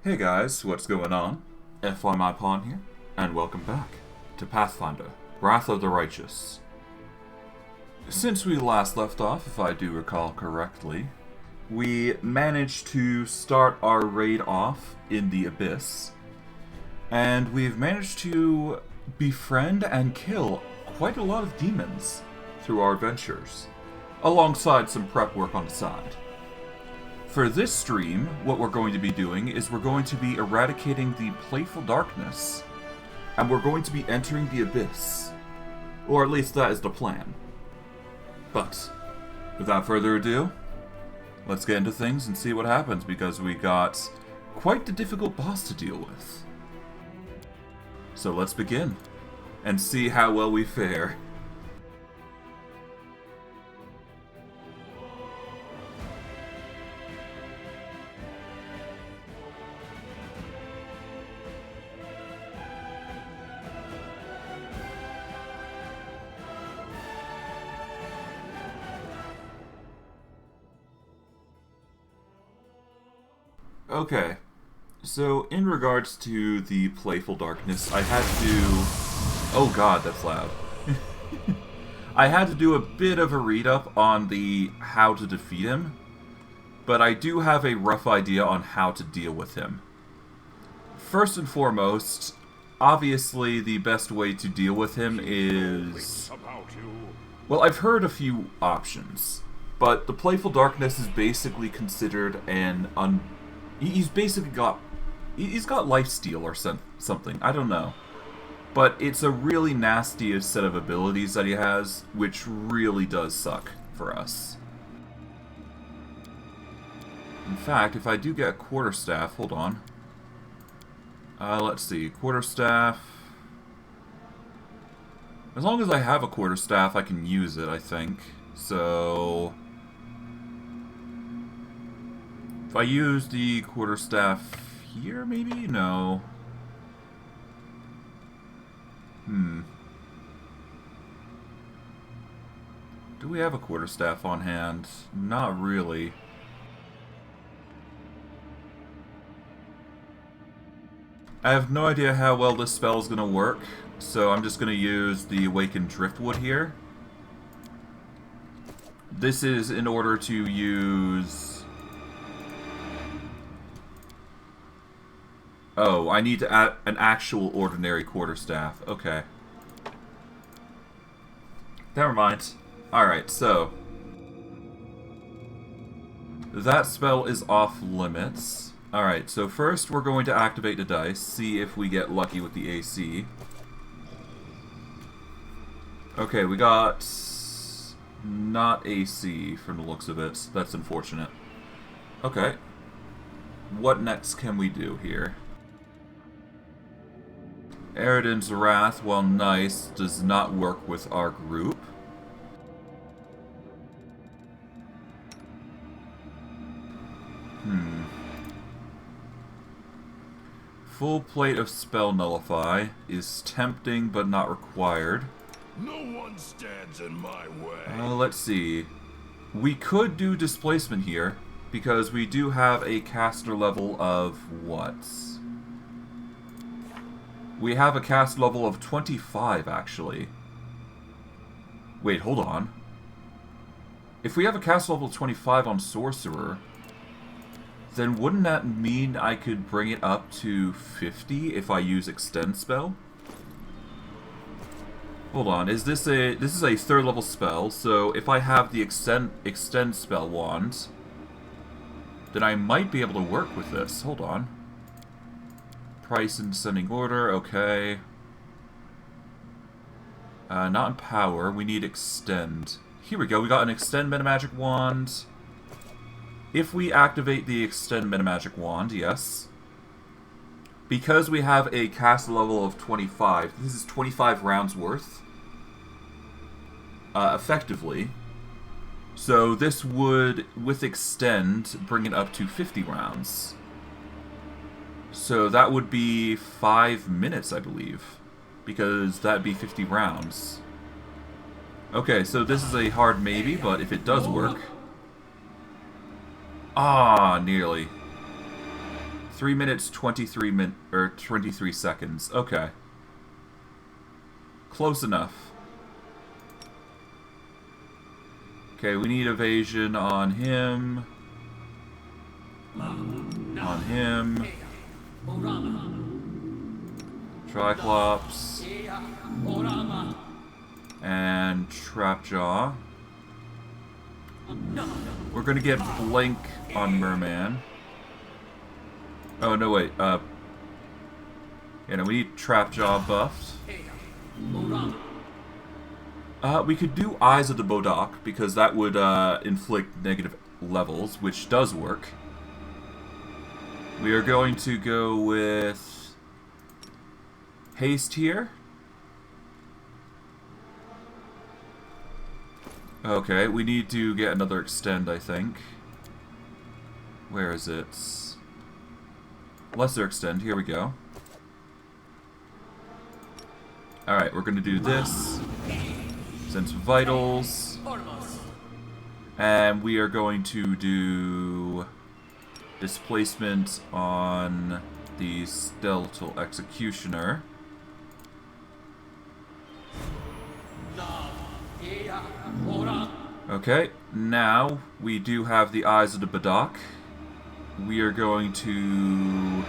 Hey guys, what's going on? FY Pawn here, and welcome back to Pathfinder Wrath of the Righteous. Since we last left off, if I do recall correctly, we managed to start our raid off in the Abyss, and we've managed to befriend and kill quite a lot of demons through our adventures, alongside some prep work on the side. For this stream, what we're going to be doing is we're going to be eradicating the Playful Darkness, and we're going to be entering the Abyss. Or at least that is the plan. But, without further ado, let's get into things and see what happens, because we got quite the difficult boss to deal with. So let's begin, and see how well we fare. Okay, so in regards to the Playful Darkness, I had to... Oh god, that's loud. I had to do a bit of a read-up on the how to defeat him, but I do have a rough idea on how to deal with him. First and foremost, obviously the best way to deal with him is... Well, I've heard a few options, but the Playful Darkness is basically considered an He's basically got... He's got lifesteal or something. I don't know. But it's a really nasty set of abilities that he has, which really does suck for us. In fact, if I do get a quarterstaff... Hold on. Let's see. Quarterstaff... As long as I have a quarterstaff, I can use it, I think. So... If I use the quarterstaff here, maybe? No. Do we have a quarterstaff on hand? Not really. I have no idea how well this spell is going to work, so I'm just going to use the Awakened Driftwood here. This is in order to use... Oh, I need to add an actual ordinary quarterstaff. Okay. Never mind. Alright, so... that spell is off limits. Alright, so first we're going to activate the dice, see if we get lucky with the AC. Okay, we got... not AC from the looks of it. That's unfortunate. Okay. What next can we do here? Eridan's Wrath, while nice, does not work with our group. Full plate of Spell Nullify is tempting but not required. No one stands in my way. Let's see. We could do Displacement here, because we do have a caster level of what? We have a cast level of 25, actually. Wait, hold on. If we have a cast level of 25 on Sorcerer, then wouldn't that mean I could bring it up to 50 if I use Extend spell? Hold on, this is a third level spell, so if I have the extend spell wand, then I might be able to work with this. Hold on. Price in descending order, okay. Not in power, we need extend. Here we go, we got an extend metamagic wand. If we activate the extend metamagic wand, yes. Because we have a cast level of 25, this is 25 rounds worth. Effectively. So this would, with extend, bring it up to 50 rounds. So that would be 5 minutes, I believe. Because that'd be 50 rounds. Okay, so this is a hard maybe, but if it does work... Ah, nearly. 3 minutes, 23 seconds. Okay. Close enough. Okay, we need evasion on him. On him. Triclops. And Trapjaw. We're gonna get Blink on Merman. Oh, no, wait. Yeah, no, we need Trapjaw buffed. We could do Eyes of the Bodok, because that would inflict negative levels, which does work. We are going to go with Haste here. Okay, we need to get another Extend, I think. Where is it? Lesser Extend, here we go. Alright, we're going to do this. Sense Vitals. And we are going to do Displacement on the Skeletal Executioner. Okay, now we do have the Eyes of the Bodok. We are going to...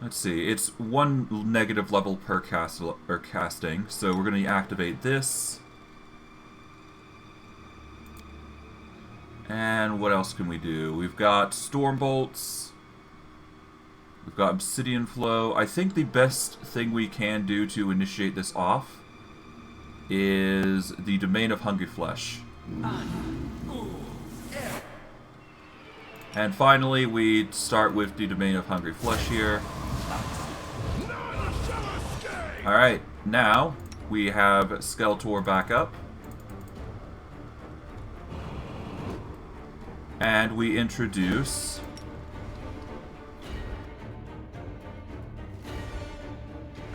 Let's see, it's 1 negative level per casting, so we're going to activate this. And what else can we do? We've got Storm Bolts. We've got Obsidian Flow. I think the best thing we can do to initiate this off is the Domain of Hungry Flesh. And finally, we start with the Domain of Hungry Flesh here. Alright, now we have Skeletor back up. And we introduce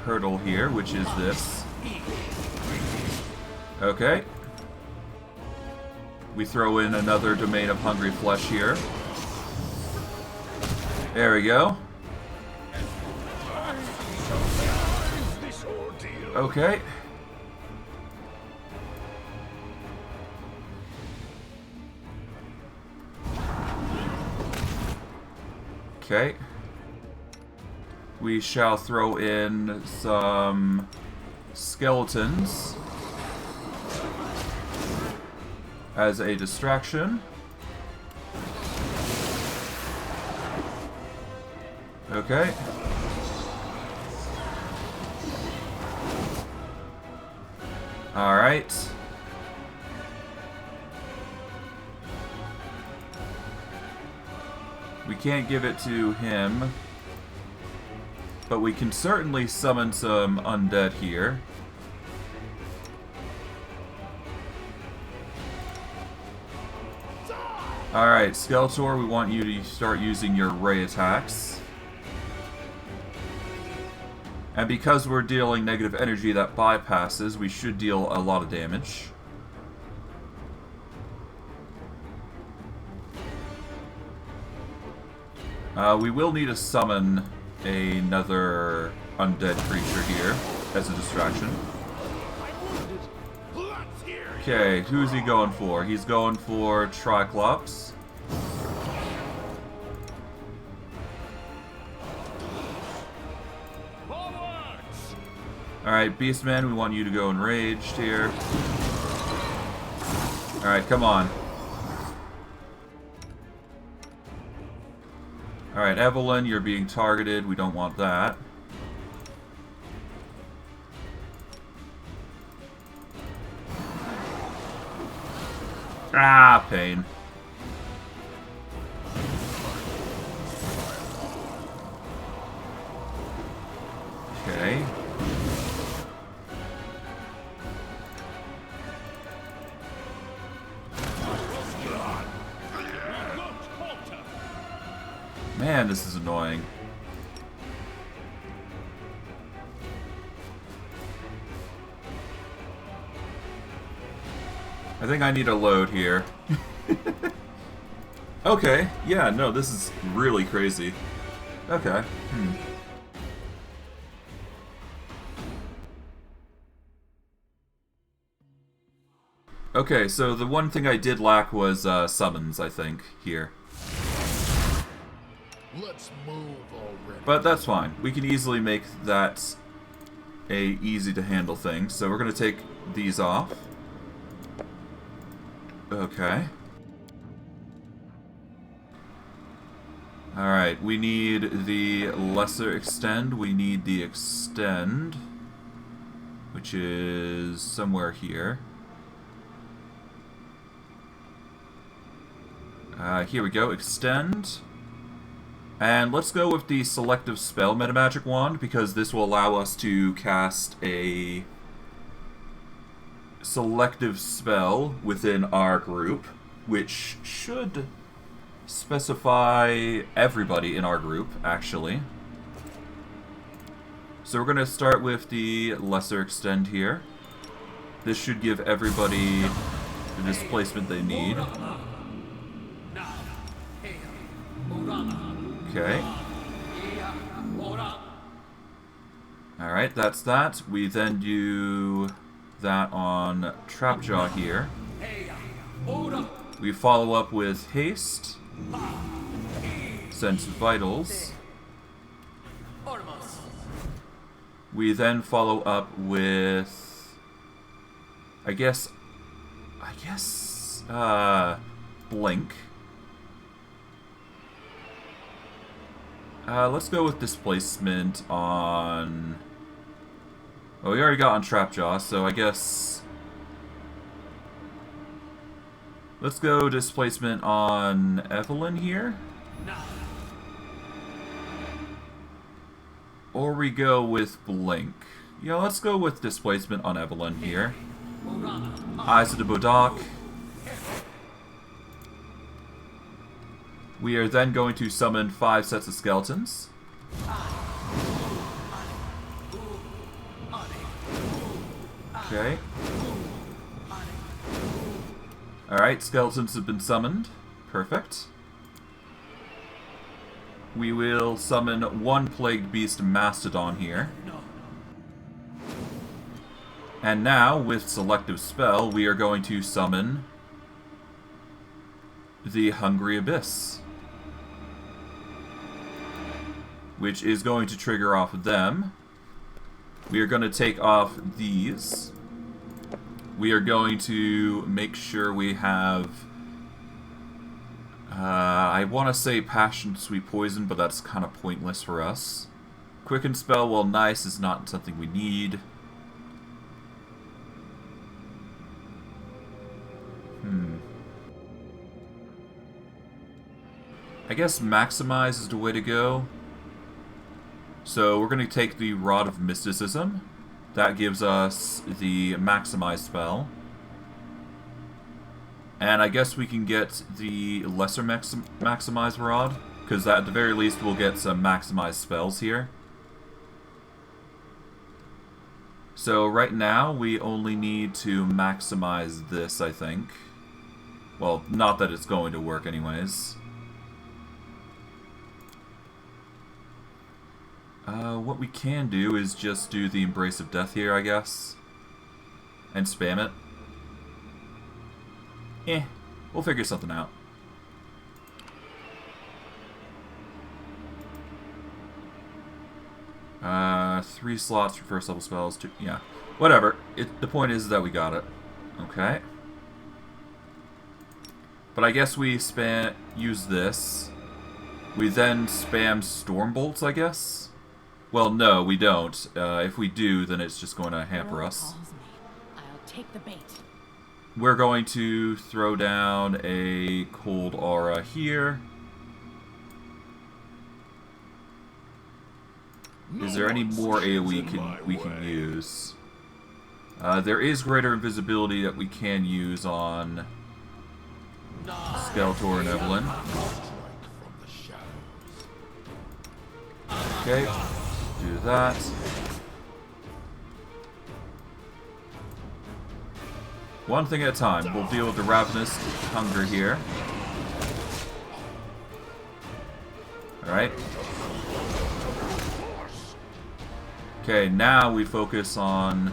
Hurdle here, which is this. Okay. We throw in another Domain of Hungry Flesh here. There we go. Okay. Okay. We shall throw in some skeletons as a distraction. Okay. Alright. We can't give it to him, but we can certainly summon some undead here. Alright, Skeletor, we want you to start using your ray attacks. And because we're dealing negative energy that bypasses, we should deal a lot of damage. We will need to summon another undead creature here as a distraction. Okay, who's he going for? He's going for Triclops. Alright, Beastman, we want you to go enraged here. Alright, come on. Alright, Evelyn, you're being targeted. We don't want that. Ah, pain. Okay. Man, this is annoying. I think I need a load here. Okay, yeah, no, this is really crazy. Okay, Okay, so the one thing I did lack was summons, I think, here. Let's move already. But that's fine. We can easily make that a easy to handle thing. So we're going to take these off. Okay. Alright, we need the lesser extend. We need the extend, which is somewhere here. Here we go, extend. And let's go with the selective spell metamagic wand, because this will allow us to cast a selective spell within our group, which should specify everybody in our group, actually. So we're going to start with the lesser extend here. This should give everybody the displacement they need. Okay. Alright, that's that. We then do that on Trapjaw here. We follow up with Haste. Sense Vitals. We then follow up with... I guess... Blink. Let's go with displacement on... Well, we already got on Trapjaw, so I guess... Let's go displacement on Evelyn here. Or we go with Blink. Yeah, let's go with displacement on Evelyn here. Eyes of the Bodak. We are then going to summon 5 sets of skeletons. Okay. Alright, skeletons have been summoned. Perfect. We will summon 1 Plagued Beast Mastodon here. And now, with Selective Spell, we are going to summon the Hungry Abyss, which is going to trigger off of them. We are going to take off these. We are going to make sure we have... I want to say Passion Sweet Poison, but that's kind of pointless for us. Quicken Spell, while nice, is not something we need. I guess Maximize is the way to go. So we're going to take the Rod of Mysticism. That gives us the Maximize spell. And I guess we can get the Lesser Maximize Rod, because at the very least we'll get some Maximize spells here. So right now we only need to maximize this, I think. Well, not that it's going to work anyways. What we can do is just do the Embrace of Death here, I guess. And spam it. We'll figure something out. Three slots for first level spells, yeah. Whatever. The point is that we got it. Okay. But I guess we use this. We then spam Storm Bolts, I guess? Well, no, we don't. If we do, then it's just going to hamper us. I'll take the bait. We're going to throw down a Cold Aura here. Is there any more AoE we can use? There is Greater Invisibility that we can use on Skeletor and Evelyn. Okay, do that. One thing at a time. We'll deal with the Ravenous Hunger here. Right? Okay, now we focus on...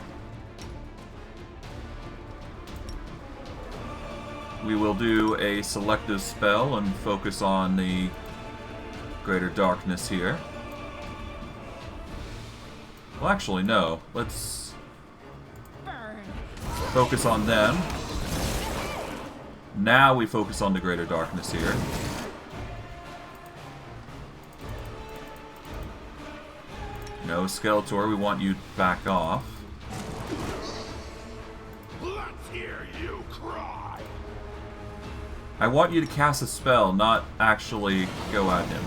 We will do a selective spell and focus on the greater darkness here. Well, actually, no. Let's focus on them. Now we focus on the greater darkness here. No, Skeletor, we want you back off. Let's hear you cry. I want you to cast a spell, not actually go at him.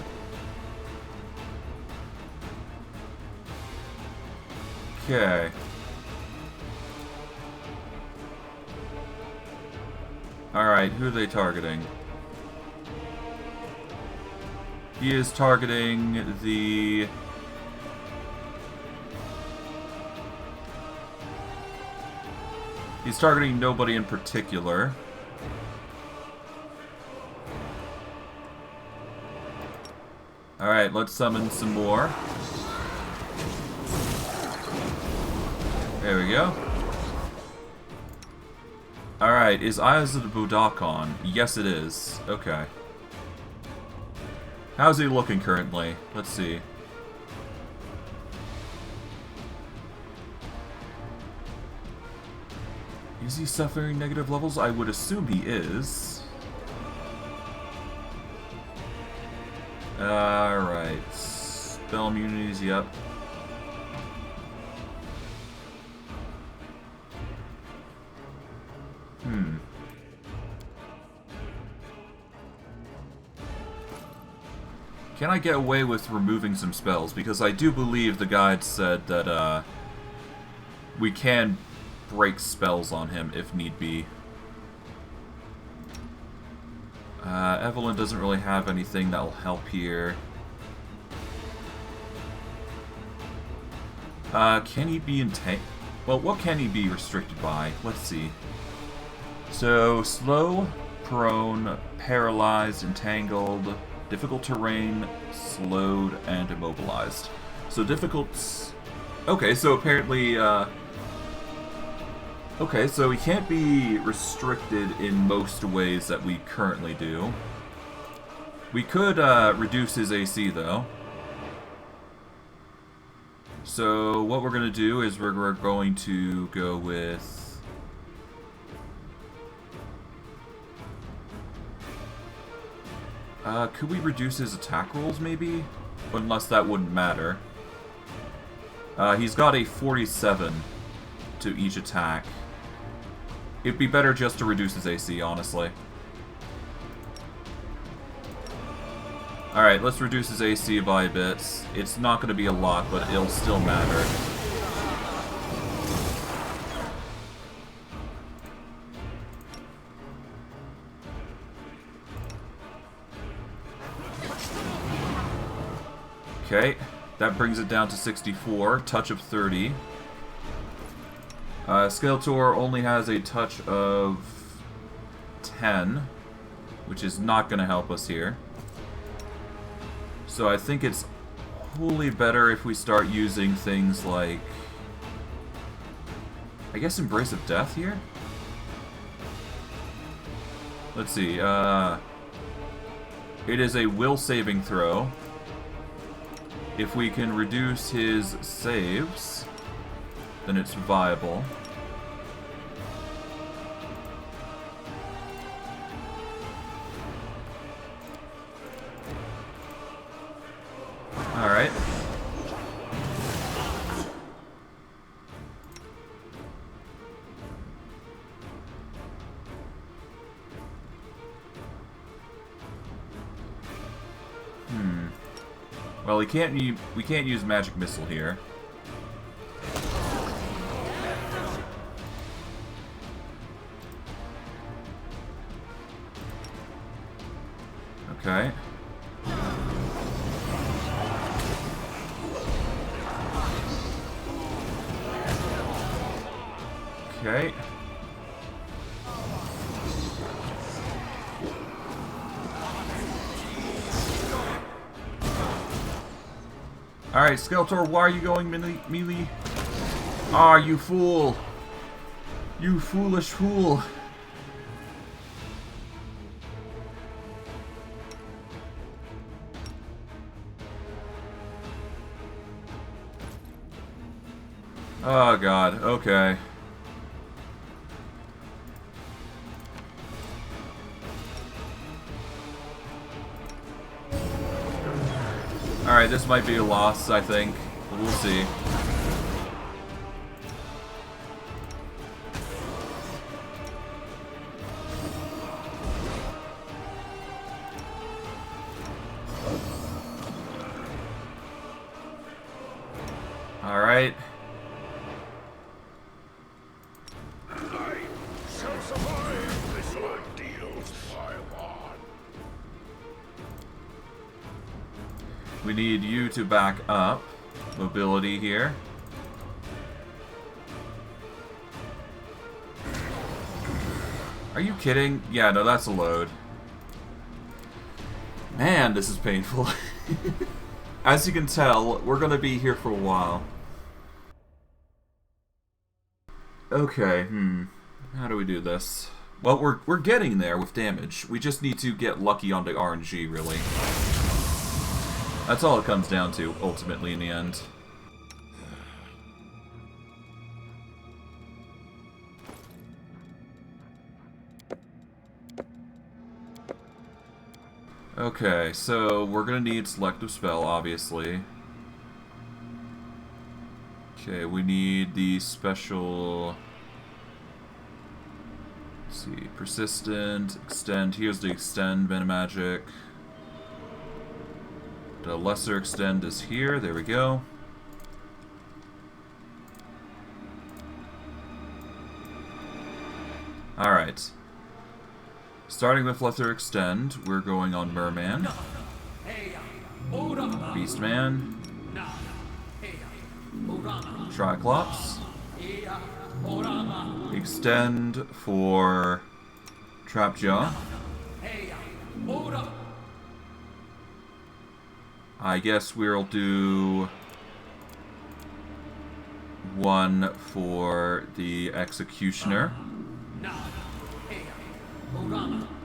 Okay. Alright, who are they targeting? He is targeting the... He's targeting nobody in particular. Alright, let's summon some more. There we go. Alright, is Eyes of the Budak on? Yes, it is. Okay. How's he looking currently? Let's see. Is he suffering negative levels? I would assume he is. Alright. Spell immunities, yep. Can I get away with removing some spells? Because I do believe the guide said that, we can break spells on him if need be. Evelyn doesn't really have anything that will help here. Can he be well, what can he be restricted by? Let's see. So, slow, prone, paralyzed, entangled, difficult terrain, slowed, and immobilized. So difficult... Okay, so apparently, okay, so he can't be restricted in most ways that we currently do. We could reduce his AC, though. So what we're going to do is we're going to go with... could we reduce his attack rolls, maybe? Unless that wouldn't matter. He's got a 47 to each attack. It'd be better just to reduce his AC, honestly. Alright, let's reduce his AC by a bit. It's not going to be a lot, but it'll still matter. Okay, that brings it down to 64, touch of 30. Skeletor only has a touch of 10, which is not going to help us here. So I think it's wholly better if we start using things like... I guess Embrace of Death here? Let's see, it is a will saving throw. If we can reduce his saves, then it's viable. Alright. Well, we can't use Magic Missile here. Okay. Okay. Alright, Skeletor, why are you going melee? Ah, you fool! You foolish fool! Oh god, okay. Alright, this might be a loss, I think. We'll see. Alright. I shall survive this ordeal's pile on. We need you to back up. Mobility here. Are you kidding? Yeah, no, that's a load. Man, this is painful. As you can tell, we're gonna be here for a while. Okay, how do we do this? Well, we're getting there with damage. We just need to get lucky on the RNG, really. That's all it comes down to, ultimately, in the end. Okay, so we're gonna need selective spell, obviously. Okay, we need the special... Let's see, persistent, extend. Here's the extend mana magic. The lesser extend is here. There we go. Alright. Starting with lesser extend, we're going on Merman. Beastman. Triclops. Extend for Trapjaw. I guess we'll do one for the Executioner.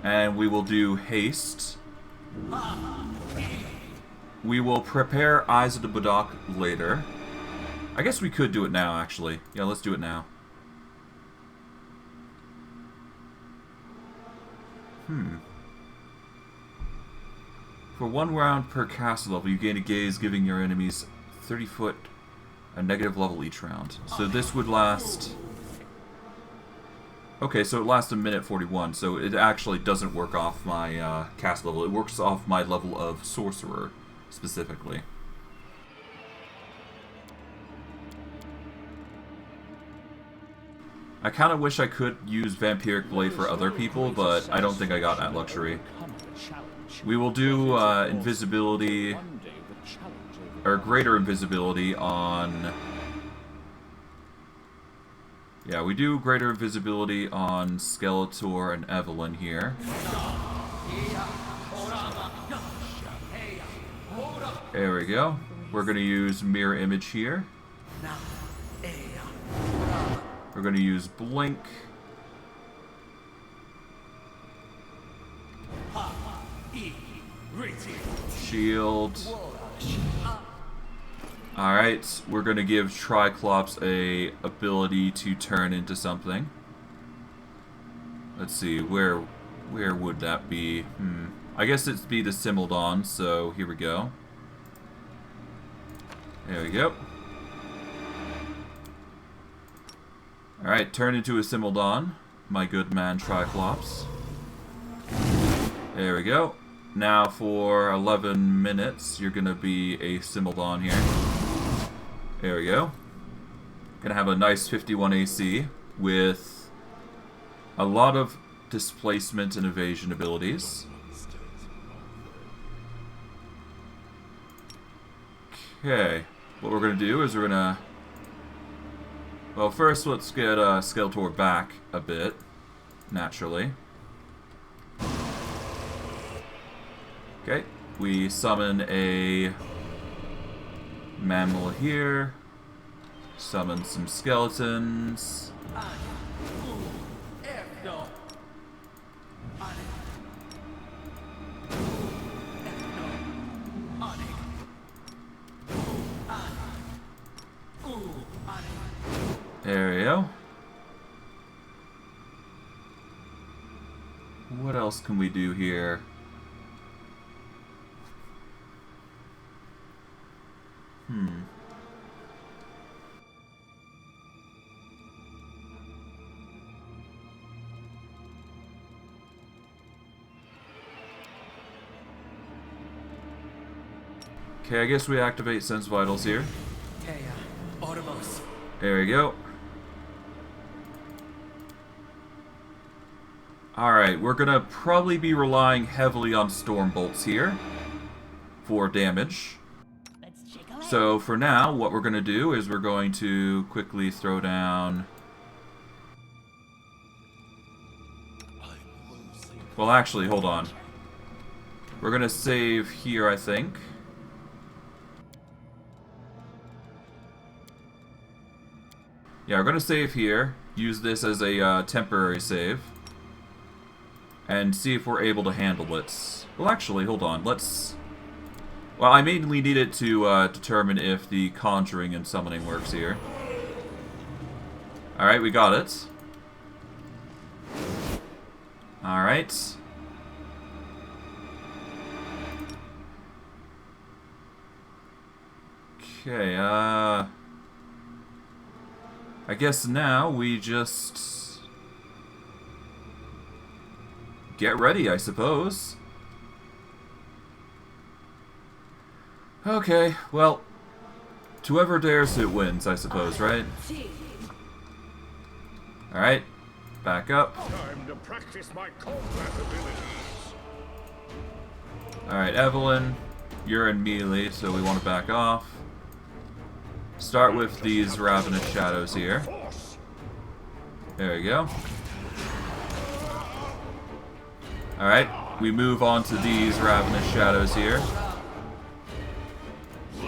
And we will do haste. We will prepare Eyes of the Budok later. I guess we could do it now, actually. Yeah, let's do it now. For 1 round per castle level, you gain a gaze, giving your enemies 30 foot a negative level each round. So this would last... Okay, so it lasts a minute 41, so it actually doesn't work off my cast level. It works off my level of Sorcerer, specifically. I kind of wish I could use Vampiric Blade for other people, but I don't think I got that luxury. We will do invisibility, or greater invisibility on... Yeah, we do greater invisibility on Skeletor and Evelyn here. There we go. We're going to use Mirror Image here. We're going to use Blink. Shield. Alright, we're going to give Triclops a ability to turn into something. Let's see, where would that be? I guess it'd be the Simildon, so here we go. There we go. Alright, turn into a Simildon, my good man Triclops. There we go. Now for 11 minutes, you're going to be a Simildon here. There we go. Gonna have a nice 51 AC with a lot of displacement and evasion abilities. Okay, what we're gonna do is we're gonna... Well, first let's get Skeletor back a bit, naturally. Okay, we summon a Mammal here. Summon some skeletons. There we go. What else can we do here? Okay, I guess we activate Sense Vitals here. There we go. Alright, we're gonna probably be relying heavily on Storm Bolts here for damage. So for now, what we're gonna do is we're going to quickly throw down... Well, actually, hold on. We're gonna save here, I think. Yeah, we're gonna save here. Use this as a temporary save. And see if we're able to handle it. Well, actually, hold on. Let's... Well, I mainly need it to determine if the conjuring and summoning works here. Alright, we got it. Alright. Okay, I guess now we just... get ready, I suppose. Okay, well, whoever dares it wins, I suppose, right? Alright, back up. Time to practice my combat abilities. Alright, Evelyn, you're in melee, so we want to back off. Start with these Ravenous Shadows here. There we go. Alright, we move on to these Ravenous Shadows here.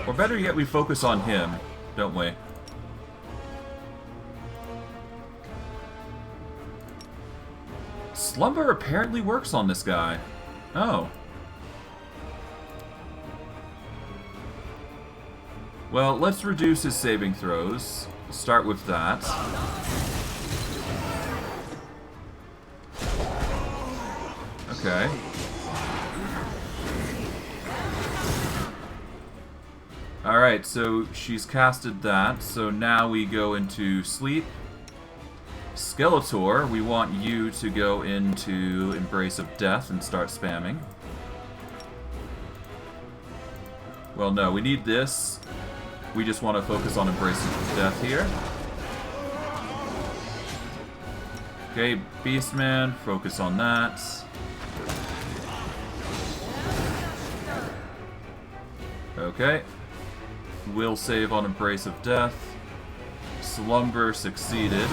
Or better yet, we focus on him, don't we? Slumber apparently works on this guy. Oh. Well, let's reduce his saving throws. Start with that. Okay. Alright, so she's casted that, so now we go into sleep. Skeletor, we want you to go into Embrace of Death and start spamming. Well, no, we need this. We just want to focus on Embrace of Death here. Okay, Beastman, focus on that. Okay. Will save on Embrace of Death. Slumber succeeded.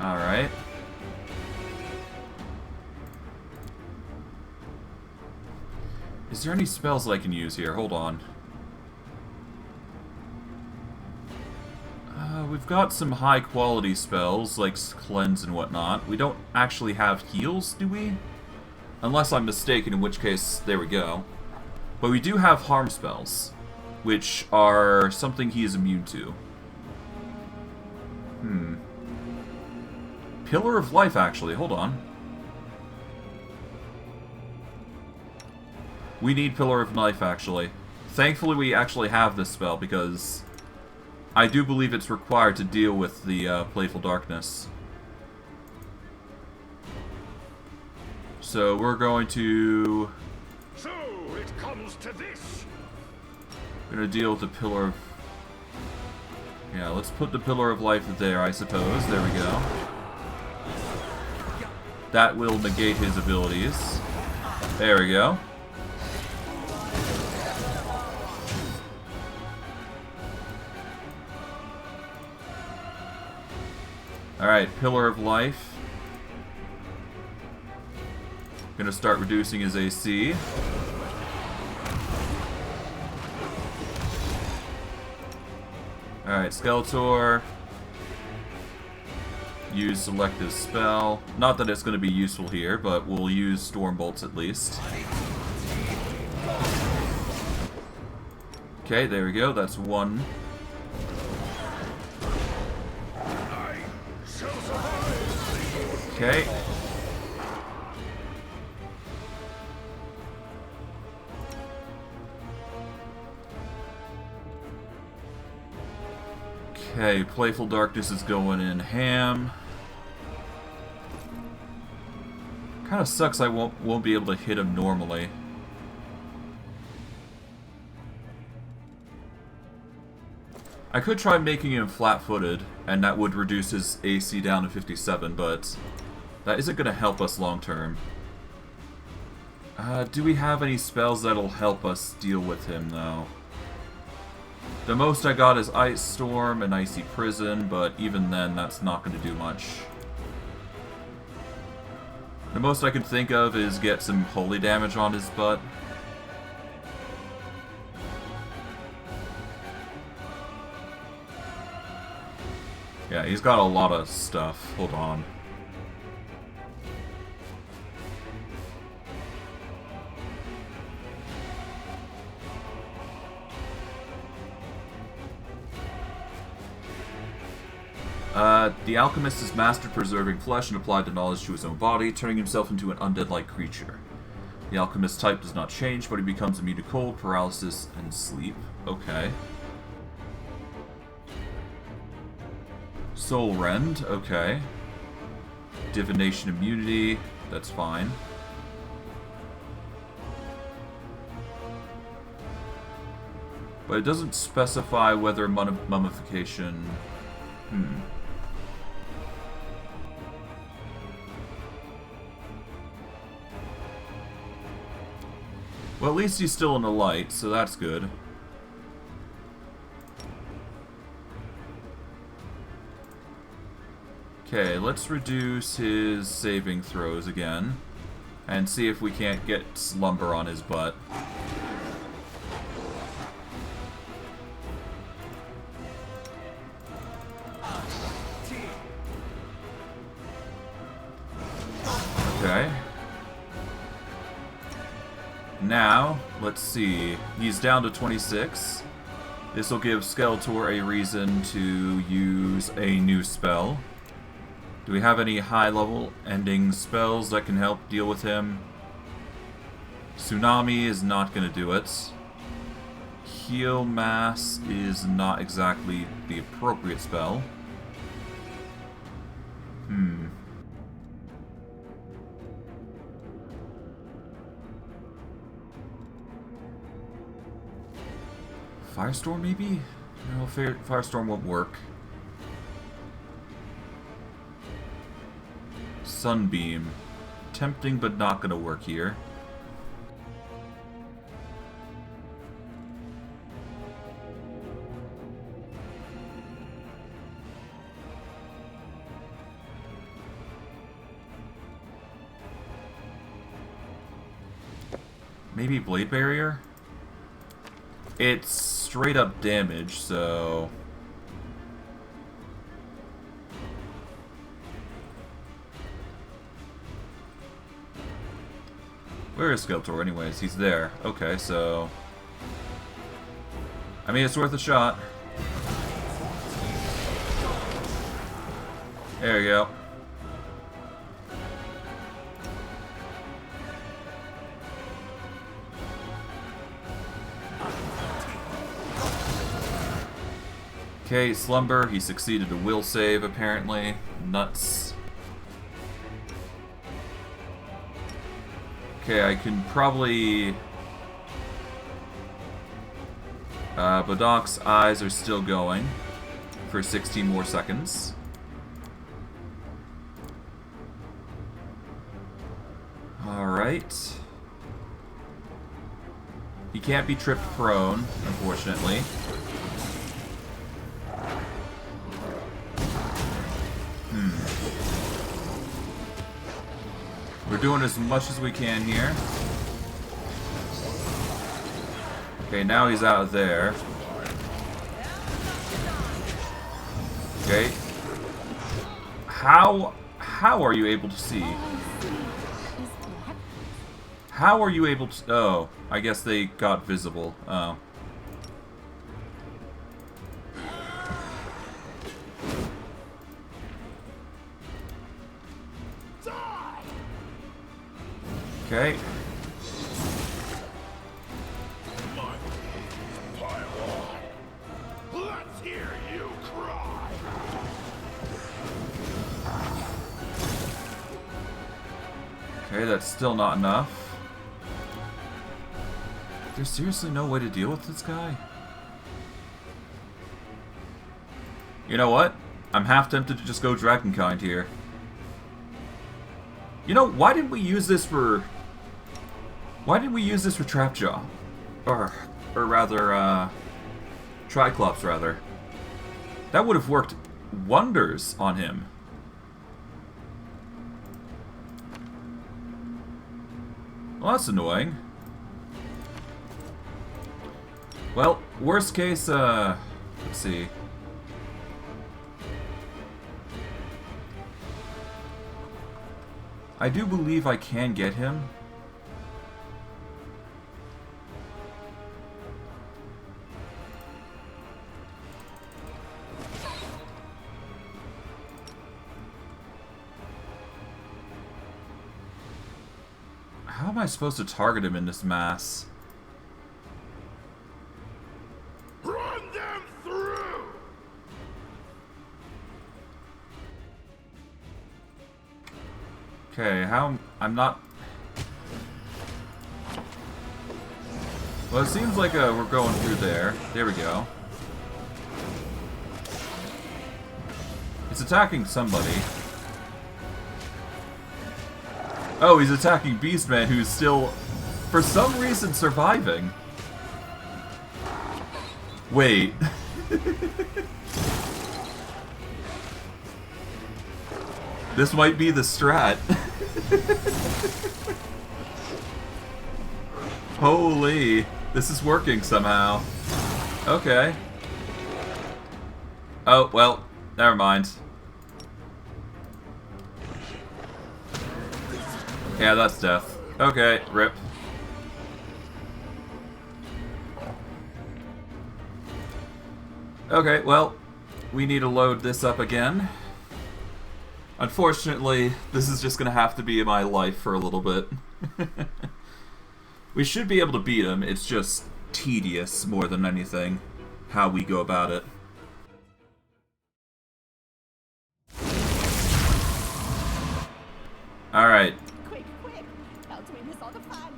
Alright. Is there any spells I can use here? Hold on. We've got some high quality spells, like Cleanse and whatnot. We don't actually have heals, do we? Unless I'm mistaken, in which case, there we go. But we do have harm spells, which are something he is immune to. Pillar of Life, actually. Hold on. We need Pillar of Life, actually. Thankfully, we actually have this spell, because I do believe it's required to deal with the Playful Darkness. So we're going to... So it comes to this. We're going to deal with the Pillar of... Yeah, let's put the Pillar of Life there, I suppose. There we go. That will negate his abilities. There we go. Alright, Pillar of Life. Gonna start reducing his AC. Alright, Skeletor. Use selective spell. Not that it's going to be useful here, but we'll use Storm Bolts at least. Okay, there we go. That's one. Okay. Okay, Playful Darkness is going in ham. Kind of sucks I won't be able to hit him normally. I could try making him flat-footed, and that would reduce his AC down to 57, but that isn't going to help us long-term. Do we have any spells that'll help us deal with him, though? The most I got is Ice Storm and Icy Prison, but even then, that's not going to do much. The most I can think of is get some holy damage on his butt. Yeah, he's got a lot of stuff. Hold on. The alchemist has mastered preserving flesh and applied the knowledge to his own body, turning himself into an undead-like creature. The alchemist's type does not change, but he becomes immune to cold, paralysis, and sleep. Okay. Soul Rend, okay. Divination immunity, that's fine. But it doesn't specify whether mummification... Well, at least he's still in the light, so that's good. Okay, let's reduce his saving throws again. And see if we can't get slumber on his butt. Okay. Now, let's see. He's down to 26. This will give Skeletor a reason to use a new spell. Do we have any high-level ending spells that can help deal with him? Tsunami is not going to do it. Heal Mass is not exactly the appropriate spell. Firestorm, maybe? No, Firestorm won't work. Sunbeam. Tempting, but not gonna work here. Maybe Blade Barrier? It's straight up damage, so... Where is Skeletor anyways? He's there. Okay, so... I mean, it's worth a shot. There you go. Okay, Slumber. He succeeded a will save, apparently. Nuts. Okay, I can probably... Bodok's eyes are still going for 16 more seconds. Alright. He can't be tripped prone, unfortunately. We're doing as much as we can here. Okay, now he's out of there. Okay. How are you able to see? How are you able to... Oh, I guess they got visible. Oh. Okay. Let's hear you cry. Okay, that's still not enough. There's seriously no way to deal with this guy? You know what? I'm half tempted to just go Dragonkind here. You know, why didn't we use this for... Why didn't we use this for Trapjaw? Or rather, Triclops, rather. That would have worked wonders on him. Well, that's annoying. Well, worst case, let's see. I do believe I can get him. How am I supposed to target him in this mass? Run them through. Okay, how... I'm not... Well, it seems like we're going through there. There we go. It's attacking somebody. Oh, he's attacking Beastman, who's still, for some reason, surviving. Wait. This might be the strat. Holy. This is working somehow. Okay. Oh, well, never mind. Yeah, that's death. Okay, rip. Okay, well, we need to load this up again. Unfortunately, this is just gonna have to be my life for a little bit. We should be able to beat him, it's just tedious more than anything, how we go about it. Alright. Quick, quick! Now doing this all the fun.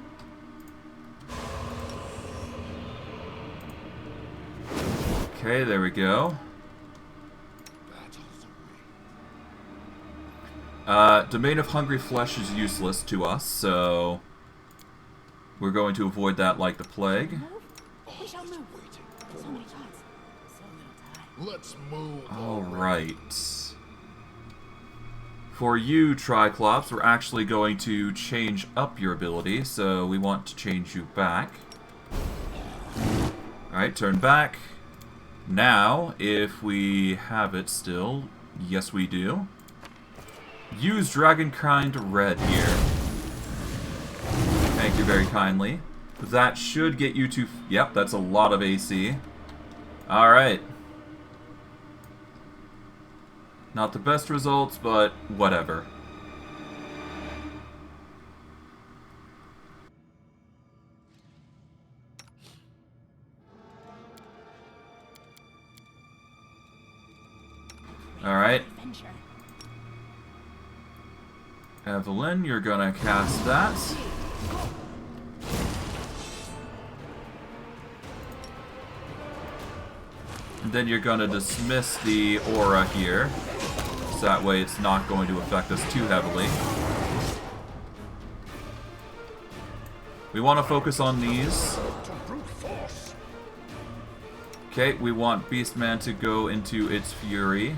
Okay, there we go. Domain of Hungry Flesh is useless to us, so we're going to avoid that like the plague. Move? We shall move. So many shots. So little time. Let's move. Alright. For you, Triclops, we're actually going to change up your ability, so we want to change you back. Alright, turn back. Now, if we have it still, yes we do. Use Dragonkind Red here. Thank you very kindly. That should get you to... Yep, that's a lot of AC. Alright. Not the best results, but whatever. Alright. Evelyn, you're gonna cast that. And then you're gonna dismiss the aura here. So that way it's not going to affect us too heavily. We want to focus on these. Okay, we want Beastman to go into its fury.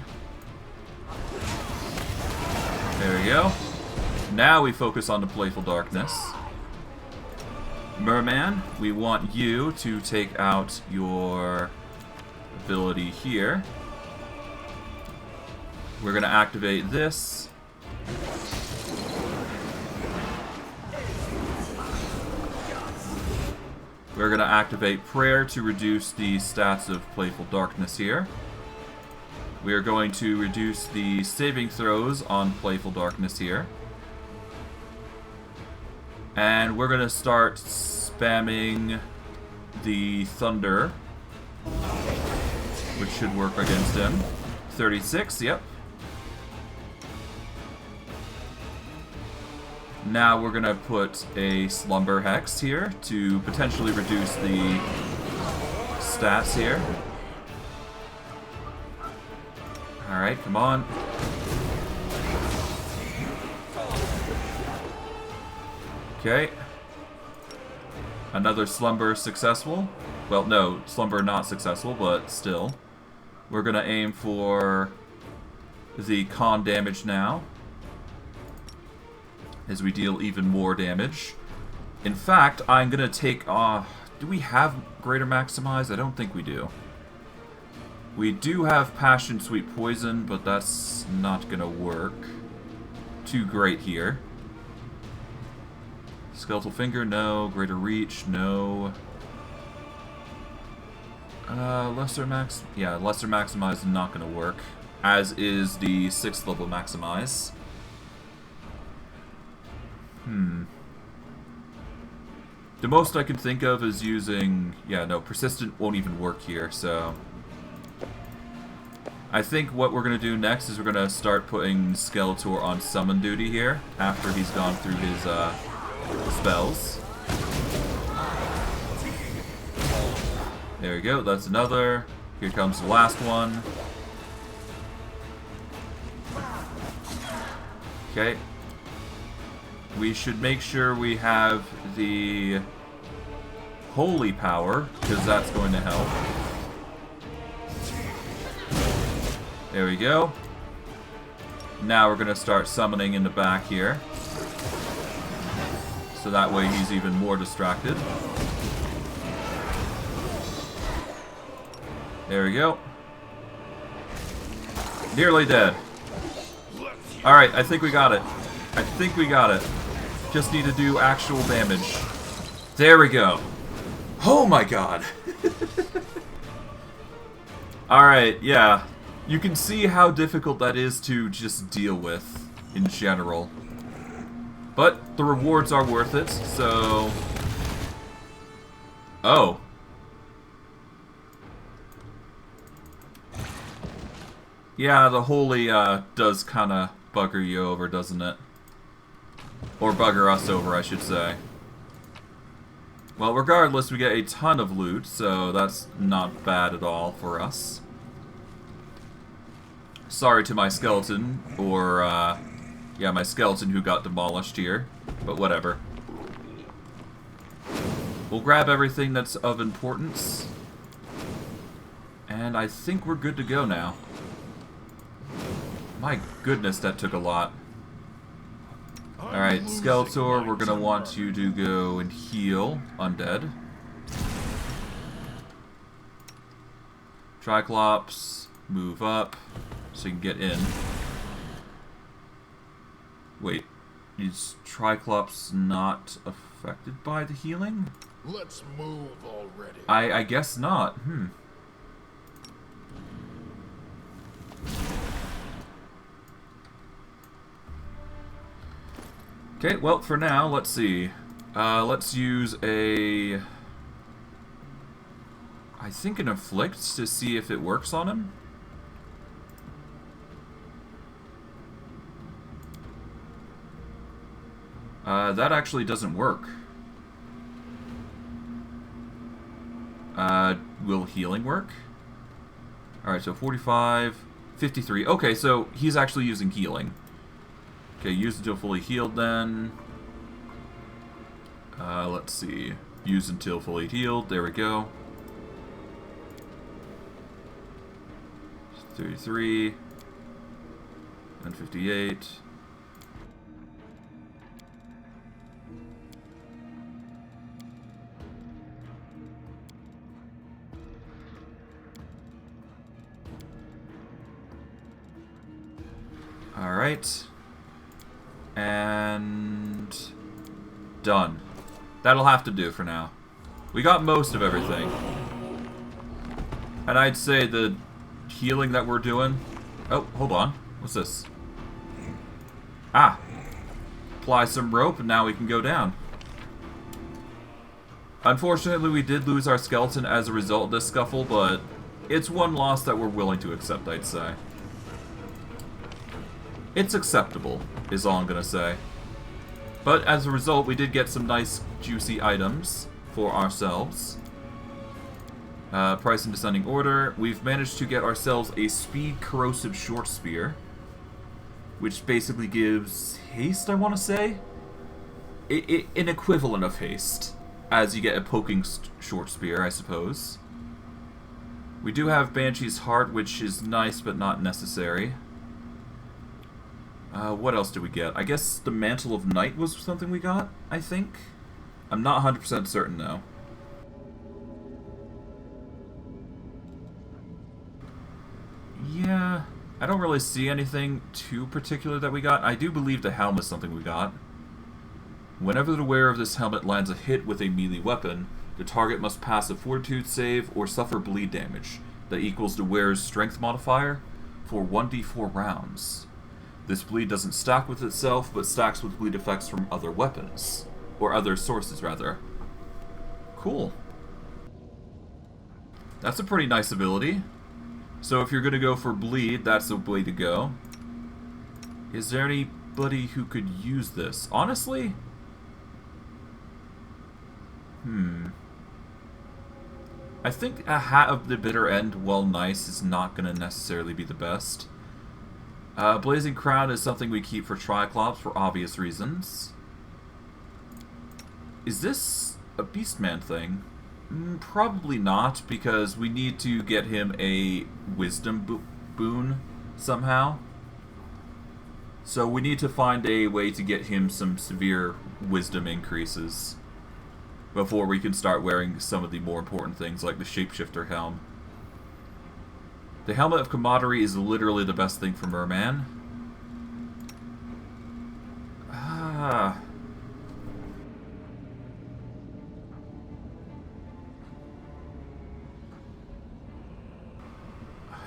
There we go. Now we focus on the Playful Darkness. Merman, we want you to take out your ability here. We're going to activate this. We're going to activate Prayer to reduce the stats of Playful Darkness here. We are going to reduce the saving throws on Playful Darkness here. And we're going to start spamming the Thunder, which should work against him. 36, yep. Now we're going to put a Slumber Hex here to potentially reduce the stats here. Alright, come on. Okay. Another Slumber successful. Well, no, Slumber not successful, but still. We're going to aim for the con damage now, as we deal even more damage. In fact, I'm going to take... do we have Greater Maximize? I don't think we do. We do have Passion Sweet Poison, but that's not going to work too great here. Skeletal Finger, no. Greater Reach, no. Lesser Maximize is not going to work, as is the 6th level Maximize. The most I can think of is using... Yeah, no, Persistent won't even work here, so... I think what we're going to do next is we're going to start putting Skeletor on summon duty here, after he's gone through his spells. There we go, that's another. Here comes the last one. Okay. We should make sure we have the Holy Power, because that's going to help. There we go. Now we're going to start summoning in the back here. So that way he's even more distracted. There we go. Nearly dead. Alright, I think we got it. I think we got it. Just need to do actual damage. There we go. Oh my god. Alright, yeah. You can see how difficult that is to just deal with in general. But the rewards are worth it, so... Oh. Yeah, the Holy does kind of bugger you over, doesn't it? Or bugger us over, I should say. Well, regardless, we get a ton of loot, so that's not bad at all for us. Sorry to my skeleton, or, yeah, my skeleton who got demolished here, but whatever. We'll grab everything that's of importance, and I think we're good to go now. My goodness, that took a lot. Alright, Skeletor, we're gonna want you to go and heal undead. Triclops, move up so you can get in. Wait, is Triclops not affected by the healing? Let's move already. I guess not. Okay, well, for now, let's see. Let's use a... I think an Inflict to see if it works on him. That actually doesn't work. Will healing work? Alright, so 45, 53. Okay, so he's actually using healing. Okay, use until fully healed then. Let's see. Use until fully healed. There we go. 33. And 58. Alright. And... done. That'll have to do for now. We got most of everything. And I'd say the healing that we're doing... Oh, hold on. What's this? Ah! Apply some rope and now we can go down. Unfortunately, we did lose our skeleton as a result of this scuffle, but it's one loss that we're willing to accept, I'd say. It's acceptable, is all I'm gonna say. But as a result, we did get some nice, juicy items for ourselves. Price in descending order. We've managed to get ourselves a speed corrosive short spear, which basically gives haste, I want to say? An equivalent of haste, as you get a poking short spear, I suppose. We do have Banshee's Heart, which is nice but not necessary. What else did we get? I guess the Mantle of Night was something we got, I think? I'm not 100% certain, though. Yeah, I don't really see anything too particular that we got. I do believe the helmet is something we got. Whenever the wearer of this helmet lands a hit with a melee weapon, the target must pass a fortitude save or suffer bleed damage that equals the wearer's strength modifier for 1d4 rounds. This bleed doesn't stack with itself, but stacks with bleed effects from other weapons. Or other sources, rather. Cool. That's a pretty nice ability. So if you're going to go for bleed, that's the way to go. Is there anybody who could use this? Honestly? I think a Hat of the Bitter End, while nice, is not going to necessarily be the best. Blazing Crown is something we keep for Triclops for obvious reasons. Is this a Beastman thing? Probably not, because we need to get him a Wisdom boon somehow. So we need to find a way to get him some severe Wisdom increases before we can start wearing some of the more important things like the Shapeshifter Helm. The Helmet of Camaraderie is literally the best thing for Merman.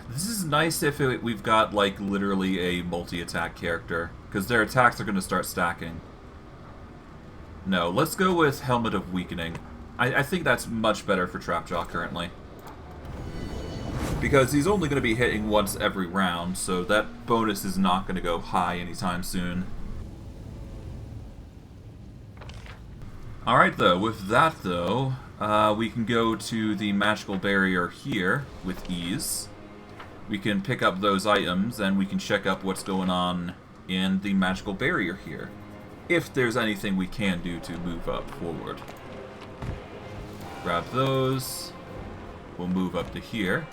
This is nice if we've got, like, literally a multi-attack character, because their attacks are going to start stacking. No, let's go with Helmet of Weakening. I think that's much better for Trapjaw currently. Because he's only going to be hitting once every round, so that bonus is not going to go high anytime soon. Alright though, with that though, we can go to the magical barrier here with ease. We can pick up those items and we can check up what's going on in the magical barrier here. If there's anything we can do to move up forward. Grab those. We'll move up to here.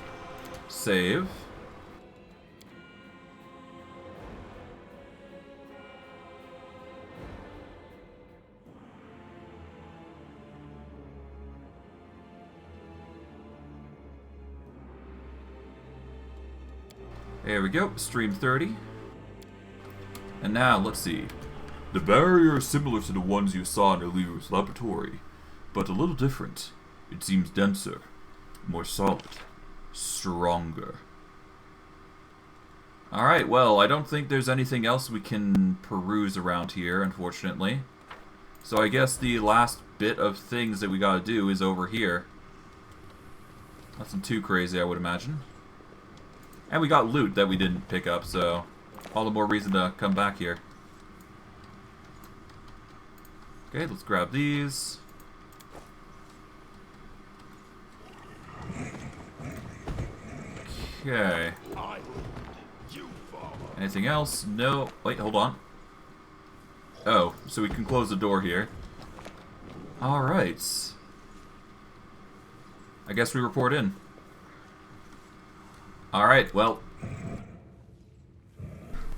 Save. There we go, stream 30. And now, let's see. The barrier is similar to the ones you saw in Eliru's laboratory, but a little different. It seems denser, more solid, stronger. Alright, well, I don't think there's anything else we can peruse around here, unfortunately. So I guess the last bit of things that we gotta do is over here. Nothing too crazy, I would imagine. And we got loot that we didn't pick up, so all the more reason to come back here. Okay, let's grab these. Okay. Anything else? No. Wait, hold on. Oh, so we can close the door here. Alright. I guess we report in. Alright, well.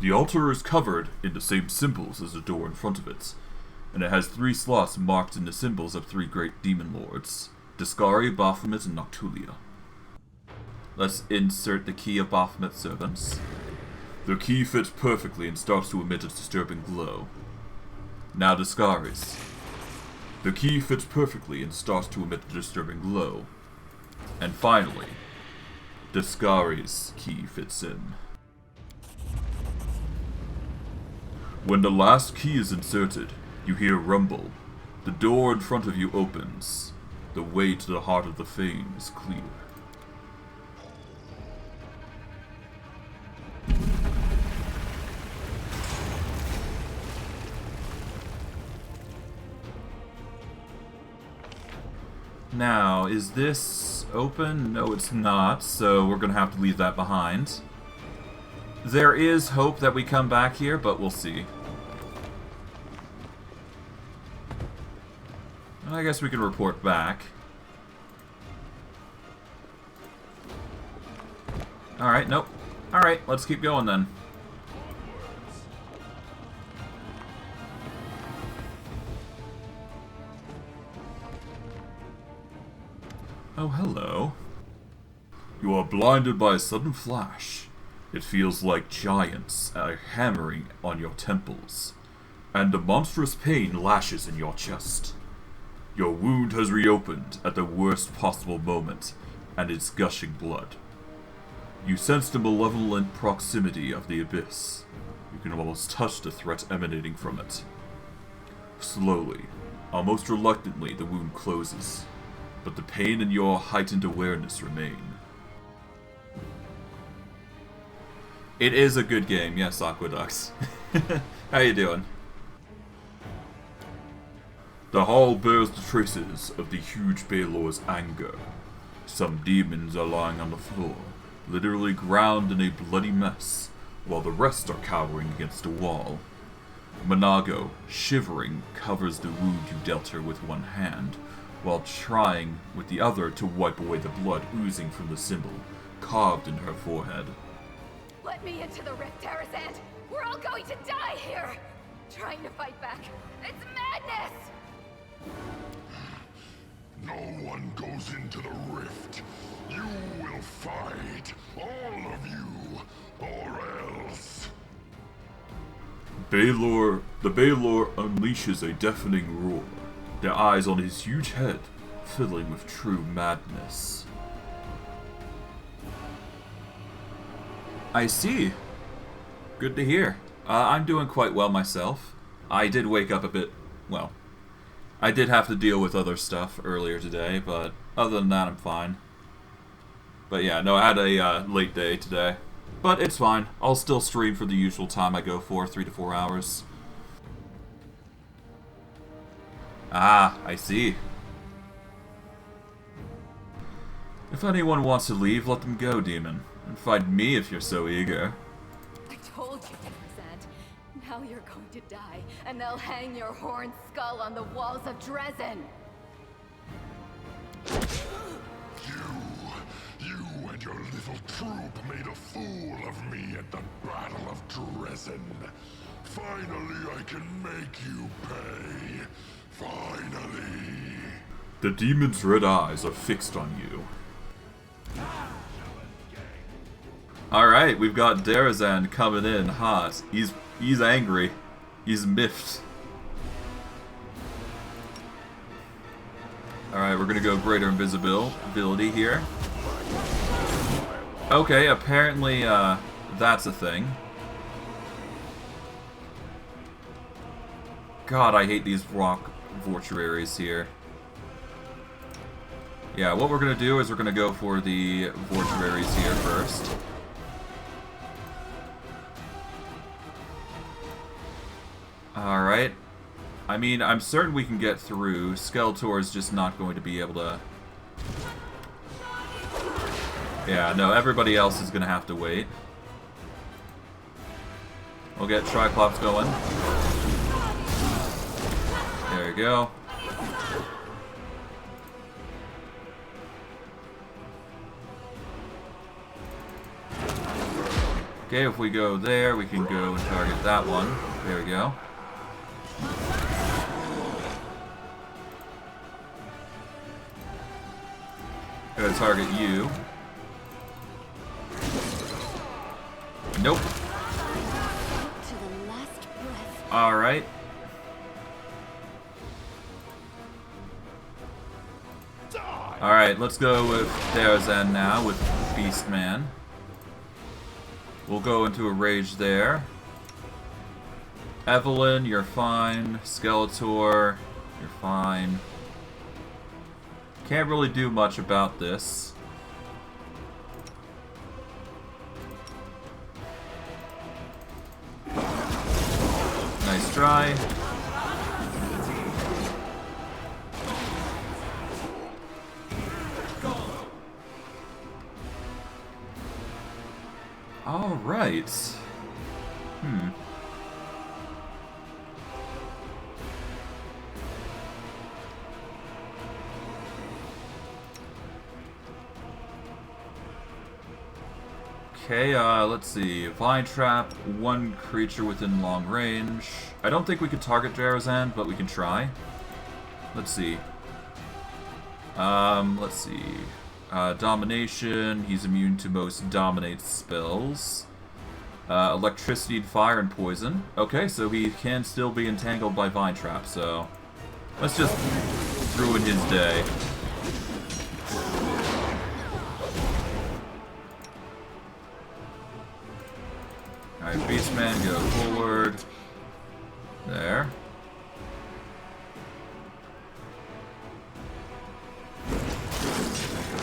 The altar is covered in the same symbols as the door in front of it, and it has 3 slots marked in the symbols of 3 great demon lords, Discari, Baphomet, and Noctulia. Let's insert the key of Baphomet's servants. The key fits perfectly and starts to emit a disturbing glow. Now discards. The key fits perfectly and starts to emit a disturbing glow. And finally, Discari's key fits in. When the last key is inserted, you hear a rumble. The door in front of you opens. The way to the heart of the Fane is clear. Now, is this open? No, it's not, so we're gonna have to leave that behind. There is hope that we come back here, but we'll see. I guess we can report back. Alright, nope. Alright, let's keep going then. Oh, hello. You are blinded by a sudden flash. It feels like giants are hammering on your temples, and a monstrous pain lashes in your chest. Your wound has reopened at the worst possible moment, and it's gushing blood. You sense the malevolent proximity of the abyss. You can almost touch the threat emanating from it. Slowly, almost reluctantly, the wound closes, but the pain and your heightened awareness remain. It is a good game, yes, Aqueducts. How you doing? The hall bears the traces of the huge Baelor's anger. Some demons are lying on the floor, literally ground in a bloody mess, while the rest are cowering against a wall. Monago, shivering, covers the wound you dealt her with one hand, while trying with the other to wipe away the blood oozing from the symbol carved in her forehead. Let me into the rift, Tarazand! We're all going to die here! Trying to fight back. It's madness! No one goes into the rift. You will fight, all of you, or else. The Baelor unleashes a deafening roar, their eyes on his huge head filling with true madness. I see. Good to hear. I'm doing quite well myself. I did wake up a bit, well, I did have to deal with other stuff earlier today, but other than that, I'm fine. But yeah, no, I had a late day today. But it's fine. I'll still stream for the usual time I go for, 3 to 4 hours. Ah, I see. If anyone wants to leave, let them go, demon. And find me if you're so eager. I told you, Tarazand. Now you're going to die, and they'll hang your horned skull on the walls of Dresden. You and your little troop made a fool of me at the Battle of Dresden. Finally, I can make you pay. Finally. The demon's red eyes are fixed on you. Alright, we've got Tarazand coming in hot. He's angry. He's miffed. Alright, we're gonna go greater invisibility here. Okay, apparently that's a thing. God, I hate these rock vortuaries here. Yeah, what we're gonna do is we're gonna go for the vortuaries here first. Alright. I mean, I'm certain we can get through. Skeletor is just not going to be able to... Yeah, no, everybody else is going to have to wait. We'll get Triclops going. There we go. Okay, if we go there, we can go and target that one. There we go. Gonna target you. Nope. Alright. Alright, let's go with Darazan now, with Beastman. We'll go into a rage there. Evelyn, you're fine. Skeletor, you're fine. Can't really do much about this. Nice try. All right. Okay, let's see. Vine Trap, one creature within long range. I don't think we could target Darazan, but we can try. Let's see. Domination, he's immune to most dominate spells. Electricity, fire, and poison. Okay, so he can still be entangled by Vine Trap, so let's just ruin his day. Alright, Beastman, go forward. There.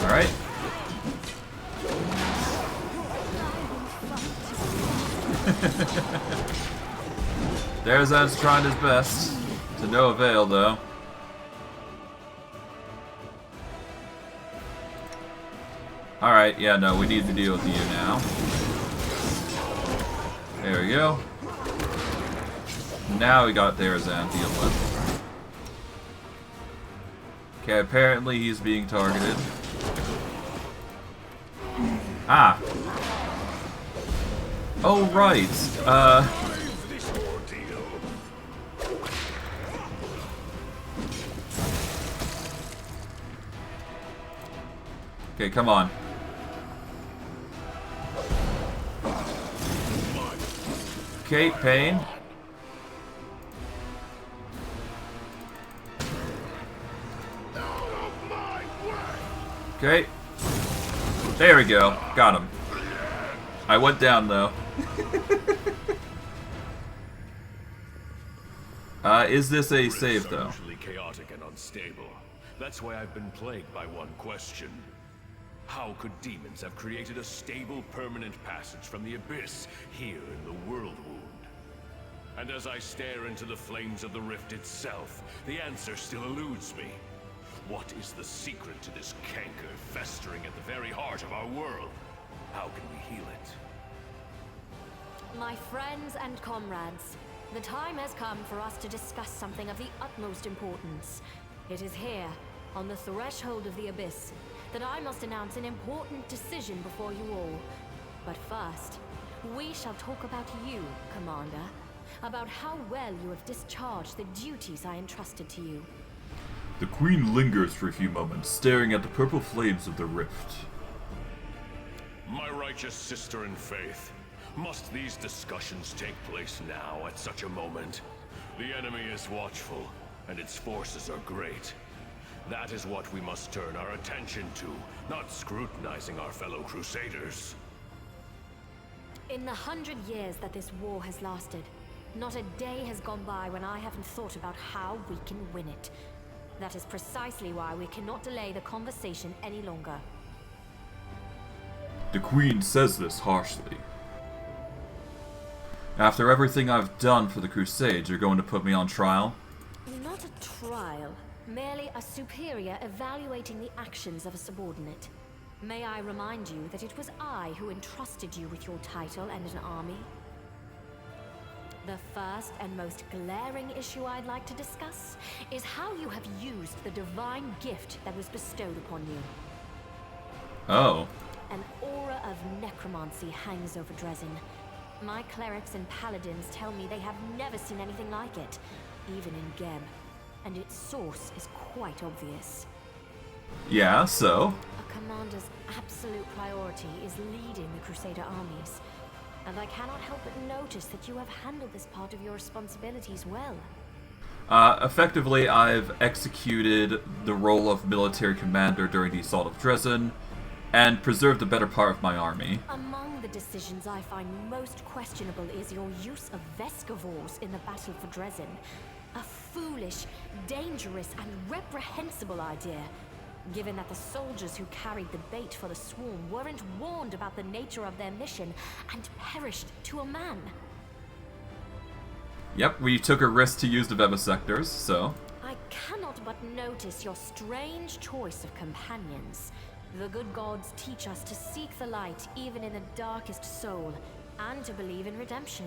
Alright. Darazan's trying his best. To no avail, though. Alright, yeah, no, we need to deal with you now. There we go. Now we got Darazan to deal with. Okay, apparently he's being targeted. Ah! Oh, right! Okay, come on. Okay, Pain. Okay. There we go. Got him. I went down, though. Is this a save, though? Chaotic and unstable. That's why I've been plagued by one question. How could demons have created a stable, permanent passage from the abyss here in the World Wound? And as I stare into the flames of the rift itself, the answer still eludes me. What is the secret to this canker festering at the very heart of our world? How can we heal it? My friends and comrades, the time has come for us to discuss something of the utmost importance. It is here, on the threshold of the abyss, that I must announce an important decision before you all. But first, we shall talk about you, Commander. About how well you have discharged the duties I entrusted to you. The Queen lingers for a few moments, staring at the purple flames of the rift. My righteous sister in faith, must these discussions take place now at such a moment? The enemy is watchful, and its forces are great. That is what we must turn our attention to, not scrutinizing our fellow Crusaders. In the 100 years that this war has lasted, not a day has gone by when I haven't thought about how we can win it. That is precisely why we cannot delay the conversation any longer. The Queen says this harshly. After everything I've done for the Crusades, you're going to put me on trial? Not a trial, merely a superior evaluating the actions of a subordinate. May I remind you that it was I who entrusted you with your title and an army? The first and most glaring issue I'd like to discuss is how you have used the divine gift that was bestowed upon you. Oh. An aura of necromancy hangs over Dresden. My clerics and paladins tell me they have never seen anything like it, even in Geb, and its source is quite obvious. Yeah, so? A commander's absolute priority is leading the Crusader armies. and I cannot help but notice that you have handled this part of your responsibilities well. Effectively, I've executed the role of military commander during the assault of Dresden, and preserved the better part of my army. Among the decisions I find most questionable is your use of Vescivores in the battle for Dresden. A foolish, dangerous, and reprehensible idea, given that the soldiers who carried the bait for the swarm weren't warned about the nature of their mission and perished to a man. Yep, we took a risk to use the vivisectors, so... I cannot but notice your strange choice of companions. The good gods teach us to seek the light even in the darkest soul, and to believe in redemption.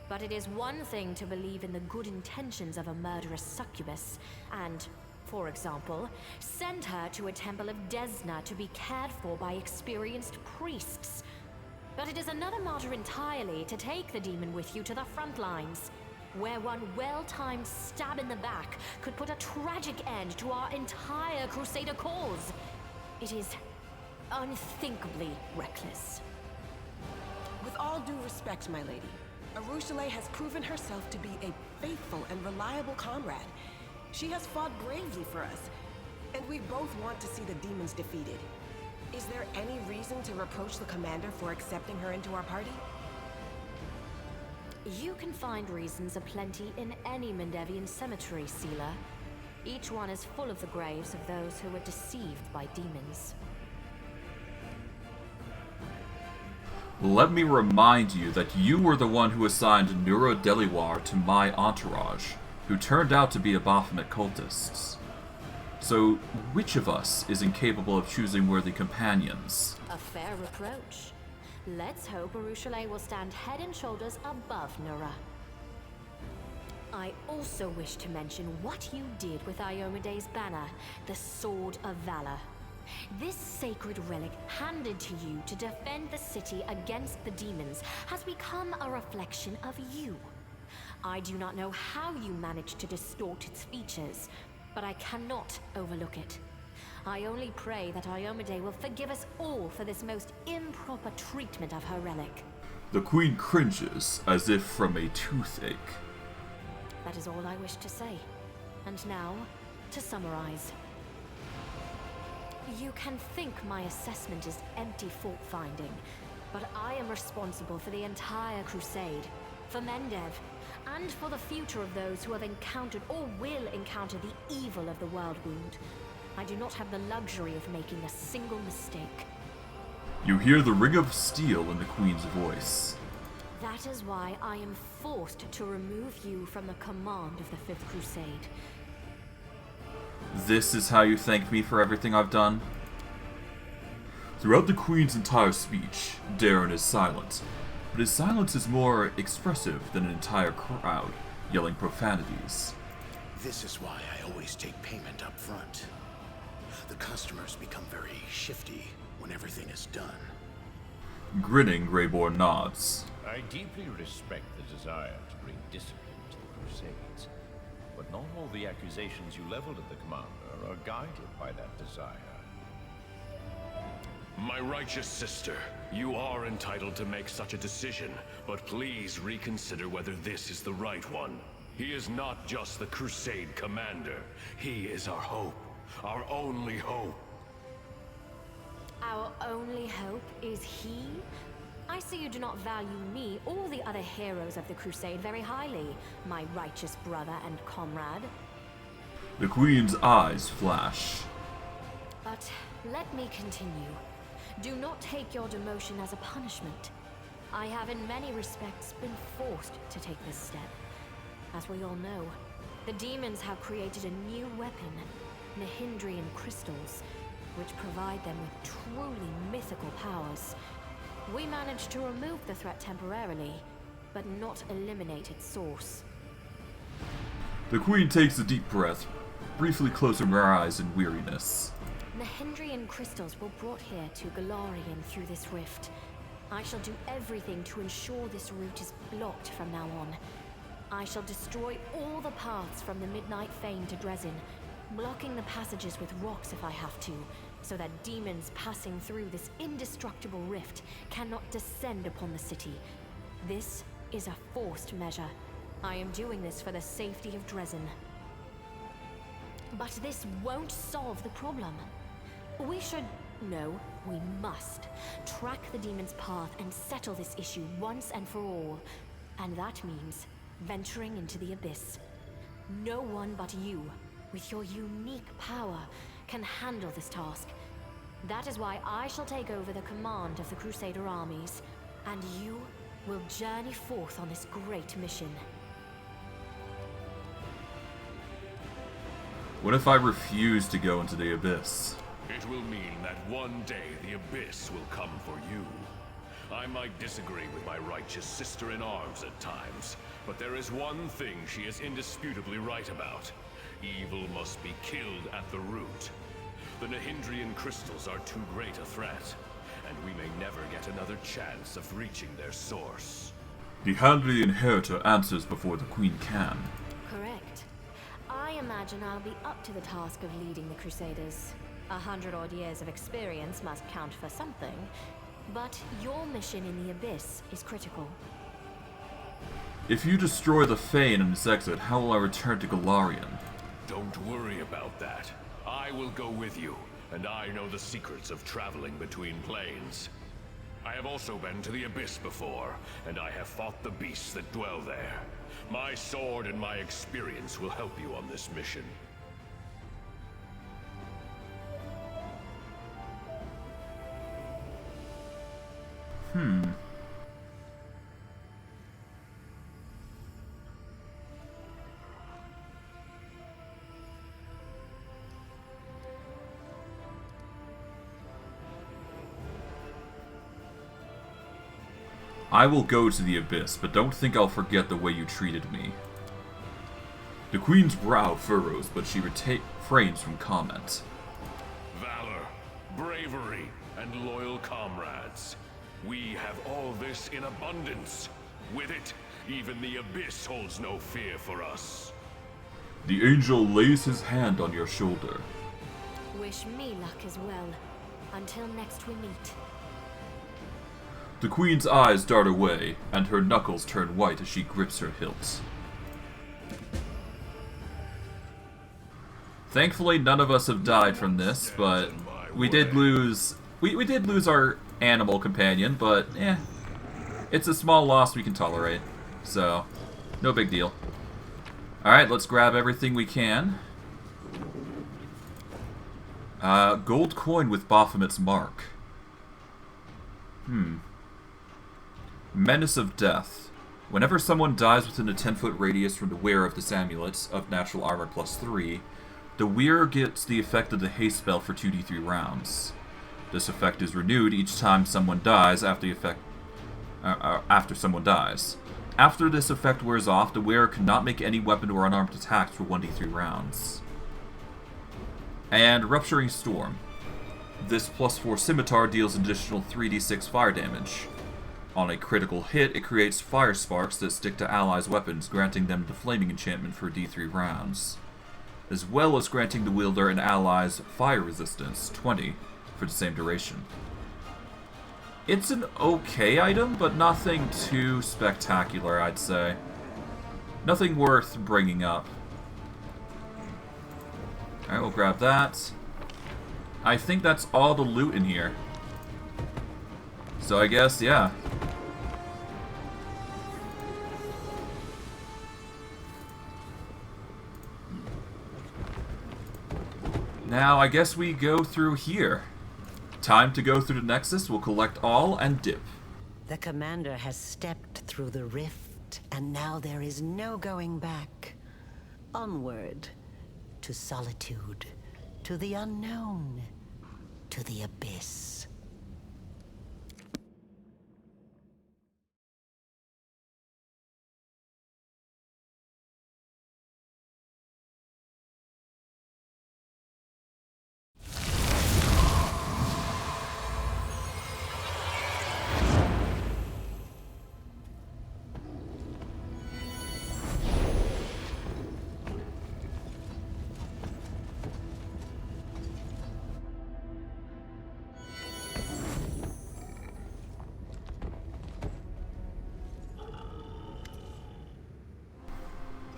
But it is one thing to believe in the good intentions of a murderous succubus, and, for example, send her to a temple of Desna to be cared for by experienced priests. But it is another matter entirely to take the demon with you to the front lines, where one well-timed stab in the back could put a tragic end to our entire Crusader cause. It is unthinkably reckless. With all due respect, my lady, Arushale has proven herself to be a faithful and reliable comrade. She has fought bravely for us, and we both want to see the demons defeated. Is there any reason to reproach the commander for accepting her into our party? You can find reasons aplenty in any Mendevian cemetery, Sealer. Each one is full of the graves of those who were deceived by demons. Let me remind you that you were the one who assigned Neuro Deliwar to my entourage, who turned out to be a Baphomet cultists. So, which of us is incapable of choosing worthy companions? A fair reproach. Let's hope Arushale will stand head and shoulders above Nura. I also wish to mention what you did with Iomede's banner, the Sword of Valor. This sacred relic, handed to you to defend the city against the demons, has become a reflection of you. I do not know how you managed to distort its features, but I cannot overlook it. I only pray that Iomede will forgive us all for this most improper treatment of her relic. The Queen cringes, as if from a toothache. That is all I wish to say. And now, to summarize. You can think my assessment is empty fault-finding, but I am responsible for the entire crusade, for Mendev, and for the future of those who have encountered or will encounter the evil of the World Wound. I do not have the luxury of making a single mistake. You hear the ring of steel in the Queen's voice. That is why I am forced to remove you from the command of the Fifth Crusade. This is how you thank me for everything I've done? Throughout the Queen's entire speech, Darren is silent, but his silence is more expressive than an entire crowd yelling profanities. This is why I always take payment up front. The customers become very shifty when everything is done. Grinning, Greyborn nods. I deeply respect the desire to bring discipline to the Crusades, but not all the accusations you leveled at the commander are guided by that desire. My righteous sister, you are entitled to make such a decision, but please reconsider whether this is the right one. He is not just the Crusade commander. He is our hope. Our only hope. Our only hope is he? I see you do not value me or the other heroes of the Crusade very highly, my righteous brother and comrade. The Queen's eyes flash. But let me continue. Do not take your demotion as a punishment. I have in many respects been forced to take this step. As we all know, the demons have created a new weapon, Nehindrian crystals, which provide them with truly mythical powers. We managed to remove the threat temporarily, but not eliminate its source. The Queen takes a deep breath, briefly closing her eyes in weariness. Nehindrian crystals were brought here to Galarian through this rift. I shall do everything to ensure this route is blocked from now on. I shall destroy all the paths from the Midnight Fane to Dresden, blocking the passages with rocks if I have to, so that demons passing through this indestructible rift cannot descend upon the city. This is a forced measure. I am doing this for the safety of Dresden. But this won't solve the problem. We should... No, we must track the demon's path and settle this issue once and for all. And that means venturing into the abyss. No one but you, with your unique power, can handle this task. That is why I shall take over the command of the Crusader armies, and you will journey forth on this great mission. What if I refuse to go into the abyss? It will mean that one day the abyss will come for you. I might disagree with my righteous sister-in-arms at times, but there is one thing she is indisputably right about. Evil must be killed at the root. The Nahindrian crystals are too great a threat, and we may never get another chance of reaching their source. The Handly Inheritor answers before the Queen can. Correct. I imagine I'll be up to the task of leading the Crusaders. 100-odd years of experience must count for something, but your mission in the Abyss is critical. If you destroy the Fane and its exit, how will I return to Galarian? Don't worry about that. I will go with you, and I know the secrets of traveling between planes. I have also been to the Abyss before, and I have fought the beasts that dwell there. My sword and my experience will help you on this mission. I will go to the Abyss, but don't think I'll forget the way you treated me. The Queen's brow furrows, but she refrains from comment. Valor, bravery, and loyal comrades. We have all this in abundance. With it, even the Abyss holds no fear for us. The angel lays his hand on your shoulder. Wish me luck as well. Until next we meet. The Queen's eyes dart away, and her knuckles turn white as she grips her hilt. Thankfully, none of us have died from this, but we did lose... We did lose our animal companion, but, it's a small loss we can tolerate. So, no big deal. Alright, let's grab everything we can. Gold coin with Baphomet's mark. Menace of Death. Whenever someone dies within a 10-foot radius from the wearer of this amulet of natural armor +3, the wearer gets the effect of the haste spell for 2d3 rounds. This effect is renewed each time someone dies after someone dies. After this effect wears off, the wearer cannot make any weapon or unarmed attacks for 1d3 rounds. And Rupturing Storm. This +4 scimitar deals an additional 3d6 fire damage. On a critical hit, it creates fire sparks that stick to allies' weapons, granting them the flaming enchantment for d3 rounds, as well as granting the wielder and allies fire resistance, 20, for the same duration. It's an okay item, but nothing too spectacular, I'd say. Nothing worth bringing up. Alright, we'll grab that. I think that's all the loot in here. So I guess, yeah. Now, I guess we go through here. Time to go through the Nexus. We'll collect all and dip. The commander has stepped through the rift, and now there is no going back. Onward. To solitude. To the unknown. To the abyss.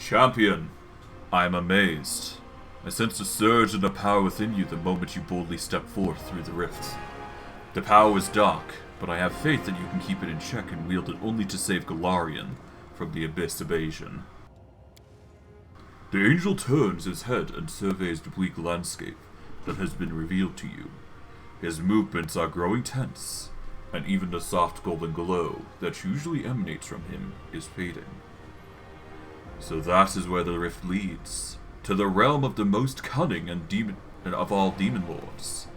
Champion, I am amazed. I sense a surge in the power within you the moment you boldly step forth through the rift. The power is dark, but I have faith that you can keep it in check and wield it only to save Golarion from the Abyss invasion. The angel turns his head and surveys the bleak landscape that has been revealed to you. His movements are growing tense, and even the soft golden glow that usually emanates from him is fading. So that is where the rift leads, to the realm of the most cunning and of all demon lords.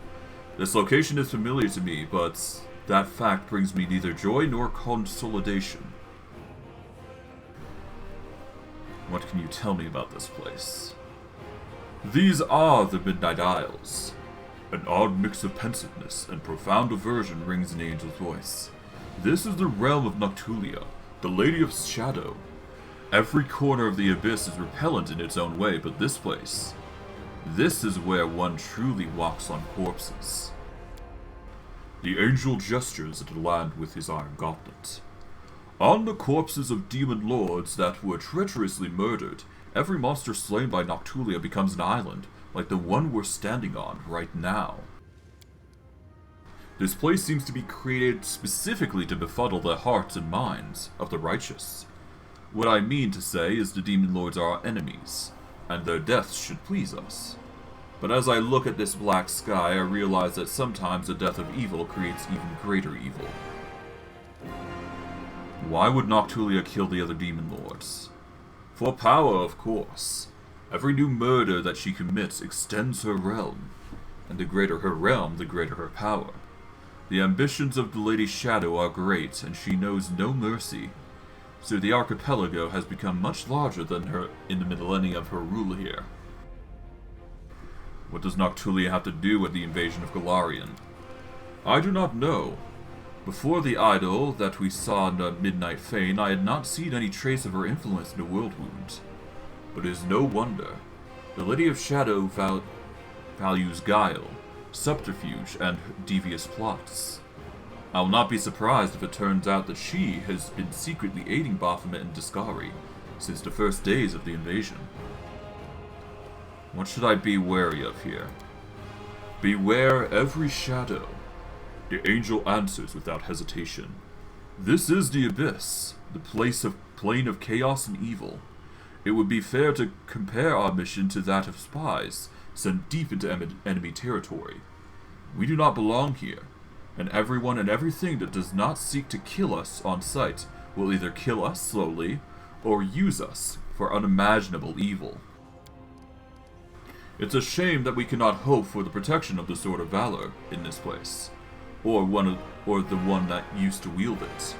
This location is familiar to me, but that fact brings me neither joy nor consolidation. What can you tell me about this place? These are the Midnight Isles. An odd mix of pensiveness and profound aversion rings in the angel's voice. This is the realm of Noctulia, the Lady of Shadow. Every corner of the Abyss is repellent in its own way, but this place, this is where one truly walks on corpses. The angel gestures at the land with his iron gauntlet. On the corpses of demon lords that were treacherously murdered, every monster slain by Noctulia becomes an island, like the one we're standing on right now. This place seems to be created specifically to befuddle the hearts and minds of the righteous. What I mean to say is the demon lords are our enemies, and their deaths should please us. But as I look at this black sky, I realize that sometimes the death of evil creates even greater evil. Why would Noctulia kill the other demon lords? For power, of course. Every new murder that she commits extends her realm, and the greater her realm, the greater her power. The ambitions of the Lady Shadow are great, and she knows no mercy. So the archipelago has become much larger than her in the millennia of her rule here. What does Noctulia have to do with the invasion of Golarion? I do not know. Before the idol that we saw in the Midnight Fane, I had not seen any trace of her influence in the world wound. But it is no wonder. The Lady of Shadow values guile, subterfuge, and devious plots. I will not be surprised if it turns out that she has been secretly aiding Baphomet and Discari since the first days of the invasion. What should I be wary of here? Beware every shadow. The angel answers without hesitation. This is the Abyss, the plane of chaos and evil. It would be fair to compare our mission to that of spies sent deep into enemy territory. We do not belong here, and everyone and everything that does not seek to kill us on sight will either kill us slowly or use us for unimaginable evil. It's a shame that we cannot hope for the protection of the Sword of Valor in this place, or the one that used to wield it.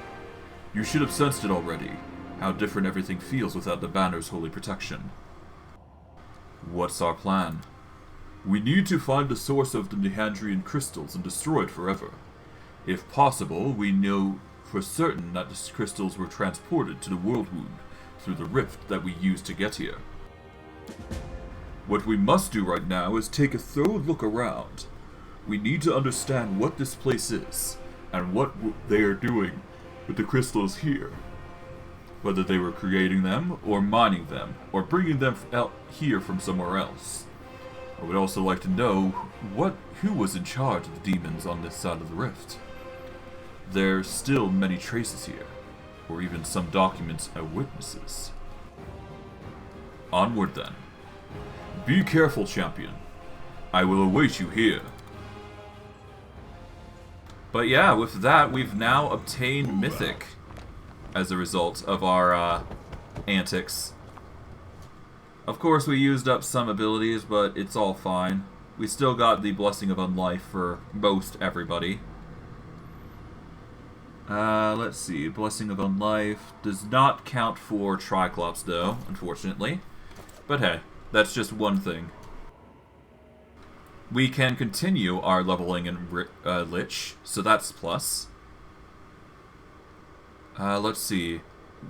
You should have sensed it already, how different everything feels without the banner's holy protection. What's our plan? We need to find the source of the Nehandrian crystals and destroy it forever. If possible, we know for certain that the crystals were transported to the World Wound through the rift that we used to get here. What we must do right now is take a thorough look around. We need to understand what this place is, and what they are doing with the crystals here. Whether they were creating them, or mining them, or bringing them out here from somewhere else. I would also like to know who was in charge of the demons on this side of the rift. There's still many traces here, or even some documents and witnesses. Onward then. Be careful, champion. I will await you here. But yeah, with that, we've now obtained Mythic as a result of our antics. Of course, we used up some abilities, but it's all fine. We still got the Blessing of Unlife for most everybody. Let's see. Blessing of Unlife does not count for Triclops, though, unfortunately. But hey, that's just one thing. We can continue our leveling in Lich, so that's plus. Let's see.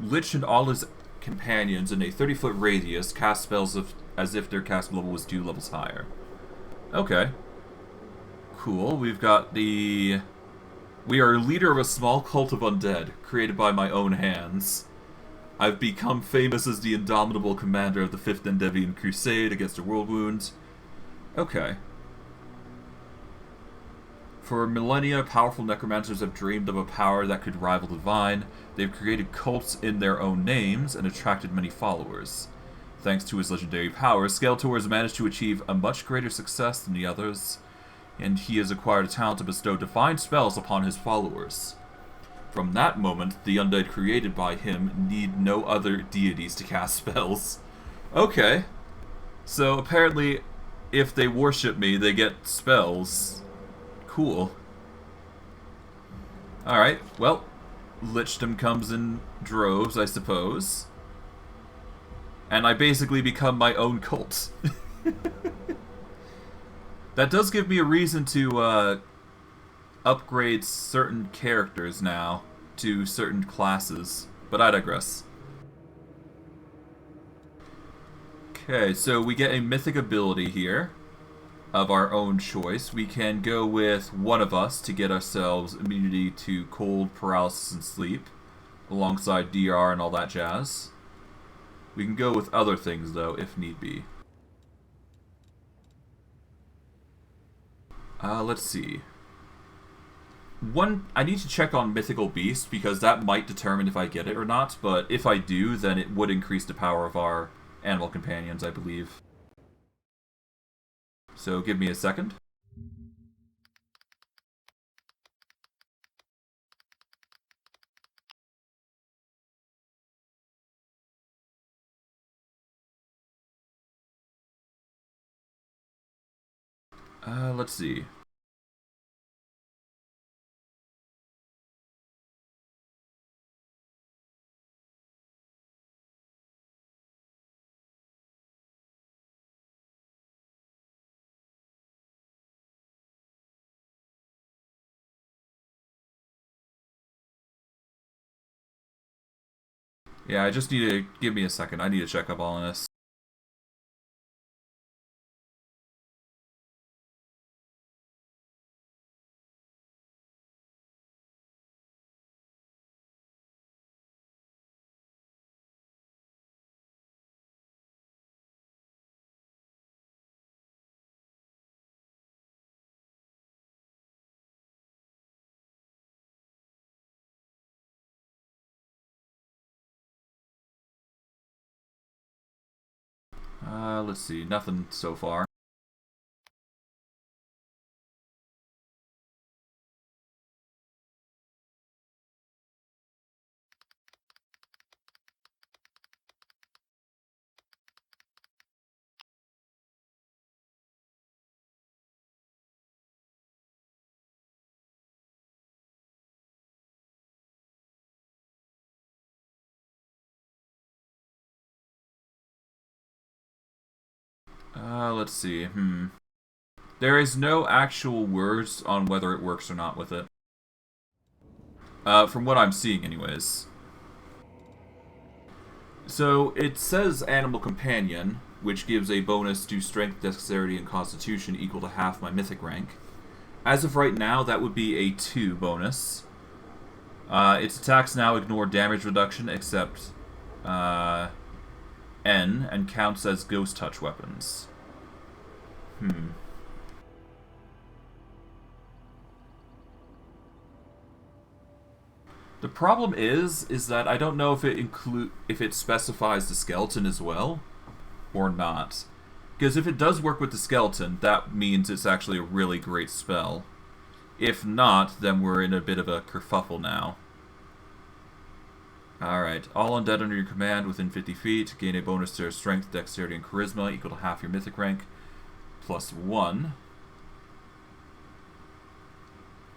Lich and all his companions in a 30-foot radius cast spells as if their cast level was 2 levels higher. Okay. Cool. We've got the... We are a leader of a small cult of undead, created by my own hands. I've become famous as the indomitable commander of the 5th Endeavian Crusade against the World Wound. Okay. For millennia, powerful necromancers have dreamed of a power that could rival divine. They've created cults in their own names and attracted many followers. Thanks to his legendary powers, Skeletor has managed to achieve a much greater success than the others, and he has acquired a talent to bestow divine spells upon his followers. From that moment, the undead created by him need no other deities to cast spells. Okay. So apparently, if they worship me, they get spells. Cool. Alright, well, lichdom comes in droves, I suppose. And I basically become my own cult. That does give me a reason to upgrade certain characters now to certain classes, but I digress. Okay, so we get a mythic ability here of our own choice. We can go with one of us to get ourselves immunity to cold, paralysis, and sleep, alongside DR and all that jazz. We can go with other things, though, if need be. Let's see. I need to check on Mythical Beast, because that might determine if I get it or not, but if I do, then it would increase the power of our animal companions, I believe. So give me a second. Let's see. Yeah, I just need to... give me a second. I need to check up on this. Let's see. Nothing so far. Let's see. There is no actual words on whether it works or not with it. From what I'm seeing, anyways. So, it says Animal Companion, which gives a bonus to Strength, Dexterity, and Constitution equal to half my Mythic rank. As of right now, that would be a 2 bonus. Its attacks now ignore damage reduction, except N, and counts as Ghost Touch weapons. The problem is that I don't know if it specifies the skeleton as well, or not. Because if it does work with the skeleton, that means it's actually a really great spell. If not, then we're in a bit of a kerfuffle now. Alright, all undead under your command within 50 feet gain a bonus to their strength, dexterity, and charisma equal to half your mythic rank, plus 1.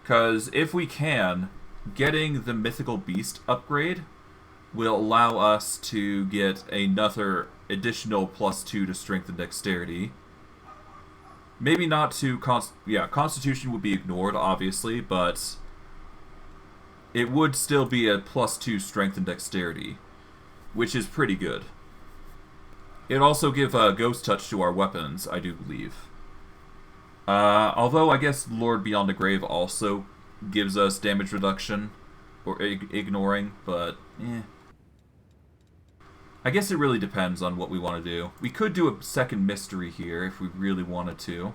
Because if we can, getting the Mythical Beast upgrade will allow us to get another additional plus 2 to strength and dexterity. Maybe not to... Constitution would be ignored, obviously, but it would still be a plus 2 strength and dexterity, which is pretty good. It'd also give a Ghost Touch to our weapons, I do believe. Although I guess Lord Beyond the Grave also gives us damage reduction, or ignoring, but I guess it really depends on what we want to do. We could do a second mystery here if we really wanted to.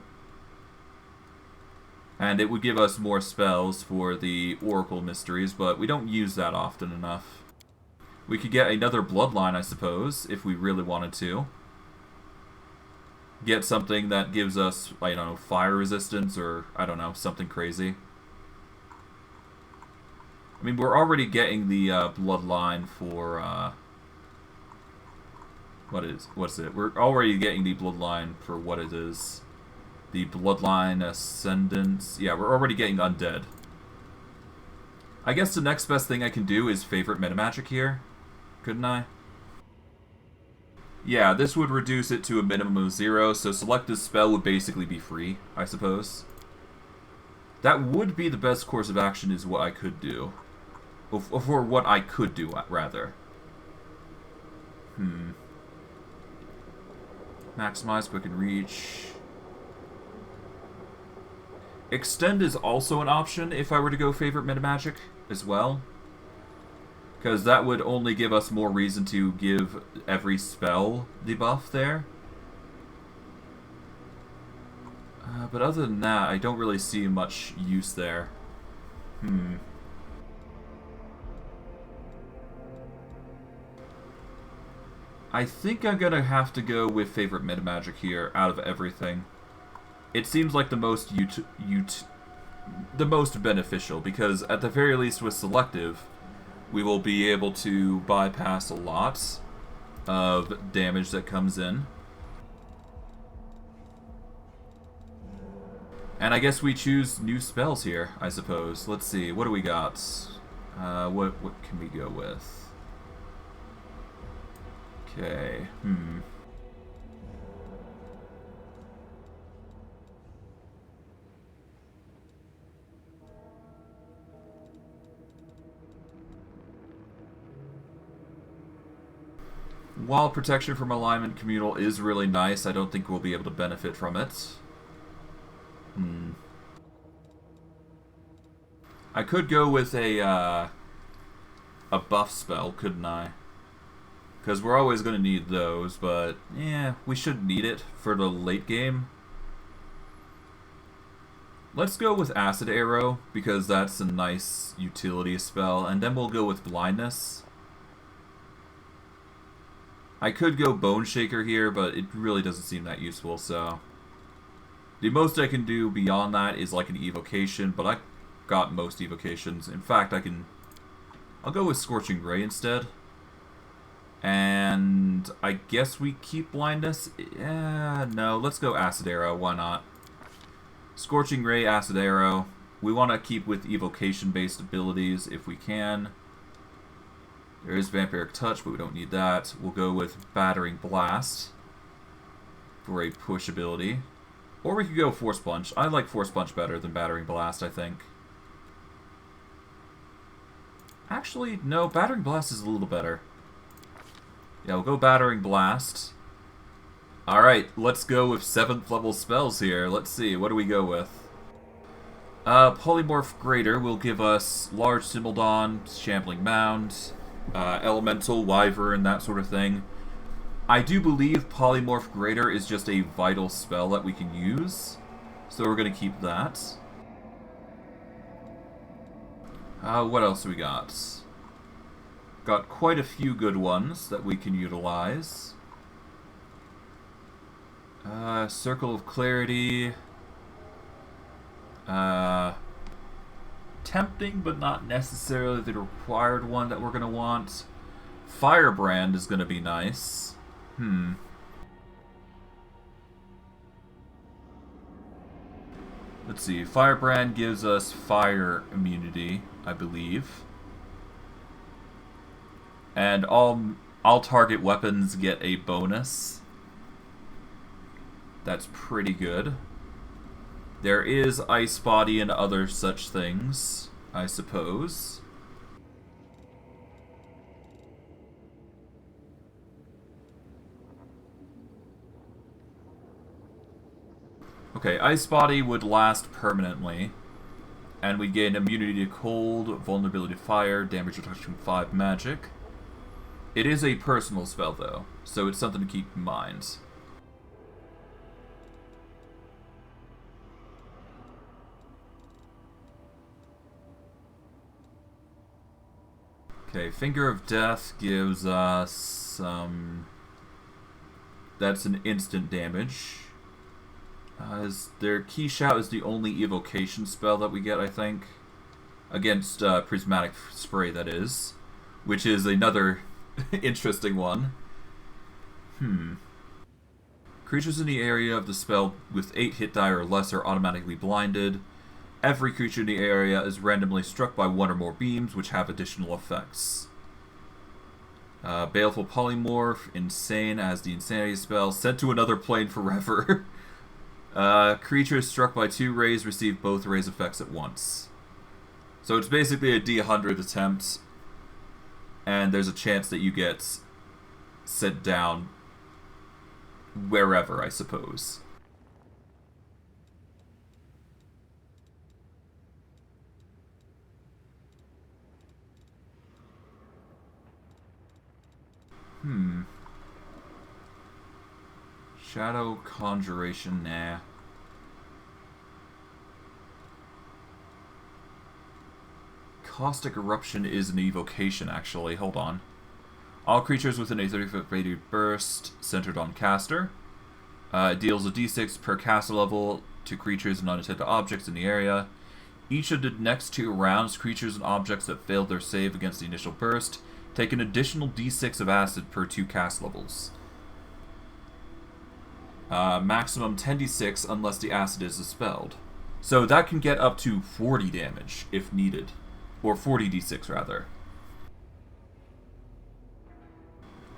And it would give us more spells for the Oracle mysteries, but we don't use that often enough. We could get another bloodline, I suppose, if we really wanted to. Get something that gives us, I don't know, fire resistance or, I don't know, something crazy. I mean, we're already getting the bloodline for, what's it? We're already getting the bloodline for what it is. The bloodline ascendants. Yeah, we're already getting undead. I guess the next best thing I can do is favorite metamagic here. Couldn't I? Yeah, this would reduce it to a minimum of 0, so select this spell would basically be free, I suppose. That would be the best course of action is what I could do. For what I could do, rather. Maximize, quick and reach. Extend is also an option if I were to go favorite metamagic as well. Because that would only give us more reason to give every spell the buff there. But other than that, I don't really see much use there. I think I'm gonna have to go with favorite metamagic here out of everything. It seems like the most the most beneficial, because at the very least with selective, we will be able to bypass a lot of damage that comes in. And I guess we choose new spells here, I suppose. Let's see, what do we got? What can we go with? Okay, While protection from alignment communal is really nice, I don't think we'll be able to benefit from it. I could go with a buff spell, couldn't I? Because we're always going to need those, but yeah, we shouldn't need it for the late game. Let's go with Acid Arrow, because that's a nice utility spell, and then we'll go with Blindness. I could go Bone Shaker here, but it really doesn't seem that useful, so... The most I can do beyond that is like an Evocation, but I got most Evocations. In fact, I'll go with Scorching Ray instead. And I guess we keep Blindness? Yeah, no, let's go Acid Arrow, why not? Scorching Ray, Acid Arrow. We want to keep with Evocation-based abilities if we can. There is Vampiric Touch, but we don't need that. We'll go with Battering Blast for a push ability. Or we could go Force Punch. I like Force Punch better than Battering Blast, I think. Actually, no, Battering Blast is a little better. Yeah, we'll go Battering Blast. Alright, let's go with 7th level spells here. Let's see, what do we go with? Polymorph Greater will give us Large Symmeldon, Shambling Mound, Elemental, Wyvern, that sort of thing. I do believe Polymorph Greater is just a vital spell that we can use, so we're going to keep that. What else do we got? Got quite a few good ones that we can utilize. Circle of Clarity. Tempting, but not necessarily the required one that we're going to want. Firebrand is going to be nice. Let's see. Firebrand gives us fire immunity, I believe. And all target weapons get a bonus. That's pretty good. There is Ice Body and other such things, I suppose. Okay, Ice Body would last permanently. And we gain immunity to cold, vulnerability to fire, damage reduction 5 magic. It is a personal spell, though, so it's something to keep in mind. Okay, Finger of Death gives us that's an instant damage. Their Key Shout is the only evocation spell that we get, I think. Against Prismatic Spray, that is. Which is another interesting one. Creatures in the area of the spell with 8 hit die or less are automatically blinded. Every creature in the area is randomly struck by 1 or more beams, which have additional effects. Baleful Polymorph, Insane as the Insanity spell, sent to another plane forever. Creatures struck by 2 rays receive both rays effects at once. So it's basically a D100 attempt, and there's a chance that you get sent down wherever, I suppose. Shadow Conjuration, nah. Caustic Eruption is an evocation, actually. Hold on. All creatures within a 30-foot radius burst, centered on caster. It deals a d6 per caster level to creatures and unintended objects in the area. Each of the next 2 rounds, creatures and objects that failed their save against the initial burst take an additional d6 of acid per 2 cast levels. Maximum 10d6 unless the acid is dispelled. So that can get up to 40 damage if needed. Or 40d6 rather.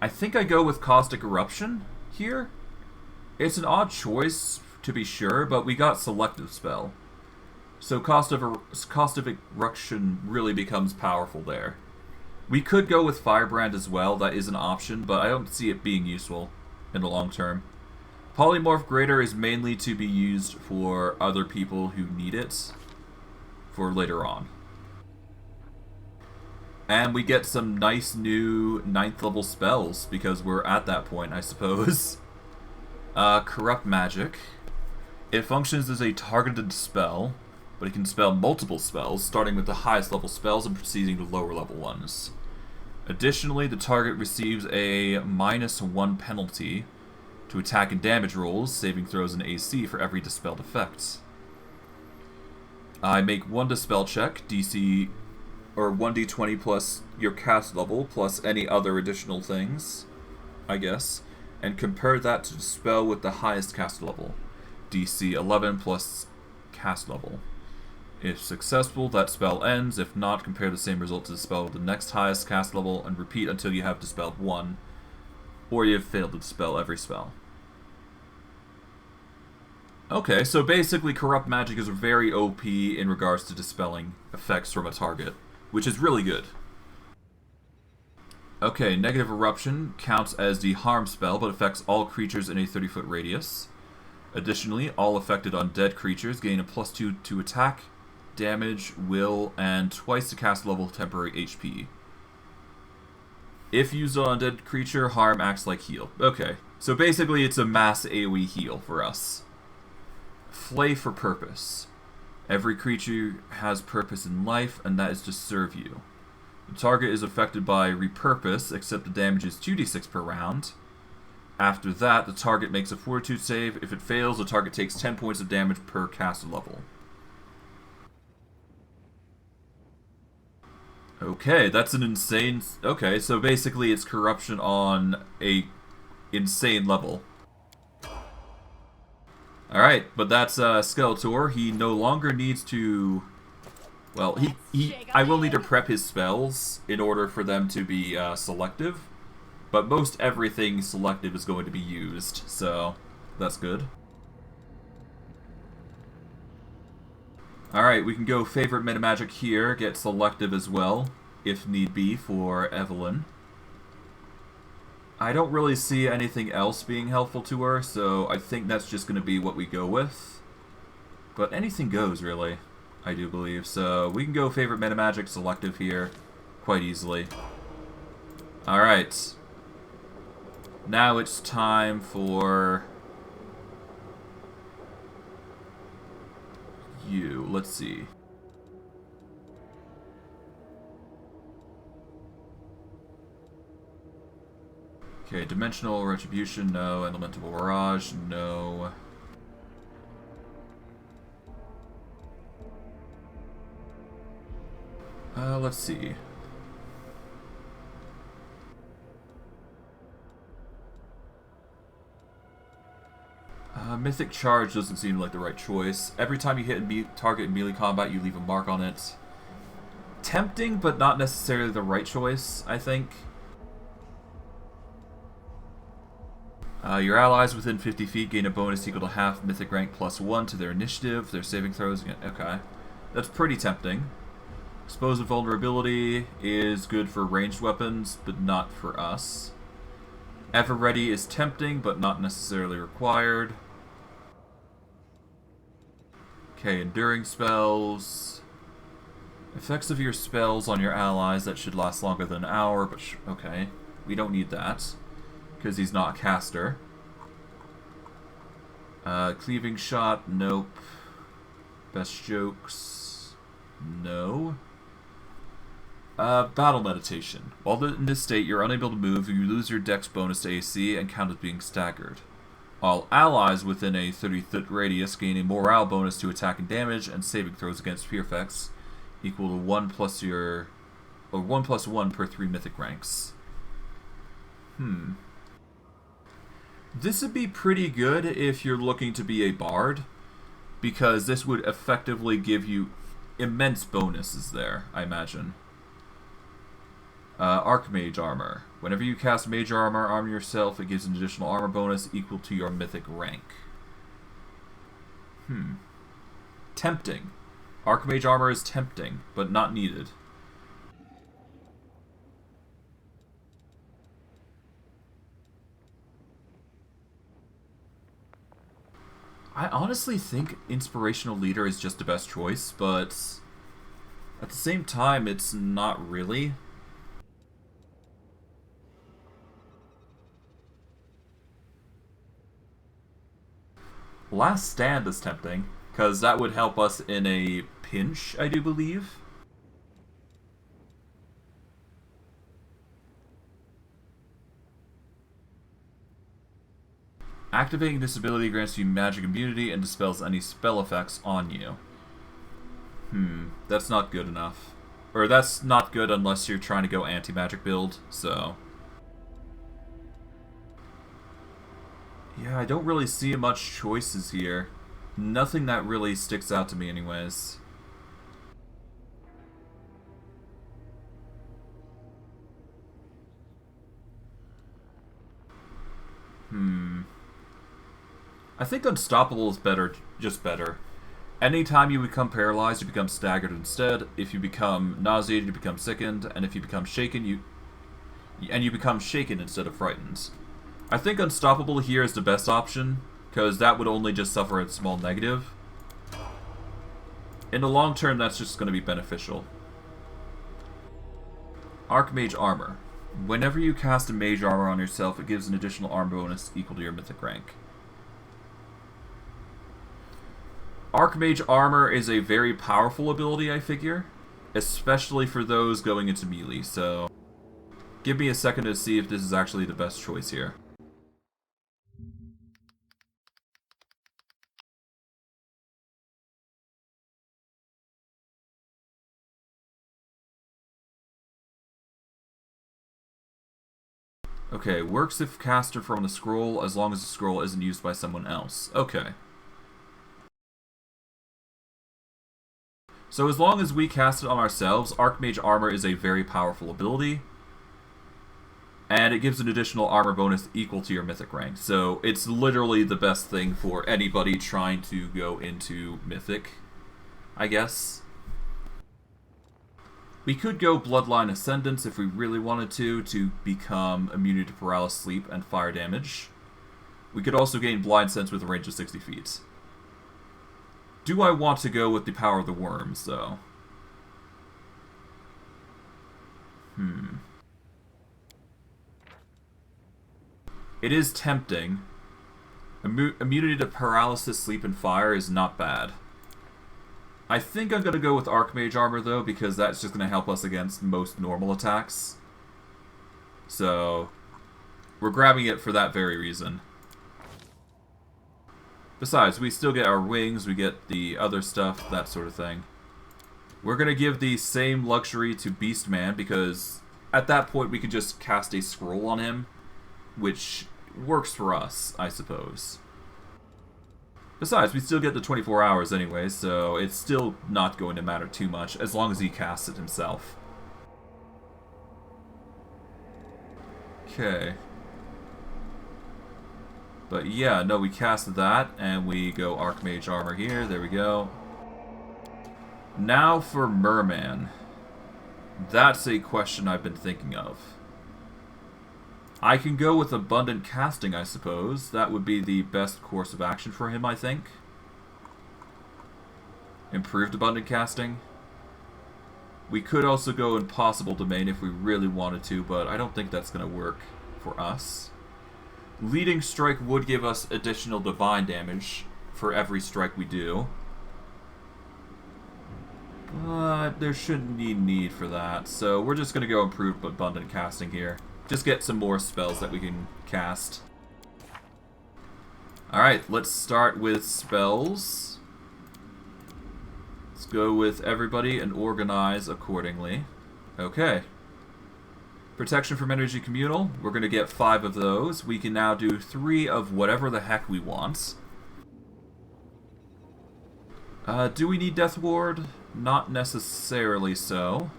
I think I go with Caustic Eruption here. It's an odd choice to be sure, but we got Selective Spell. So Caustic Eruption really becomes powerful there. We could go with Firebrand as well, that is an option, but I don't see it being useful in the long term. Polymorph Greater is mainly to be used for other people who need it for later on. And we get some nice new 9th level spells, because we're at that point, I suppose. Corrupt Magic. It functions as a targeted spell, but it can spell multiple spells, starting with the highest level spells and proceeding to lower level ones. Additionally, the target receives a -1 penalty to attack and damage rolls, saving throws, and AC for every dispelled effect. I make 1 dispel check, DC, or 1d20 plus your cast level, plus any other additional things, I guess, and compare that to dispel with the highest cast level, DC 11 plus cast level. If successful, that spell ends. If not, compare the same result to dispel with the next highest cast level, and repeat until you have dispelled 1, or you have failed to dispel every spell. Okay, so basically Corrupt Magic is very OP in regards to dispelling effects from a target, which is really good. Okay, Negative Eruption counts as the harm spell, but affects all creatures in a 30-foot radius. Additionally, all affected undead creatures gain a +2 to attack, damage, will, and twice the cast level temporary HP. If used on an undead creature, harm acts like heal. Okay, so basically it's a mass AoE heal for us. Flay for purpose. Every creature has purpose in life, and that is to serve you. The target is affected by repurpose, except the damage is 2d6 per round. After that, the target makes a fortitude save. If it fails, the target takes 10 points of damage per caster level. Okay, that's an insane... Okay, so basically it's corruption on a insane level. Alright, but that's Skeletor. He no longer needs to... Well, I will need to prep his spells in order for them to be selective. But most everything selective is going to be used, so that's good. Alright, we can go favorite metamagic here, get selective as well, if need be, for Evelyn. I don't really see anything else being helpful to her, so I think that's just going to be what we go with. But anything goes, really, I do believe. So we can go favorite metamagic selective here quite easily. Alright. Now it's time for you. Let's see. Okay, Dimensional Retribution, no. Elemental Barrage, no. Let's see. Mythic Charge doesn't seem like the right choice. Every time you hit a target in melee combat, you leave a mark on it. Tempting, but not necessarily the right choice, I think. Your allies within 50 feet gain a bonus equal to half mythic rank +1 to their initiative, their saving throws. Okay. That's pretty tempting. Explosive Vulnerability is good for ranged weapons, but not for us. Ever Ready is tempting, but not necessarily required. Okay, Enduring Spells. Effects of your spells on your allies that should last longer than an hour, but okay. We don't need that, because he's not a caster. Cleaving Shot, nope. Best Jokes, no. Battle Meditation. While in this state, you're unable to move, you lose your dex bonus to AC and count as being staggered. All allies within a 30-foot radius gain a morale bonus to attack and damage and saving throws against fear effects, equal to 1 plus 1 per 3 mythic ranks. This would be pretty good if you're looking to be a bard, because this would effectively give you immense bonuses there, I imagine. Archmage Armor. Whenever you cast Mage Armor, arm yourself, it gives an additional armor bonus equal to your mythic rank. Tempting. Archmage Armor is tempting, but not needed. I honestly think Inspirational Leader is just the best choice, but at the same time, it's not really. Last Stand is tempting, because that would help us in a pinch, I do believe. Activating this ability grants you magic immunity and dispels any spell effects on you. That's not good enough. Or that's not good unless you're trying to go anti-magic build, so... Yeah, I don't really see much choices here. Nothing that really sticks out to me anyways. I think Unstoppable is better, just better. Anytime you become paralyzed, you become staggered instead. If you become nauseated, you become sickened, and if you become shaken, you become shaken instead of frightened. I think Unstoppable here is the best option, because that would only just suffer a small negative. In the long term, that's just going to be beneficial. Archmage Armor. Whenever you cast a Mage Armor on yourself, it gives an additional arm bonus equal to your mythic rank. Archmage Armor is a very powerful ability, I figure, especially for those going into melee, so give me a second to see if this is actually the best choice here. Okay, works if caster from the scroll as long as the scroll isn't used by someone else. Okay. So as long as we cast it on ourselves, Archmage Armor is a very powerful ability. And it gives an additional armor bonus equal to your mythic rank. So it's literally the best thing for anybody trying to go into mythic, I guess. We could go Bloodline Ascendance if we really wanted to become immune to paralysis, sleep, and fire damage. We could also gain Blind Sense with a range of 60 feet. Do I want to go with the Power of the Worms, though? It is tempting. Immunity to paralysis, sleep, and fire is not bad. I think I'm going to go with Archmage armor, though, because that's just going to help us against most normal attacks. So, we're grabbing it for that very reason. Besides, we still get our wings, we get the other stuff, that sort of thing. We're going to give the same luxury to Beastman, because at that point we could just cast a scroll on him, which works for us, I suppose. Besides, we still get the 24 hours anyway, so it's still not going to matter too much, as long as he casts it himself. Okay. But yeah, no, we cast that, and we go Archmage armor here, there we go. Now for Merman. That's a question I've been thinking of. I can go with abundant casting, I suppose. That would be the best course of action for him, I think. Improved abundant casting. We could also go impossible domain if we really wanted to, but I don't think that's going to work for us. Leading strike would give us additional divine damage for every strike we do. But there shouldn't be need for that, so we're just going to go improved abundant casting here. Just get some more spells that we can cast. Alright, let's start with spells. Let's go with everybody and organize accordingly. Okay. Protection from Energy Communal. We're going to get 5 of those. We can now do 3 of whatever the heck we want. Do we need Death Ward? Not necessarily so.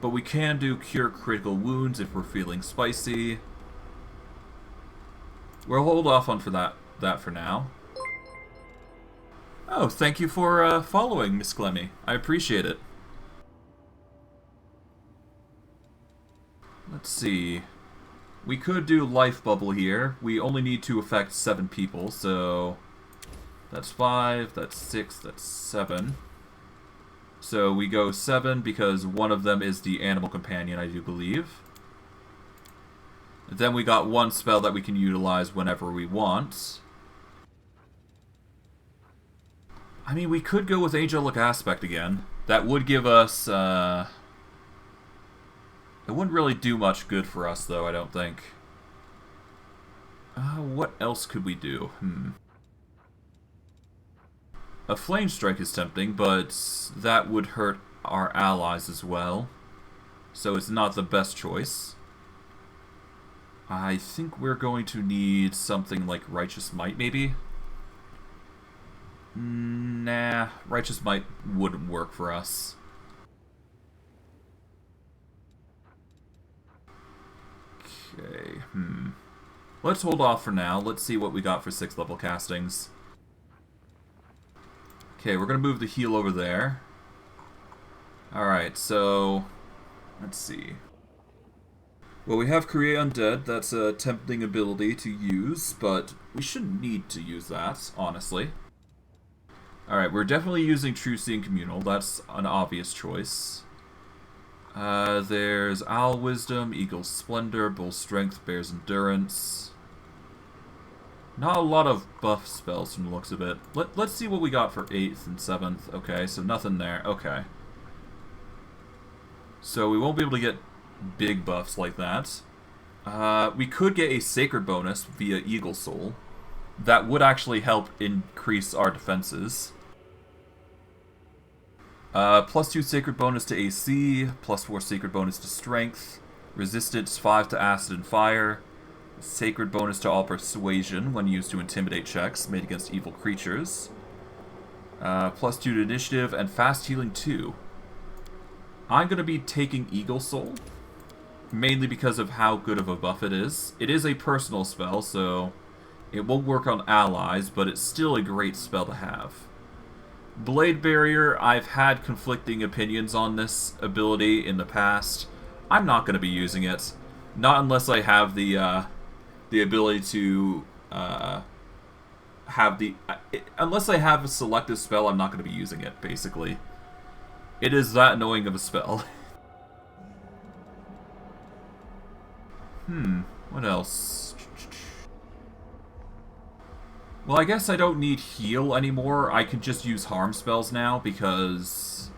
But we can do Cure Critical Wounds if we're feeling spicy. We'll hold off on that for now. Oh, thank you for following, Miss Clemmy. I appreciate it. Let's see. We could do Life Bubble here. We only need to affect 7 people, so... That's 5, that's 6, that's 7. So we go 7 because one of them is the Animal Companion, I do believe. Then we got 1 spell that we can utilize whenever we want. I mean, we could go with Angelic Aspect again. That would give us... It wouldn't really do much good for us, though, I don't think. What else could we do? A Flame Strike is tempting, but that would hurt our allies as well. So it's not the best choice. I think we're going to need something like Righteous Might, maybe? Nah, Righteous Might wouldn't work for us. Okay, Let's hold off for now. Let's see what we got for 6th level castings. Okay, we're going to move the heal over there. Alright, so... Let's see. Well, we have Create Undead. That's a tempting ability to use, but we shouldn't need to use that, honestly. Alright, we're definitely using True Seeing Communal. That's an obvious choice. There's Owl Wisdom, Eagle's Splendor, Bull Strength, Bear's Endurance. Not a lot of buff spells from the looks of it. Let's see what we got for 8th and 7th. Okay, so nothing there. Okay. So we won't be able to get big buffs like that. We could get a Sacred bonus via Eagle Soul. That would actually help increase our defenses. +2 Sacred bonus to AC, +4 Sacred bonus to Strength, Resistance 5 to Acid and Fire, Sacred bonus to all Persuasion when used to intimidate checks made against evil creatures, +2 to Initiative, and Fast Healing 2. I'm going to be taking Eagle Soul, mainly because of how good of a buff it is. It is a personal spell, so it won't work on allies, but it's still a great spell to have. Blade Barrier, I've had conflicting opinions on this ability in the past. I'm not going to be using it. Not unless I have the ability to unless I have a selective spell, I'm not going to be using it, basically. It is that annoying of a spell. What else? Well, I guess I don't need heal anymore. I can just use harm spells now because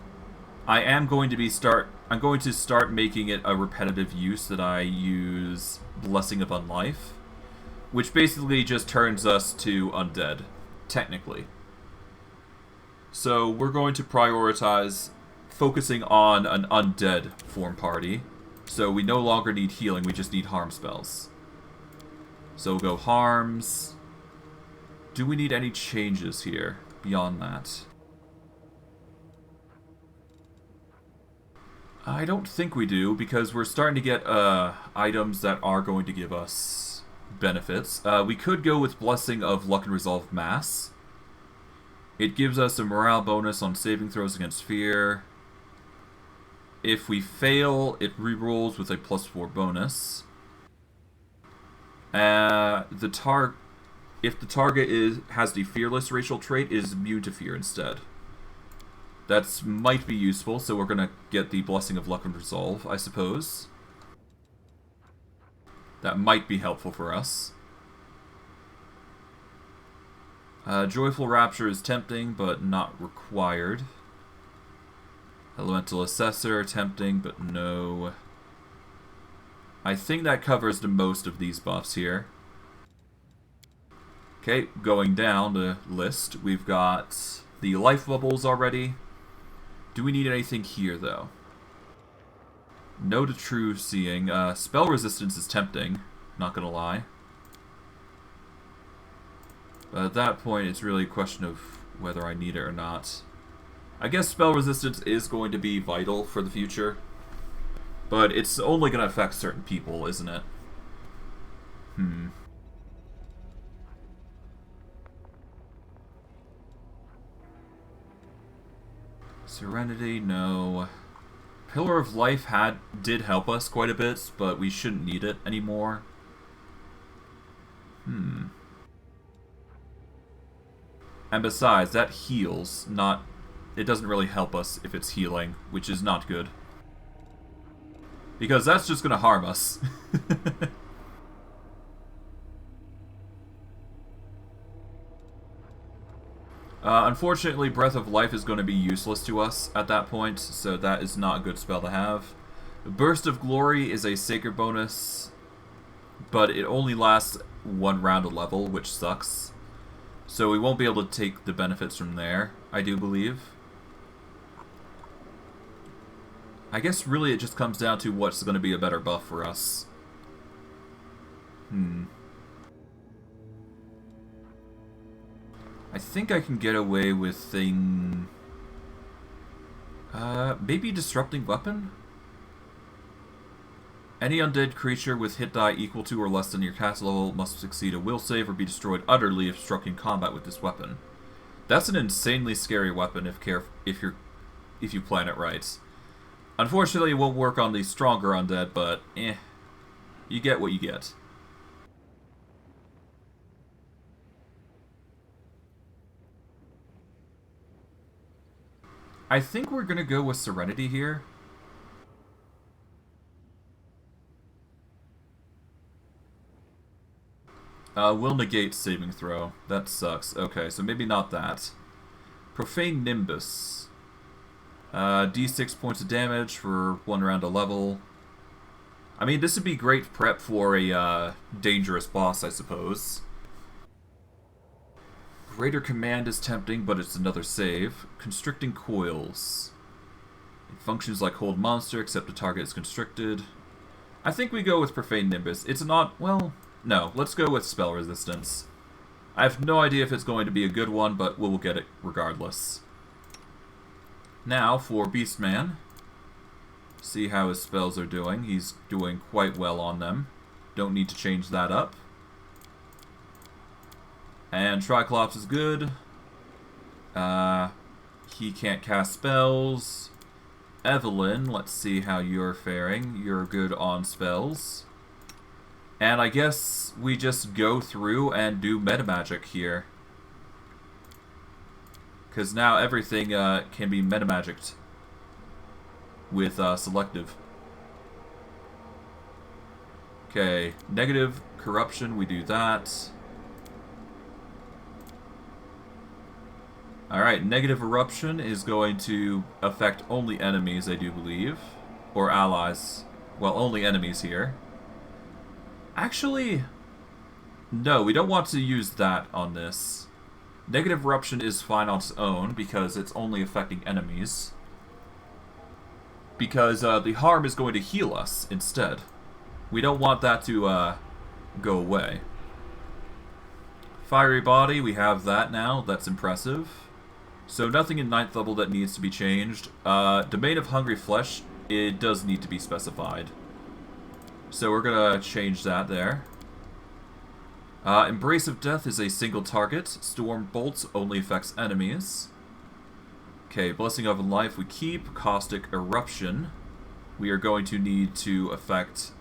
I'm going to start making it a repetitive use that I use Blessing of Unlife, which basically just turns us to undead, technically. So we're going to prioritize focusing on an undead form party. So we no longer need healing, we just need harm spells. So we'll go harms. Do we need any changes here beyond that? I don't think we do, because we're starting to get items that are going to give us benefits. We could go with Blessing of Luck and Resolve Mass. It gives us a morale bonus on saving throws against fear. If we fail, it rerolls with a +4 bonus. If the target has the fearless racial trait, it is immune to fear instead. That might be useful, so we're gonna get the Blessing of Luck and Resolve, I suppose. That might be helpful for us. Joyful Rapture is tempting, but not required. Elemental Assessor, tempting, but no. I think that covers the most of these buffs here. Okay, going down the list, we've got the life bubbles already. Do we need anything here, though? No to true seeing. Spell resistance is tempting, not gonna lie. But at that point, it's really a question of whether I need it or not. I guess spell resistance is going to be vital for the future. But it's only going to affect certain people, isn't it? Serenity, no. Pillar of Life did help us quite a bit, but we shouldn't need it anymore. And besides, that heals, it doesn't really help us if it's healing, which is not good. Because that's just gonna harm us. Unfortunately, Breath of Life is going to be useless to us at that point, so that is not a good spell to have. Burst of Glory is a sacred bonus, but it only lasts 1 round a level, which sucks. So we won't be able to take the benefits from there, I do believe. I guess really it just comes down to what's going to be a better buff for us. I think I can get away with maybe Disrupting Weapon? Any undead creature with hit die equal to or less than your cast level must succeed a will save or be destroyed utterly if struck in combat with this weapon. That's an insanely scary weapon if you plan it right. Unfortunately, it won't work on the stronger undead, but you get what you get. I think we're gonna go with Serenity here. Will negate saving throw. That sucks. Okay, so maybe not that. Profane Nimbus. D6 points of damage for 1 round a level. I mean, this would be great prep for a dangerous boss, I suppose. Greater Command is tempting, but it's another save. Constricting Coils. It functions like Hold Monster, except the target is constricted. I think we go with Profane Nimbus. It's not, well, no. Let's go with Spell Resistance. I have no idea if it's going to be a good one, but we'll get it regardless. Now, for Beastman. See how his spells are doing. He's doing quite well on them. Don't need to change that up. And Triclops is good. He can't cast spells. Evelyn, let's see how you're faring. You're good on spells. And I guess we just go through and do metamagic here. Because now everything can be metamagicked with selective. Okay, negative corruption, we do that. Alright, negative eruption is going to affect only enemies, I do believe. Or allies. Well, only enemies here. Actually, no, we don't want to use that on this. Negative eruption is fine on its own because it's only affecting enemies. Because the harm is going to heal us instead. We don't want that to go away. Fiery body, we have that now. That's impressive. So nothing in 9th level that needs to be changed. Domain of hungry flesh, it does need to be specified. So we're gonna change that there. Embrace of Death is a single target. Storm Bolts only affects enemies. Okay, Blessing of Life we keep. Caustic Eruption. We are going to need to affect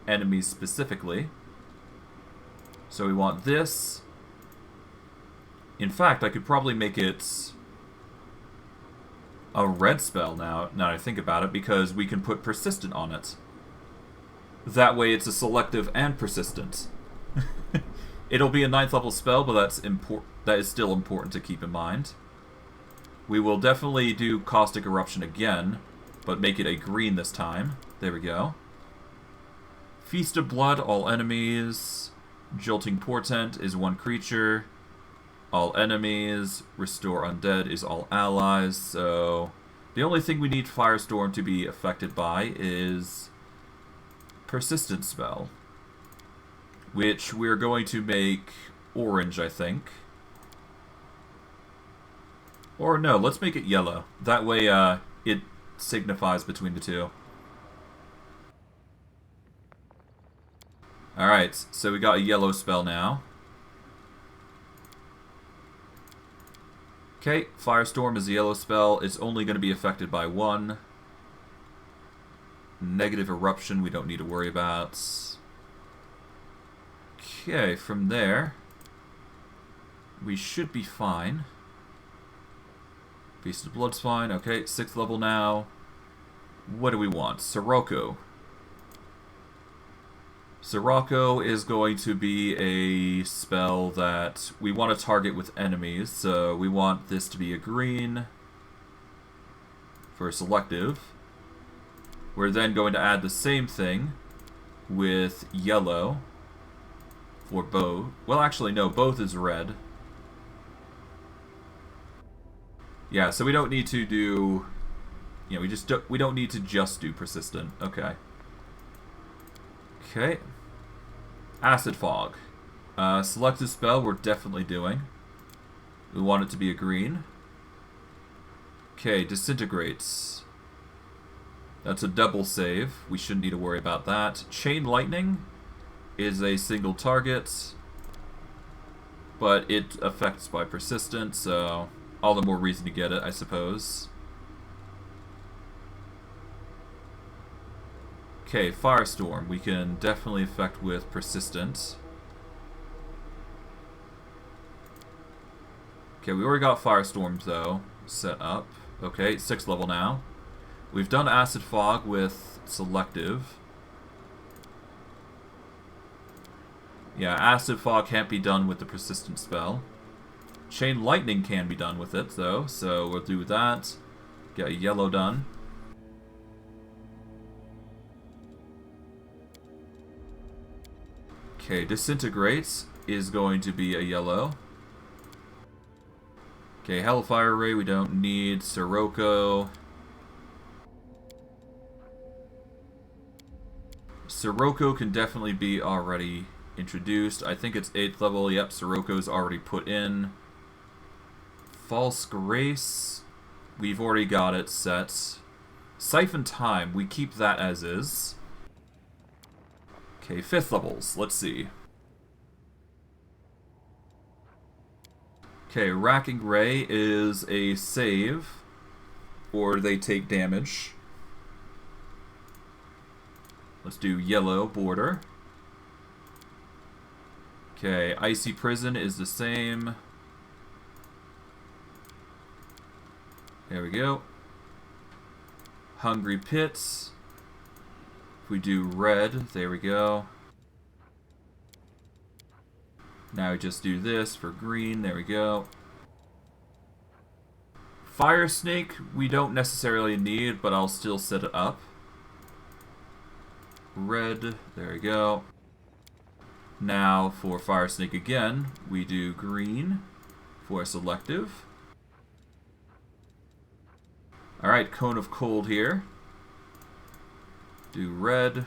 enemies specifically. So we want this. In fact, I could probably make it a red spell now that I think about it, because we can put Persistent on it. That way it's a selective and persistent. It'll be a 9th level spell, but that is still important to keep in mind. We will definitely do Caustic Eruption again, but make it a green this time. There we go. Feast of Blood, all enemies. Jolting Portent is one creature. All enemies. Restore Undead is all allies. So the only thing we need Firestorm to be affected by is Persistent spell, which we're going to make orange, I think. Or no, let's make it yellow. That way it signifies between the two. Alright, so we got a yellow spell now. Okay, Firestorm is a yellow spell. It's only going to be affected by one. Negative Eruption we don't need to worry about. Okay, from there, we should be fine. Feast of Blood's fine. Okay, 6th level now. What do we want? Sirocco. Sirocco is going to be a spell that we want to target with enemies, so we want this to be a green for selective. We're then going to add the same thing with yellow for both. Well, actually, no, both is red. Yeah, so we don't need to do, you know, we don't need to just do persistent. Okay. Okay. Acid Fog. Selective spell we're definitely doing. We want it to be a green. Okay, Disintegrates. That's a double save. We shouldn't need to worry about that. Chain Lightning is a single target, but it affects by persistent, so all the more reason to get it, I suppose. Okay, Firestorm. We can definitely affect with persistent. Okay, we already got Firestorm, though, set up. Okay, 6th level now. We've done Acid Fog with selective. Yeah, Acid Fog can't be done with the persistent spell. Chain Lightning can be done with it, though, so we'll do that. Get a yellow done. Okay, Disintegrates is going to be a yellow. Okay, Hellfire Ray we don't need. Sirocco. Sirocco can definitely be already introduced. I think it's 8th level. Yep, Sirocco's already put in. False Grace. We've already got it set. Siphon Time. We keep that as is. Okay, 5th levels. Let's see. Okay, Racking Ray is a save, or they take damage. Let's do yellow border. Okay, Icy Prison is the same. There we go. Hungry Pits. If we do red, there we go. Now we just do this for green. There we go. Fire Snake we don't necessarily need, but I'll still set it up. Red. There we go. Now for Fire Snake again, we do green for selective. Alright, Cone of Cold here. Do red.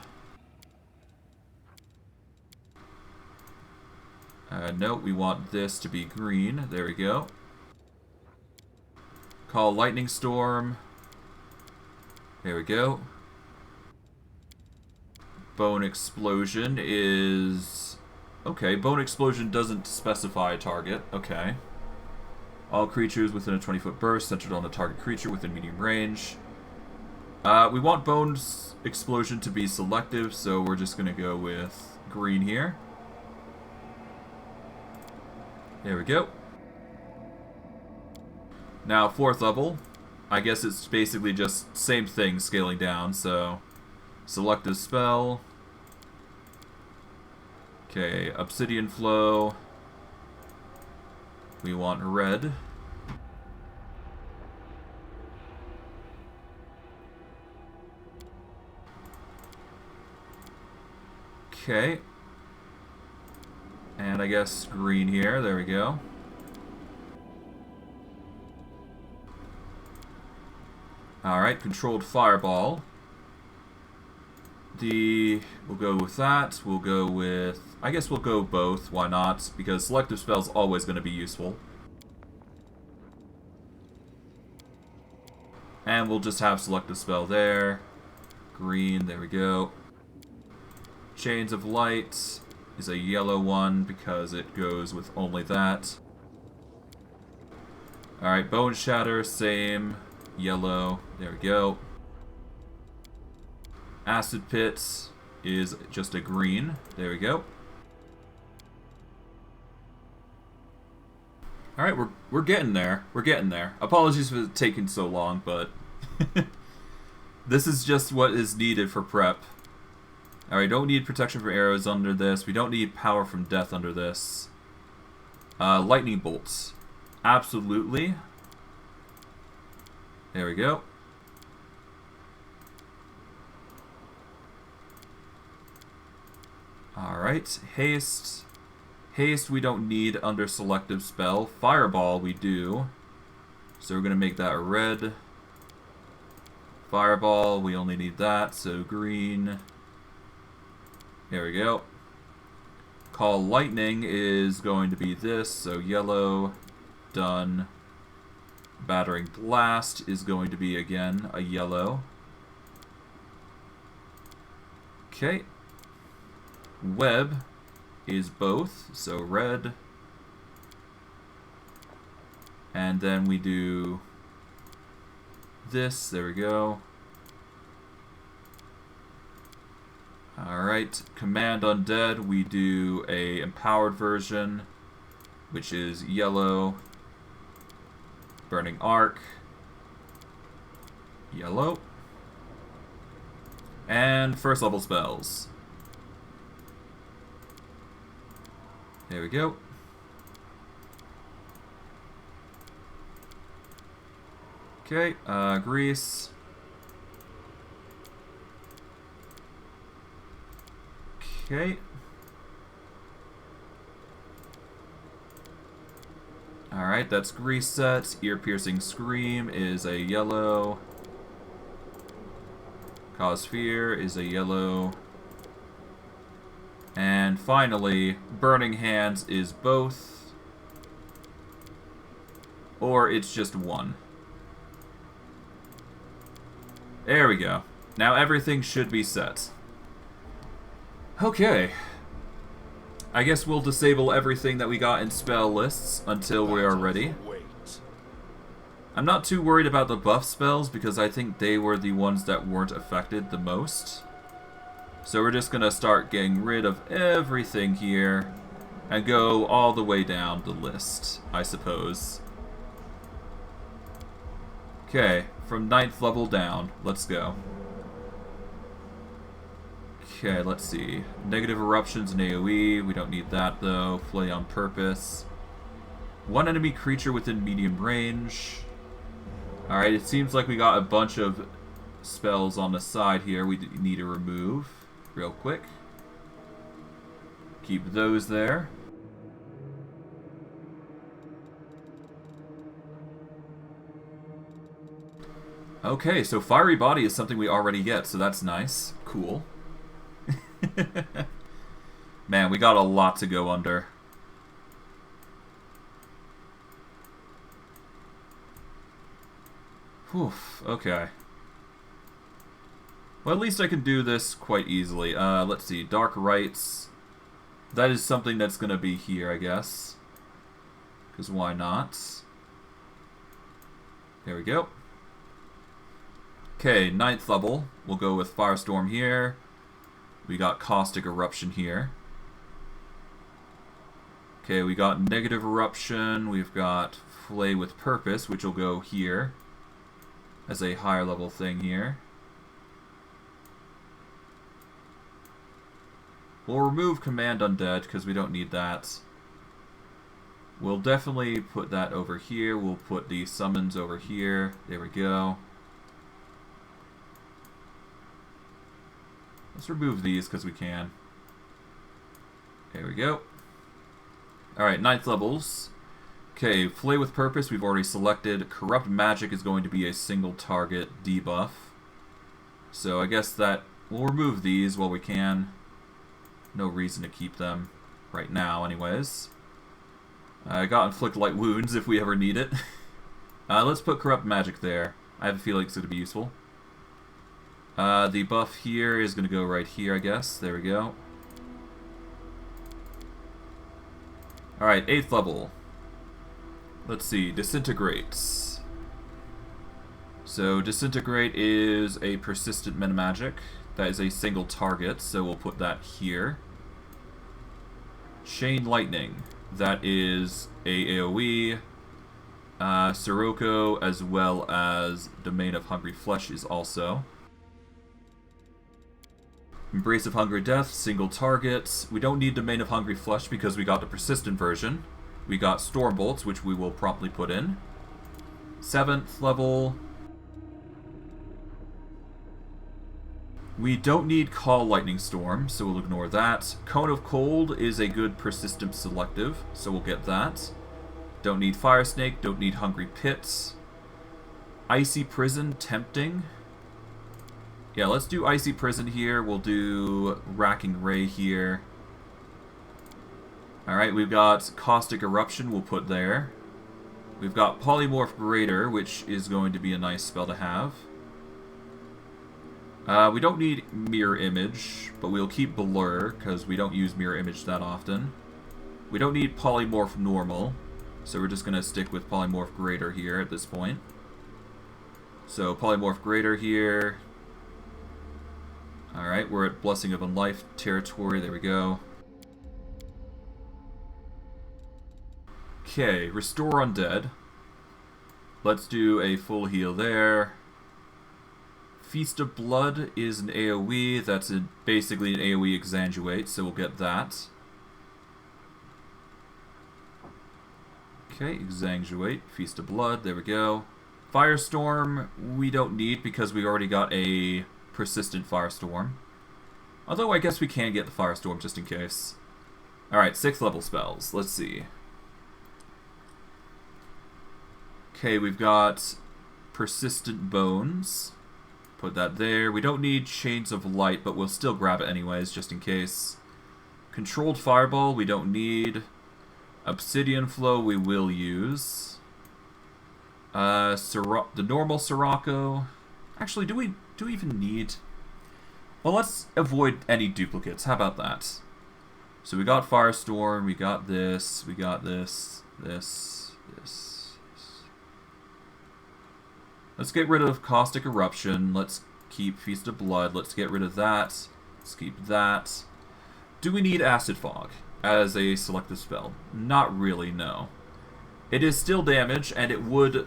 No, we want this to be green. There we go. Call Lightning Storm. There we go. Bone Explosion is... Okay, Bone Explosion doesn't specify a target. Okay. All creatures within a 20-foot burst centered on the target creature within medium range. We want Bone's Explosion to be selective, so we're just going to go with green here. There we go. Now, 4th level. I guess it's basically just same thing scaling down, so... Selective spell. Okay, Obsidian Flow. We want red. Okay. And I guess green here. There we go. Alright, Controlled Fireball. We'll go with that. We'll go with... I guess we'll go both. Why not? Because selective spell's always going to be useful. And we'll just have selective spell there. Green, there we go. Chains of Light is a yellow one because it goes with only that. Alright, Bone Shatter, same. Yellow, there we go. Acid Pit is just a green. There we go. Alright, we're getting there. We're getting there. Apologies for taking so long, but... this is just what is needed for prep. Alright, don't need protection from arrows under this. We don't need power from death under this. Lightning bolts. Absolutely. There we go. Alright, haste. Haste we don't need under selective spell. Fireball we do. So we're going to make that a red. Fireball, we only need that, so green. There we go. Call Lightning is going to be this, so yellow. Done. Battering Blast is going to be, again, a yellow. Okay. Web is both, so red. And then we do this, there we go. Alright, Command Undead, we do a empowered version, which is yellow. Burning Arc, yellow. And 1st level spells. There we go. Okay, Grease. Okay. Alright, that's Grease set. Ear-piercing Scream is a yellow. Cause Fear is a yellow. And finally, Burning Hands is both. Or it's just one. There we go. Now everything should be set. Okay. I guess we'll disable everything that we got in spell lists until we are ready. I'm not too worried about the buff spells because I think they were the ones that weren't affected the most. So we're just going to start getting rid of everything here and go all the way down the list, I suppose. Okay, from 9th level down, let's go. Okay, let's see. Negative eruptions and AoE. We don't need that, though. Flay on purpose. One enemy creature within medium range. Alright, it seems like we got a bunch of spells on the side here we need to remove real quick. Keep those there. Okay, so Fiery Body is something we already get, so that's nice. Cool. Man, we got a lot to go under. Whew, okay. Well, at least I can do this quite easily. Let's see, Dark Rites. That is something that's going to be here, I guess. Because why not? There we go. Okay, 9th level. We'll go with Firestorm here. We got Caustic Eruption here. Okay, we got Negative Eruption. We've got Flay with Purpose, which will go here as a higher level thing here. We'll remove Command Undead because we don't need that. We'll definitely put that over here. We'll put the summons over here. There we go. Let's remove these because we can. There we go. Alright, 9th levels. Okay, Flay with Purpose we've already selected. Corrupt Magic is going to be a single target debuff. So I guess that we'll remove these while we can. No reason to keep them right now anyways. I got Inflict Light Wounds if we ever need it. Let's put Corrupt Magic there. I have a feeling it's going to be useful. The buff here is going to go right here, I guess. There we go. Alright, 8th level. Let's see, Disintegrates. So, Disintegrate is a persistent meta magic. That is a single target, so we'll put that here. Chain Lightning. That is a AoE. Sirocco, as well as Domain of Hungry Flesh is also. Embrace of Hungry Death, single target. We don't need Domain of Hungry Flesh because we got the persistent version. We got Storm Bolts, which we will promptly put in. 7th level. We don't need Call Lightning Storm, so we'll ignore that. Cone of Cold is a good persistent selective, so we'll get that. Don't need Fire Snake, don't need Hungry Pits. Icy Prison, tempting. Yeah, let's do Icy Prison here. We'll do Racking Ray here. Alright, we've got Caustic Eruption, we'll put there. We've got Polymorph Greater, which is going to be a nice spell to have. We don't need Mirror Image, but we'll keep Blur, because we don't use Mirror Image that often. We don't need Polymorph Normal, so we're just going to stick with Polymorph Greater here at this point. So, Polymorph Greater here. Alright, we're at Blessing of Unlife territory, there we go. Okay, Restore Undead. Let's do a full heal there. Feast of Blood is an AoE. That's basically an AoE Exanguate, so we'll get that. Okay, Exanguate, Feast of Blood, there we go. Firestorm, we don't need because we already got a persistent Firestorm. Although I guess we can get the Firestorm just in case. Alright, 6th level spells. Let's see. Okay, we've got Persistent Bones. Put that there. We don't need Chains of Light, but we'll still grab it anyways, just in case. Controlled Fireball, we don't need. Obsidian Flow, we will use. The normal Sirocco. Actually, do we even need... Well, let's avoid any duplicates. How about that? So we got Firestorm, we got this, this. Let's get rid of Caustic Eruption. Let's keep Feast of Blood. Let's get rid of that. Let's keep that. Do we need Acid Fog as a selective spell? Not really, no. It is still damage, and it would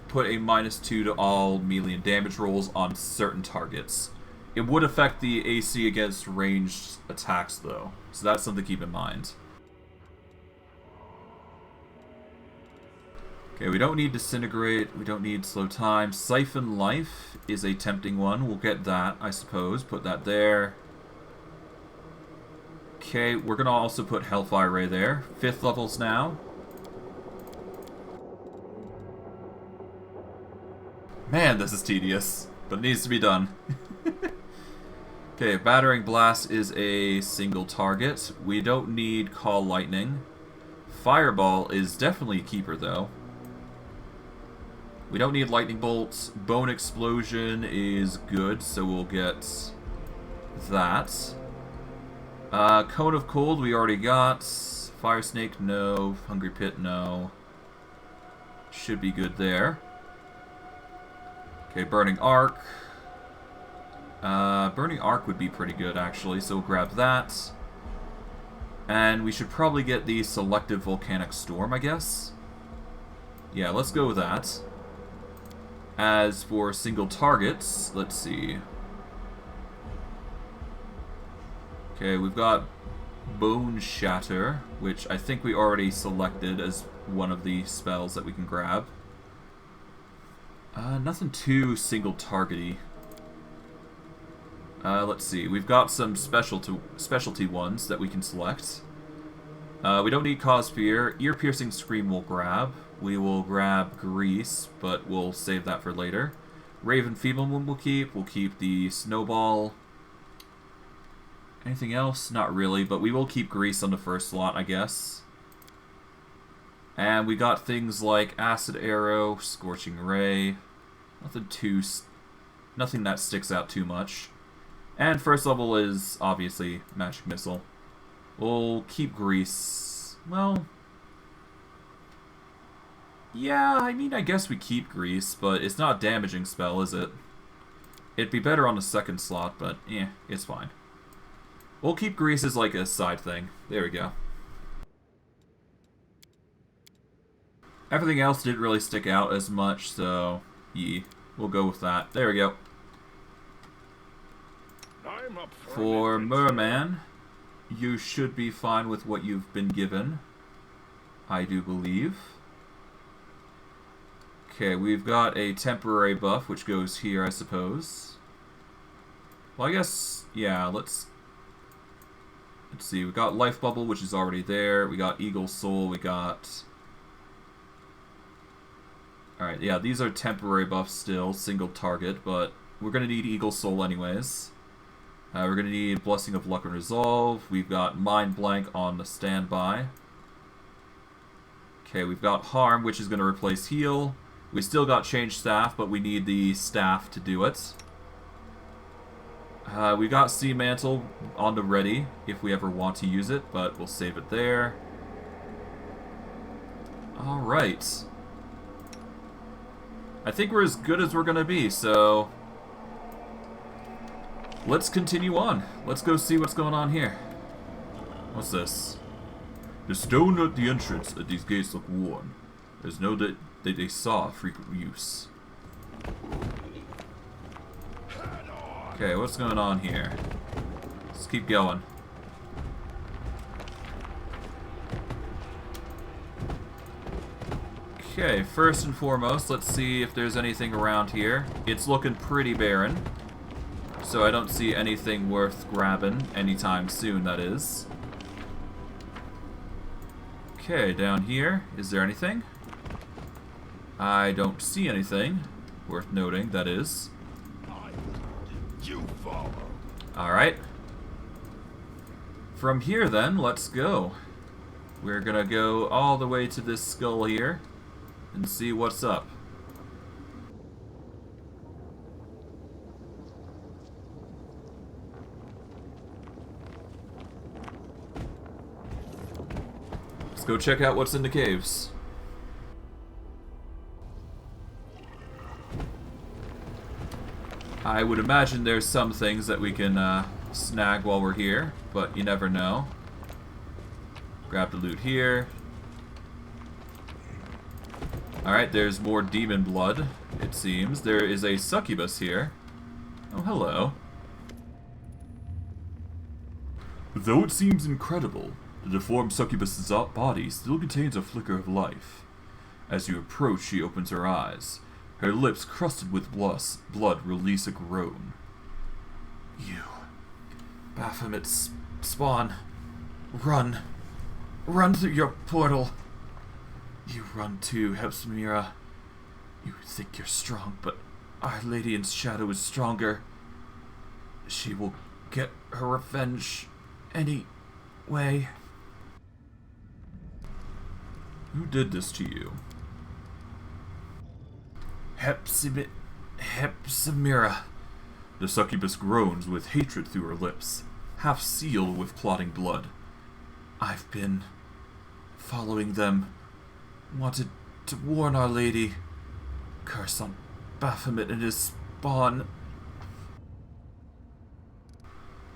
put a -2 to all melee and damage rolls on certain targets. It would affect the AC against ranged attacks, though. So that's something to keep in mind. Okay, we don't need Disintegrate. We don't need Slow Time. Siphon Life is a tempting one. We'll get that, I suppose. Put that there. Okay, we're going to also put Hellfire Ray there. 5th levels now. Man, this is tedious, but it needs to be done. Okay, Battering Blast is a single target. We don't need Call Lightning. Fireball is definitely a keeper, though. We don't need Lightning Bolts. Bone Explosion is good, so we'll get that. Cone of Cold we already got. Fire Snake, no. Hungry Pit, no. Should be good there. Okay, Burning Arc. Burning Arc would be pretty good, actually, so we'll grab that. And we should probably get the Selective Volcanic Storm, I guess. Yeah, let's go with that. As for single targets, let's see. Okay, we've got Bone Shatter, which I think we already selected as one of the spells that we can grab. Nothing too single targety. Let's see. We've got some specialty ones that we can select. We don't need Cause Fear. Ear-piercing Scream we'll grab. We will grab Grease, but we'll save that for later. Raven Feebleman we'll keep. We'll keep the Snowball. Anything else? Not really, but we will keep Grease on the first slot, I guess. And we got things like Acid Arrow, Scorching Ray. Nothing that sticks out too much. And first level is obviously Magic Missile. We'll keep Grease. Well, yeah, I mean, I guess we keep Grease, but it's not a damaging spell, is it? It'd be better on the second slot, but it's fine. We'll keep Grease as like a side thing. There we go. Everything else didn't really stick out as much, so we'll go with that. There we go. For Merman, you should be fine with what you've been given. I do believe. Okay, we've got a temporary buff, which goes here, I suppose. Well, I guess, yeah, let's see. We got Life Bubble, which is already there. We got Eagle Soul. We got... Alright, yeah, these are temporary buffs still, single target, but we're going to need Eagle Soul anyways. We're going to need Blessing of Luck and Resolve. We've got Mind Blank on the standby. Okay, we've got Harm, which is going to replace Heal. We still got Change Staff, but we need the Staff to do it. We got Sea Mantle on the ready, if we ever want to use it, but we'll save it there. Alright. I think we're as good as we're going to be, so... let's continue on. Let's go see what's going on here. What's this? The stone at the entrance at these gates look worn. There's no that they saw frequent use. Okay, what's going on here? Let's keep going. Okay, first and foremost, let's see if there's anything around here. It's looking pretty barren, so I don't see anything worth grabbing anytime soon, that is. Okay, down here, is there anything? I don't see anything worth noting, that is. You follow. Alright. From here then, let's go. We're gonna go all the way to this skull here and see what's up. Let's go check out what's in the caves. I would imagine there's some things that we can snag while we're here, but you never know. Grab the loot here. Alright, there's more demon blood, it seems. There is a succubus here. Oh, hello. Though it seems incredible, the deformed succubus's body still contains a flicker of life. As you approach, she opens her eyes. Her lips, crusted with blood, release a groan. You... Baphomet's spawn. Run. Run through your portal. You run too, Helmsman. You think you're strong, but Our Lady in Shadow is stronger. She will get her revenge anyway. Who did this to you? Hepsimira. The succubus groans with hatred through her lips, half sealed with clotting blood. I've been following them. Wanted to warn Our Lady. Curse on Baphomet and his spawn.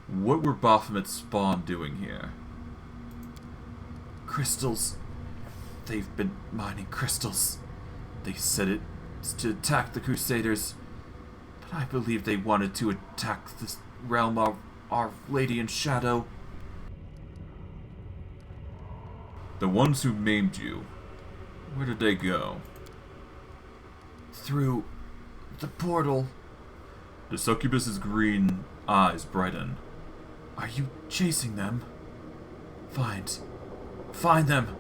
What were Baphomet's spawn doing here? Crystals. They've been mining crystals. They said it's to attack the Crusaders, but I believe they wanted to attack this realm of Our Lady in Shadow. The ones who maimed you, where did they go? Through the portal. The succubus's green eyes brighten. Are you chasing them? Find them.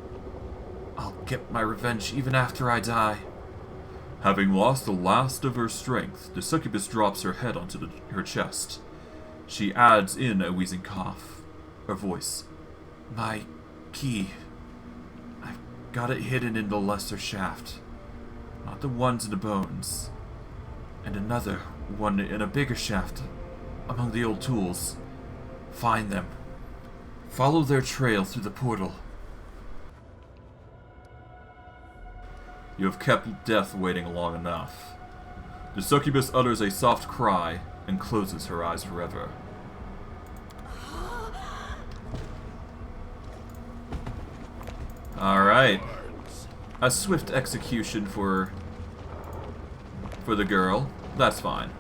I'll get my revenge even after I die. Having lost the last of her strength, the succubus drops her head onto her chest. She adds in a wheezing cough. Her voice. My key. I've got it hidden in the lesser shaft. Not the ones in the bones. And another one in a bigger shaft, among the old tools. Find them. Follow their trail through the portal. You have kept death waiting long enough. The succubus utters a soft cry and closes her eyes forever. Alright. A swift execution for the girl. That's fine.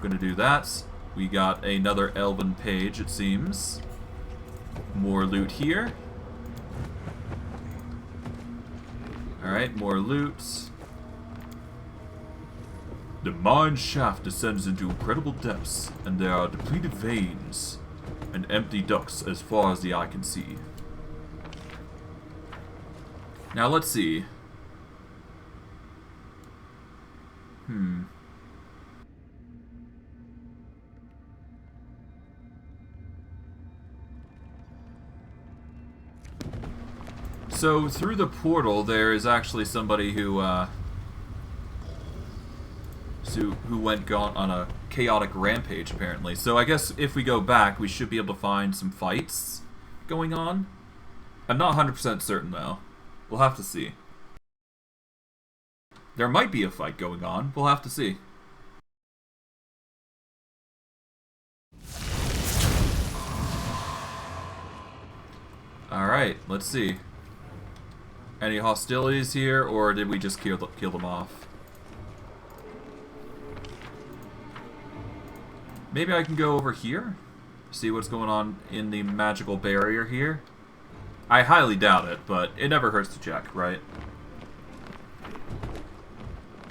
Gonna do that. We got another elven page, it seems. More loot here. Alright, more loot. The mine shaft descends into incredible depths, and there are depleted veins and empty ducts as far as the eye can see. Now let's see. So through the portal, there is actually somebody who went on a chaotic rampage, apparently. So I guess if we go back, we should be able to find some fights going on. I'm not 100% certain, though. We'll have to see. There might be a fight going on. We'll have to see. Alright, let's see. Any hostilities here, or did we just kill them off? Maybe I can go over here? See what's going on in the magical barrier here? I highly doubt it, but it never hurts to check, right?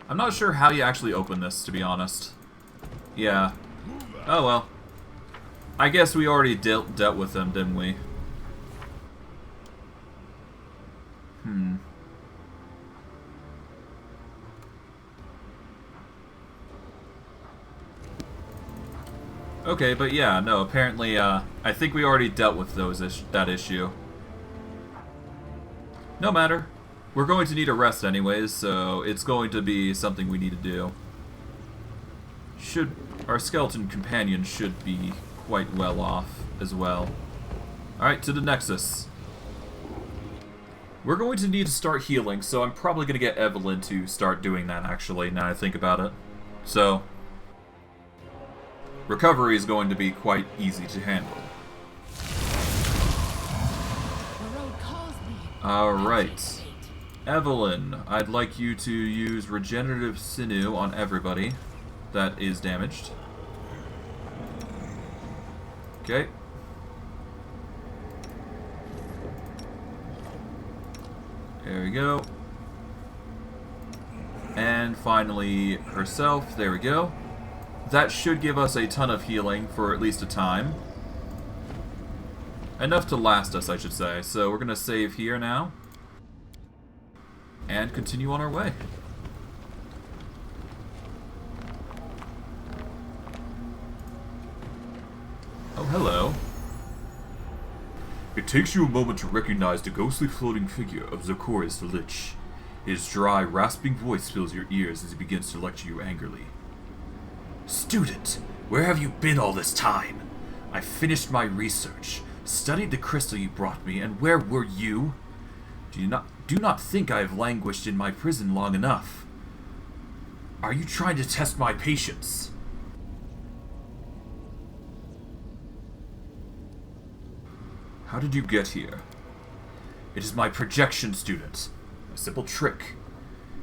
I'm not sure how you actually open this, to be honest. Yeah. Oh well. I guess we already dealt with them, didn't we? Okay, but yeah, no, apparently, I think we already dealt with that issue. No matter. We're going to need a rest anyways, so it's going to be something we need to do. Our skeleton companion should be quite well off as well. Alright, to the Nexus. We're going to need to start healing, so I'm probably going to get Evelyn to start doing that, actually, now I think about it. So, recovery is going to be quite easy to handle. Alright. Evelyn, I'd like you to use regenerative sinew on everybody that is damaged. Okay. There we go. And finally, herself. There we go. That should give us a ton of healing for at least a time. Enough to last us, I should say. So we're going to save here now. And continue on our way. Oh, hello. It takes you a moment to recognize the ghostly floating figure of Zachorias the Lich. His dry, rasping voice fills your ears as he begins to lecture you angrily. Student, where have you been all this time? I finished my research, studied the crystal you brought me, and where were you? Do not think I have languished in my prison long enough. Are you trying to test my patience? How did you get here? It is my projection, student. A simple trick.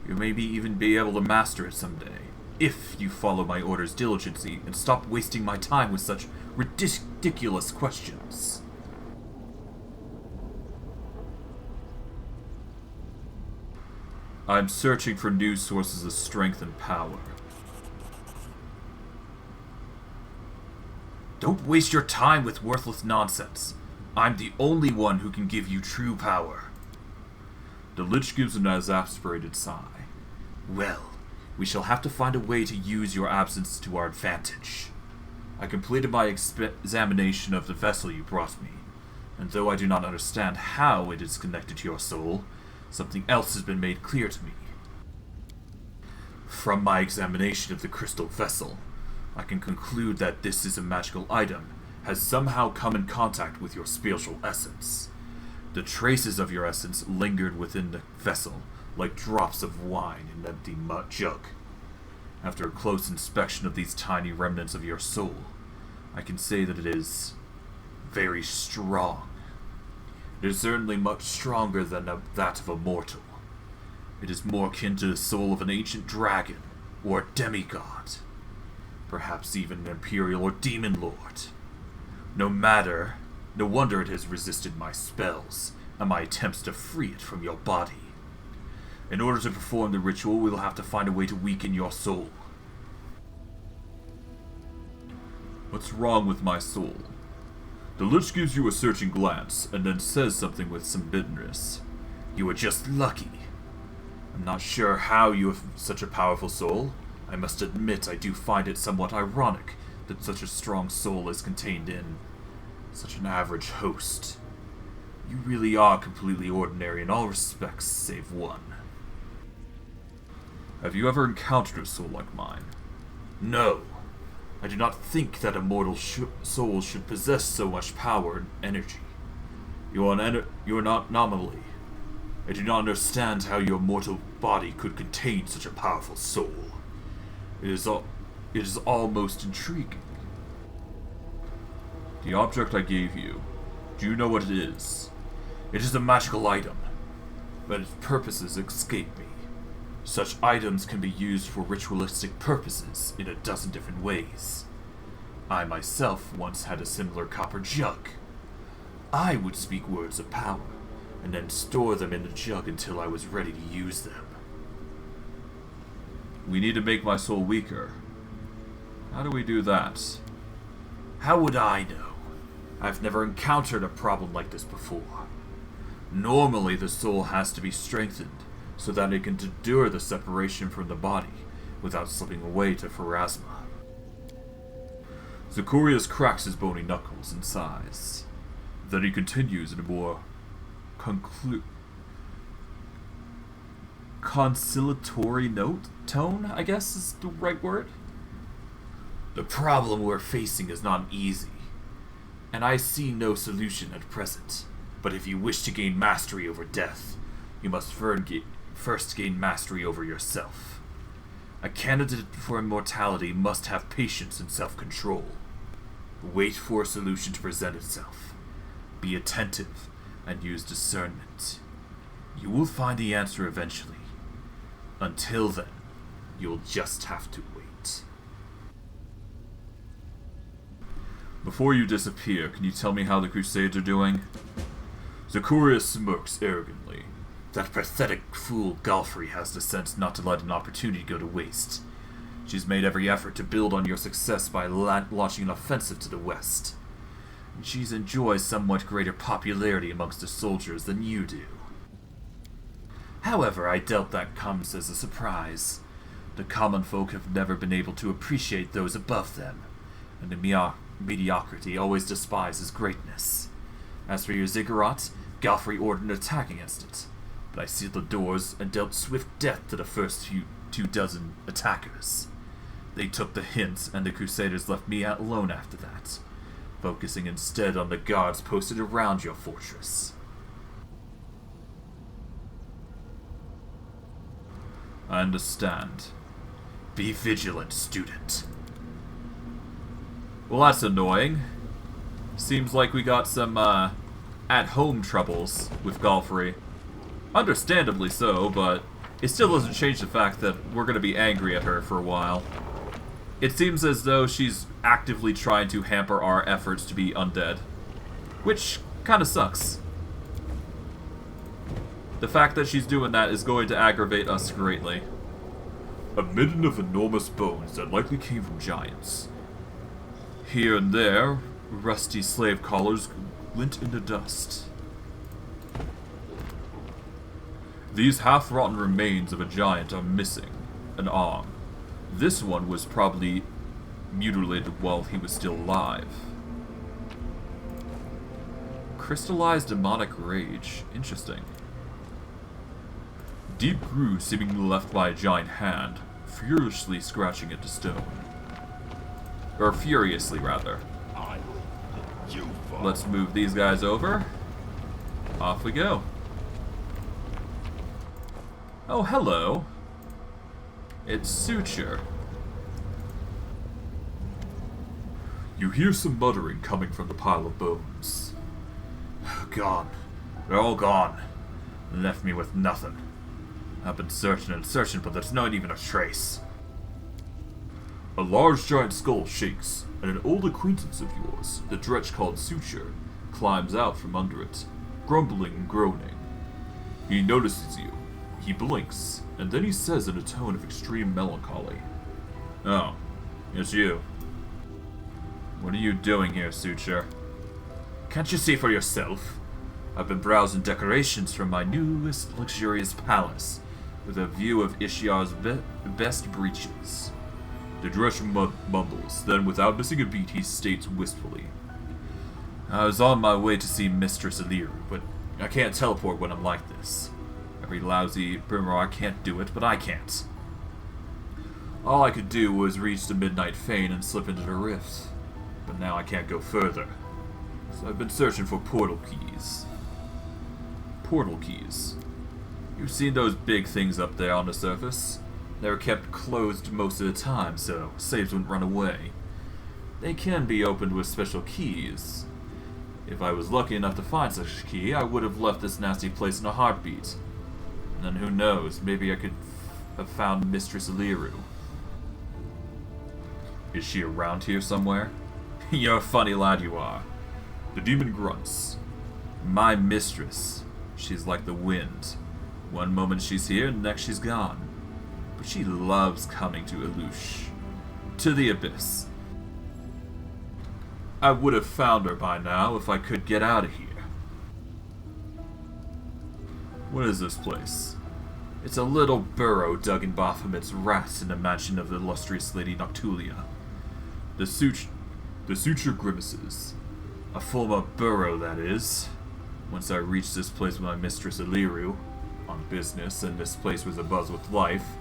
You may even be able to master it someday, if you follow my orders diligently and stop wasting my time with such ridiculous questions. I'm searching for new sources of strength and power. Don't waste your time with worthless nonsense. I'm the only one who can give you true power. The Lich gives an exasperated sigh. Well, we shall have to find a way to use your absence to our advantage. I completed my examination of the vessel you brought me, and though I do not understand how it is connected to your soul, something else has been made clear to me. From my examination of the crystal vessel, I can conclude that this is a magical item, has somehow come in contact with your spiritual essence. The traces of your essence lingered within the vessel, like drops of wine in an empty jug. After a close inspection of these tiny remnants of your soul, I can say that it is very strong. It is certainly much stronger than that of a mortal. It is more akin to the soul of an ancient dragon, or a demigod. Perhaps even an imperial or demon lord. No wonder it has resisted my spells, and my attempts to free it from your body. In order to perform the ritual, we will have to find a way to weaken your soul. What's wrong with my soul? The Lich gives you a searching glance, and then says something with some bitterness. You are just lucky. I'm not sure how you have such a powerful soul. I must admit I do find it somewhat ironic that such a strong soul is contained in such an average host. You really are completely ordinary in all respects save one. Have you ever encountered a soul like mine? No. I do not think that a mortal soul should possess so much power and energy. You are not anomaly. I do not understand how your mortal body could contain such a powerful soul. It is almost intriguing. The object I gave you, do you know what it is? It is a magical item, but its purposes escape me. Such items can be used for ritualistic purposes in a dozen different ways. I myself once had a similar copper jug. I would speak words of power, and then store them in the jug until I was ready to use them. We need to make my soul weaker. How do we do that? How would I know? I've never encountered a problem like this before. Normally the soul has to be strengthened, so that it can endure the separation from the body, without slipping away to Pharasma. Zachorias cracks his bony knuckles and sighs. Then he continues in a more conciliatory tone, I guess is the right word. The problem we're facing is not easy, and I see no solution at present. But if you wish to gain mastery over death, you must first gain mastery over yourself. A candidate for immortality must have patience and self-control. Wait for a solution to present itself. Be attentive and use discernment. You will find the answer eventually. Until then, you'll just have to wait. Before you disappear, can you tell me how the Crusades are doing? Zakuria smirks arrogantly. That pathetic fool Galfrey has the sense not to let an opportunity go to waste. She's made every effort to build on your success by launching an offensive to the west. And she's enjoys somewhat greater popularity amongst the soldiers than you do. However, I doubt that comes as a surprise. The common folk have never been able to appreciate those above them, and the mediocrity always despises greatness. As for your ziggurat, Galfrey ordered an attack against it, but I sealed the doors and dealt swift death to the first 24 attackers. They took the hint, and the Crusaders left me alone after that, focusing instead on the guards posted around your fortress. I understand. Be vigilant, student. Well, that's annoying. Seems like we got some, at-home troubles with Galfrey. Understandably so, but it still doesn't change the fact that we're gonna be angry at her for a while. It seems as though she's actively trying to hamper our efforts to be undead. Which kinda sucks. The fact that she's doing that is going to aggravate us greatly. A midden of enormous bones that likely came from giants. Here and there, rusty slave collars glint in the dust. These half-rotten remains of a giant are missing an arm. This one was probably mutilated while he was still alive. Crystallized demonic rage. Interesting. Deep groove seemingly left by a giant hand, furiously scratching at the stone. Or furiously, rather. Let's move these guys over. Off we go. Oh, hello. It's Suture. You hear some muttering coming from the pile of bones. Gone. They're all gone. Left me with nothing. I've been searching and searching, but there's not even a trace. A large giant skull shakes, and an old acquaintance of yours, the dretch called Suture, climbs out from under it, grumbling and groaning. He notices you. He blinks, and then he says in a tone of extreme melancholy, "Oh, it's you. What are you doing here, Suture? Can't you see for yourself? I've been browsing decorations from my newest luxurious palace, with a view of Ishiar's best breeches." The dretch mumbles, then without missing a beat he states wistfully, "I was on my way to see Mistress Aliru, but I can't teleport when I'm like this. Every lousy Brimar can't do it, but I can't. All I could do was reach the Midnight Fane and slip into the rift, but now I can't go further. So I've been searching for portal keys." Portal keys. You've seen those big things up there on the surface? They were kept closed most of the time, so slaves wouldn't run away. They can be opened with special keys. If I was lucky enough to find such a key, I would have left this nasty place in a heartbeat. And then who knows, maybe I could have found Mistress Aliru. Is she around here somewhere? You're a funny lad, you are. The demon grunts. My mistress. She's like the wind. One moment she's here, and the next she's gone. But she loves coming to Elush. To the Abyss. I would have found her by now if I could get out of here. What is this place? It's a little burrow dug in Baphomet's rats in the mansion of the illustrious Lady Noctulia. The Suture grimaces. A former burrow, that is. Once I reached this place with my mistress Aliru, on business, and this place was abuzz with life,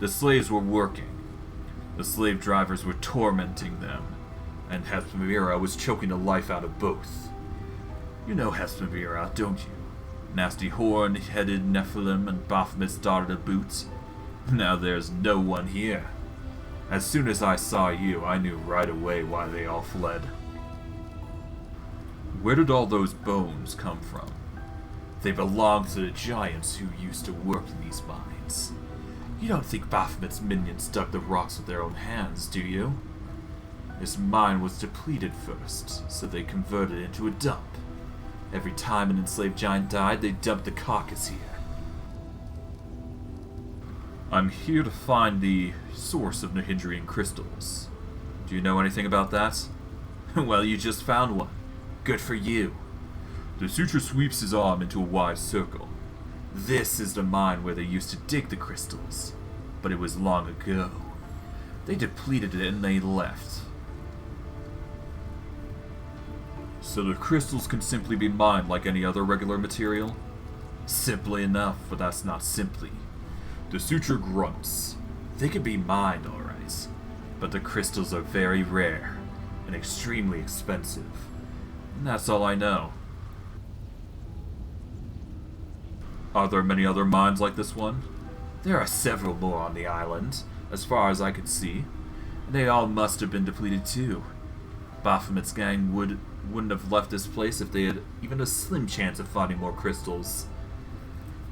the slaves were working. The slave drivers were tormenting them, and Hespamira was choking the life out of both. You know Hespamira, don't you? Nasty horn-headed Nephilim and Baphomet's daughter to boot. Now there's no one here. As soon as I saw you, I knew right away why they all fled. Where did all those bones come from? They belong to the giants who used to work in these mines. You don't think Baphomet's minions dug the rocks with their own hands, do you? This mine was depleted first, so they converted it into a dump. Every time an enslaved giant died, they dumped the carcass here. I'm here to find the source of Nihindrian crystals. Do you know anything about that? Well, you just found one. Good for you. The Sutra sweeps his arm into a wide circle. This is the mine where they used to dig the crystals, but it was long ago. They depleted it and they left. So the crystals can simply be mined like any other regular material? Simply enough, but that's not simply. The Sutra grunts. They can be mined, alright, but the crystals are very rare and extremely expensive. And that's all I know. Are there many other mines like this one? There are several more on the island, as far as I could see. They all must have been depleted too. Baphomet's gang wouldn't have left this place if they had even a slim chance of finding more crystals.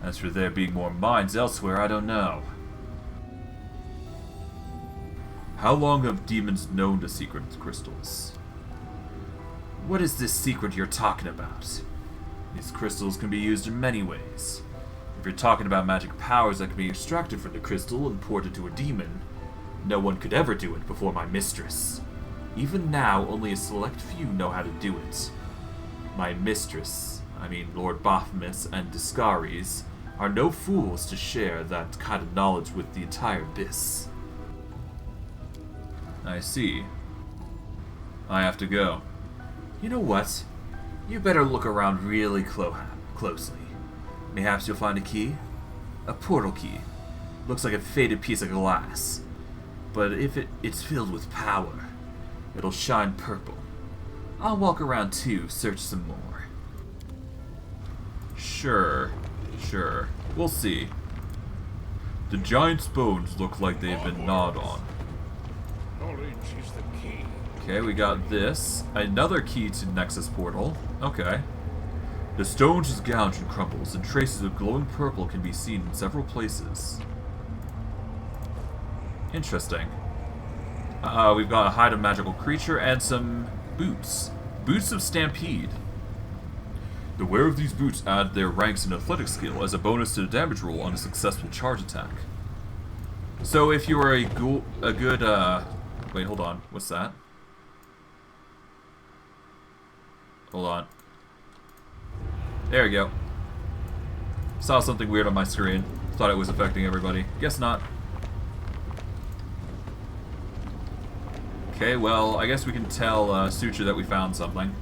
As for there being more mines elsewhere, I don't know. How long have demons known the secret crystals? What is this secret you're talking about? These crystals can be used in many ways. If you're talking about magic powers that can be extracted from the crystal and poured into a demon, no one could ever do it before my mistress. Even now, only a select few know how to do it. My mistress, I mean Lord Baphomet and disregarding, are no fools to share that kind of knowledge with the entire abyss. I see. I have to go. You know what? You better look around really closely. Perhaps you'll find a key? A portal key. Looks like a faded piece of glass. But if it's filled with power, it'll shine purple. I'll walk around too, search some more. Sure. We'll see. The giant's bones look like they've been gnawed on. Knowledge is the key. Okay, we got this. Another key to Nexus portal. Okay. The stone is gouged and crumbles, and traces of glowing purple can be seen in several places. Interesting. We've got a hide of magical creature and some boots. Boots of Stampede. The wearer of these boots add their ranks in athletic skill as a bonus to the damage roll on a successful charge attack. So if you are a good, wait, hold on. What's that? Hold on. There we go. Saw something weird on my screen. Thought it was affecting everybody. Guess not. Okay, well, I guess we can tell Sutra that we found something.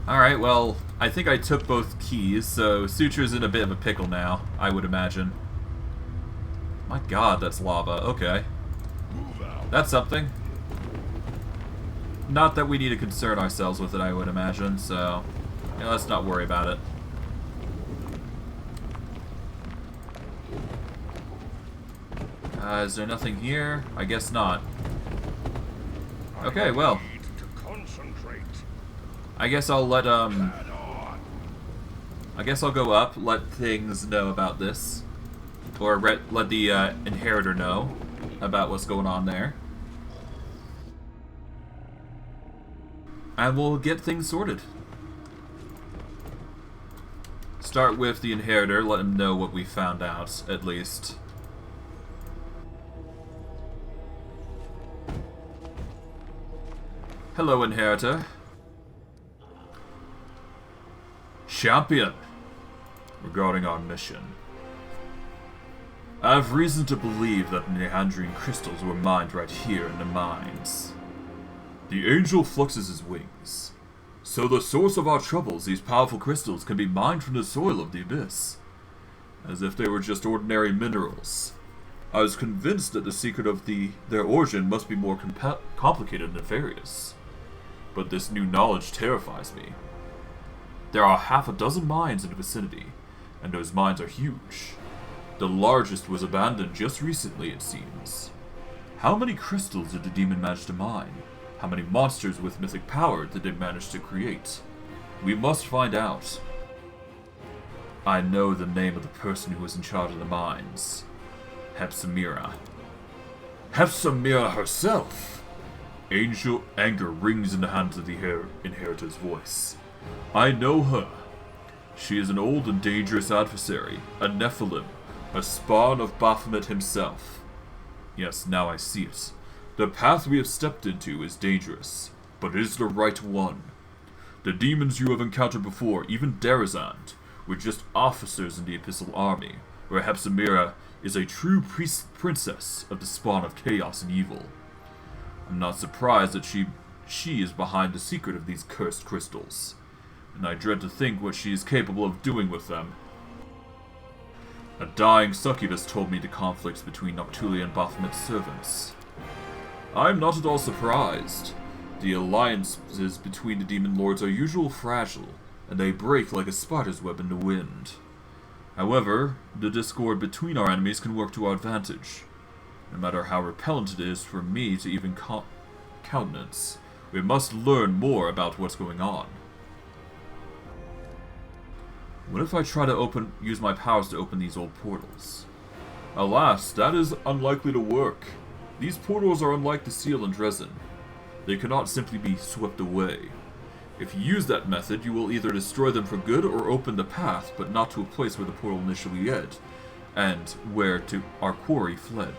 Alright, well, I think I took both keys, so Sutra's in a bit of a pickle now, I would imagine. My god, that's lava. Okay. That's something. Not that we need to concern ourselves with it, I would imagine, so yeah, let's not worry about it. Is there nothing here? I guess not. Okay, well. I guess I'll let, I guess I'll go up, let things know about this. Or let the inheritor know about what's going on there. And we'll get things sorted. Start with the inheritor, let him know what we found out, at least. Hello, inheritor. Champion, regarding our mission. I have reason to believe that Nihindrian crystals were mined right here in the mines. The angel fluxes his wings. So the source of our troubles, these powerful crystals, can be mined from the soil of the abyss, as if they were just ordinary minerals. I was convinced that the secret of their origin must be more complicated and nefarious. But this new knowledge terrifies me. There are half a dozen mines in the vicinity, and those mines are huge. The largest was abandoned just recently, it seems. How many crystals did the demon manage to mine? How many monsters with mythic power did they manage to create? We must find out. I know the name of the person who was in charge of the mines. Hepsamira. Hepsamira herself! Angel anger rings in the hands of the inheritor's voice. I know her. She is an old and dangerous adversary, a Nephilim, a spawn of Baphomet himself. Yes, now I see it. The path we have stepped into is dangerous, but it is the right one. The demons you have encountered before, even Derazand, were just officers in the Abyssal Army, where Hepsamira is a true princess of the spawn of chaos and evil. I'm not surprised that she is behind the secret of these cursed crystals, and I dread to think what she is capable of doing with them. A dying succubus told me the conflicts between Noctulia and Baphomet's servants. I am not at all surprised. The alliances between the demon lords are usually fragile, and they break like a spider's web in the wind. However, the discord between our enemies can work to our advantage. No matter how repellent it is for me to even countenance, we must learn more about what's going on. What if I try to use my powers to open these old portals? Alas, that is unlikely to work. These portals are unlike the seal and resin. They cannot simply be swept away. If you use that method, you will either destroy them for good or open the path, but not to a place where the portal initially led, and where our quarry fled.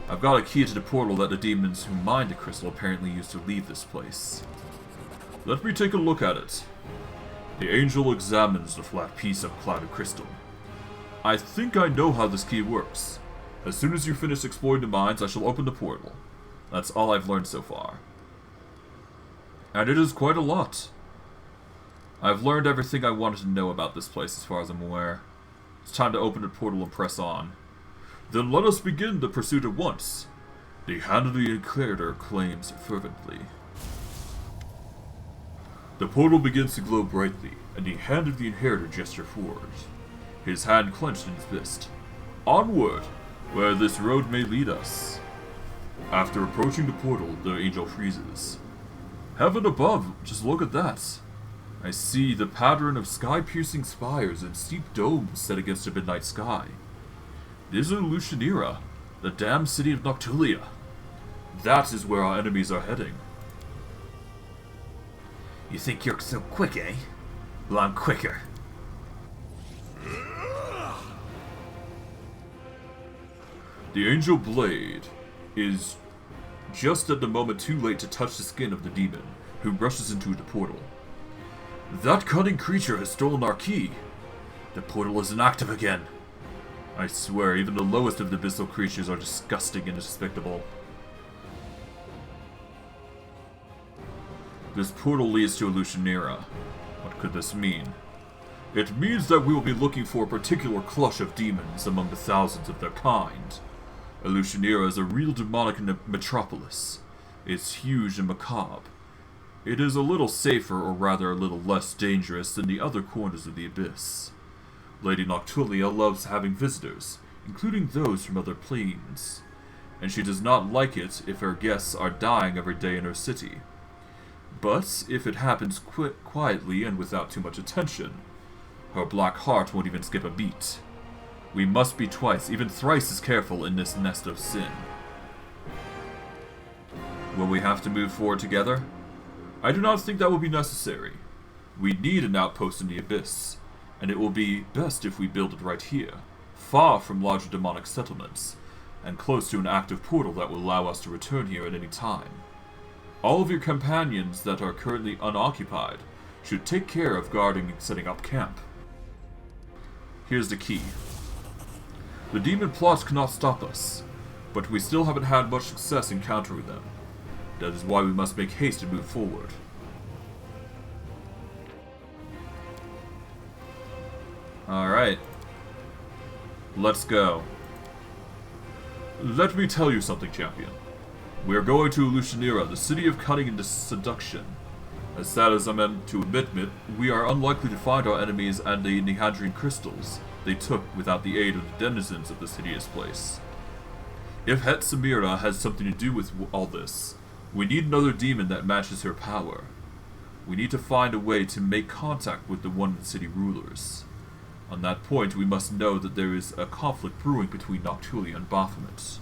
I've got a key to the portal that the demons who mined the crystal apparently used to leave this place. Let me take a look at it. The angel examines the flat piece of clouded crystal. I think I know how this key works. As soon as you finish exploring the mines, I shall open the portal. That's all I've learned so far. And it is quite a lot. I've learned everything I wanted to know about this place as far as I'm aware. It's time to open the portal and press on. Then let us begin the pursuit at once. The Hand of the Inquisitor claims fervently. The portal begins to glow brightly, and the Hand of the Inheritor gestures forward, his hand clenched in his fist. Onward, where this road may lead us. After approaching the portal, the angel freezes. Heaven above, just look at that. I see the pattern of sky-piercing spires and steep domes set against the midnight sky. This is Lucianira, the damned city of Noctulia. That is where our enemies are heading. You think you're so quick, eh? Well, I'm quicker. The angel blade is just at the moment too late to touch the skin of the demon, who rushes into the portal. That cunning creature has stolen our key. The portal is inactive again. I swear, even the lowest of the abyssal creatures are disgusting and despicable. This portal leads to Lucianira. What could this mean? It means that we will be looking for a particular clutch of demons among the thousands of their kind. Lucianira is a real demonic metropolis. It's huge and macabre. It is a little safer, or rather a little less dangerous, than the other corners of the abyss. Lady Noctulia loves having visitors, including those from other planes, and she does not like it if her guests are dying every day in her city. But if it happens quietly and without too much attention, her black heart won't even skip a beat. We must be twice, even thrice as careful in this nest of sin. Will we have to move forward together? I do not think that will be necessary. We need an outpost in the abyss, and it will be best if we build it right here, far from larger demonic settlements, and close to an active portal that will allow us to return here at any time. All of your companions that are currently unoccupied should take care of guarding and setting up camp. Here's the key. The demon plots cannot stop us, but we still haven't had much success in countering them. That is why we must make haste and move forward. Alright. Let's go. Let me tell you something, champion. We are going to Lucianira, the city of cunning and seduction. As sad as I'm meant to admit it, we are unlikely to find our enemies and the Nihadrian crystals they took without the aid of the denizens of this hideous place. If Hepsamira has something to do with all this, we need another demon that matches her power. We need to find a way to make contact with the One City rulers. On that point, we must know that there is a conflict brewing between Noctulia and Baphomet.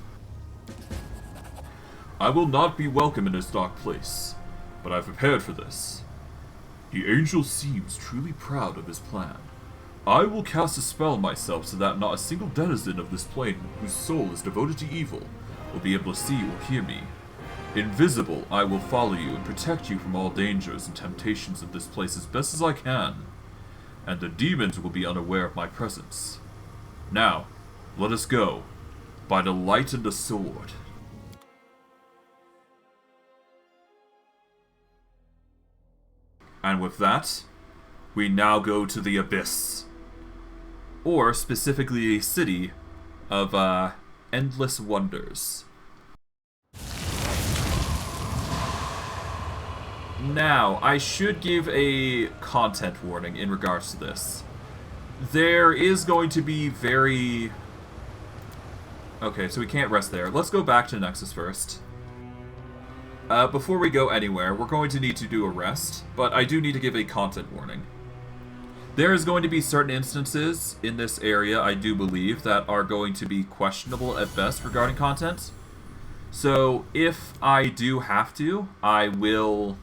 I will not be welcome in this dark place, but I've prepared for this. The angel seems truly proud of his plan. I will cast a spell on myself so that not a single denizen of this plane whose soul is devoted to evil will be able to see or hear me. Invisible, I will follow you and protect you from all dangers and temptations of this place as best as I can. And the demons will be unaware of my presence. Now, let us go. By the light and the sword. And with that, we now go to the Abyss. Or, specifically, a city of, endless wonders. Now, I should give a content warning in regards to this. There is going to be very... Okay, so we can't rest there. Let's go back to Nexus first. Before we go anywhere, we're going to need to do a rest, but I do need to give a content warning. There is going to be certain instances in this area, I do believe, that are going to be questionable at best regarding content. So, if I do have to, I will...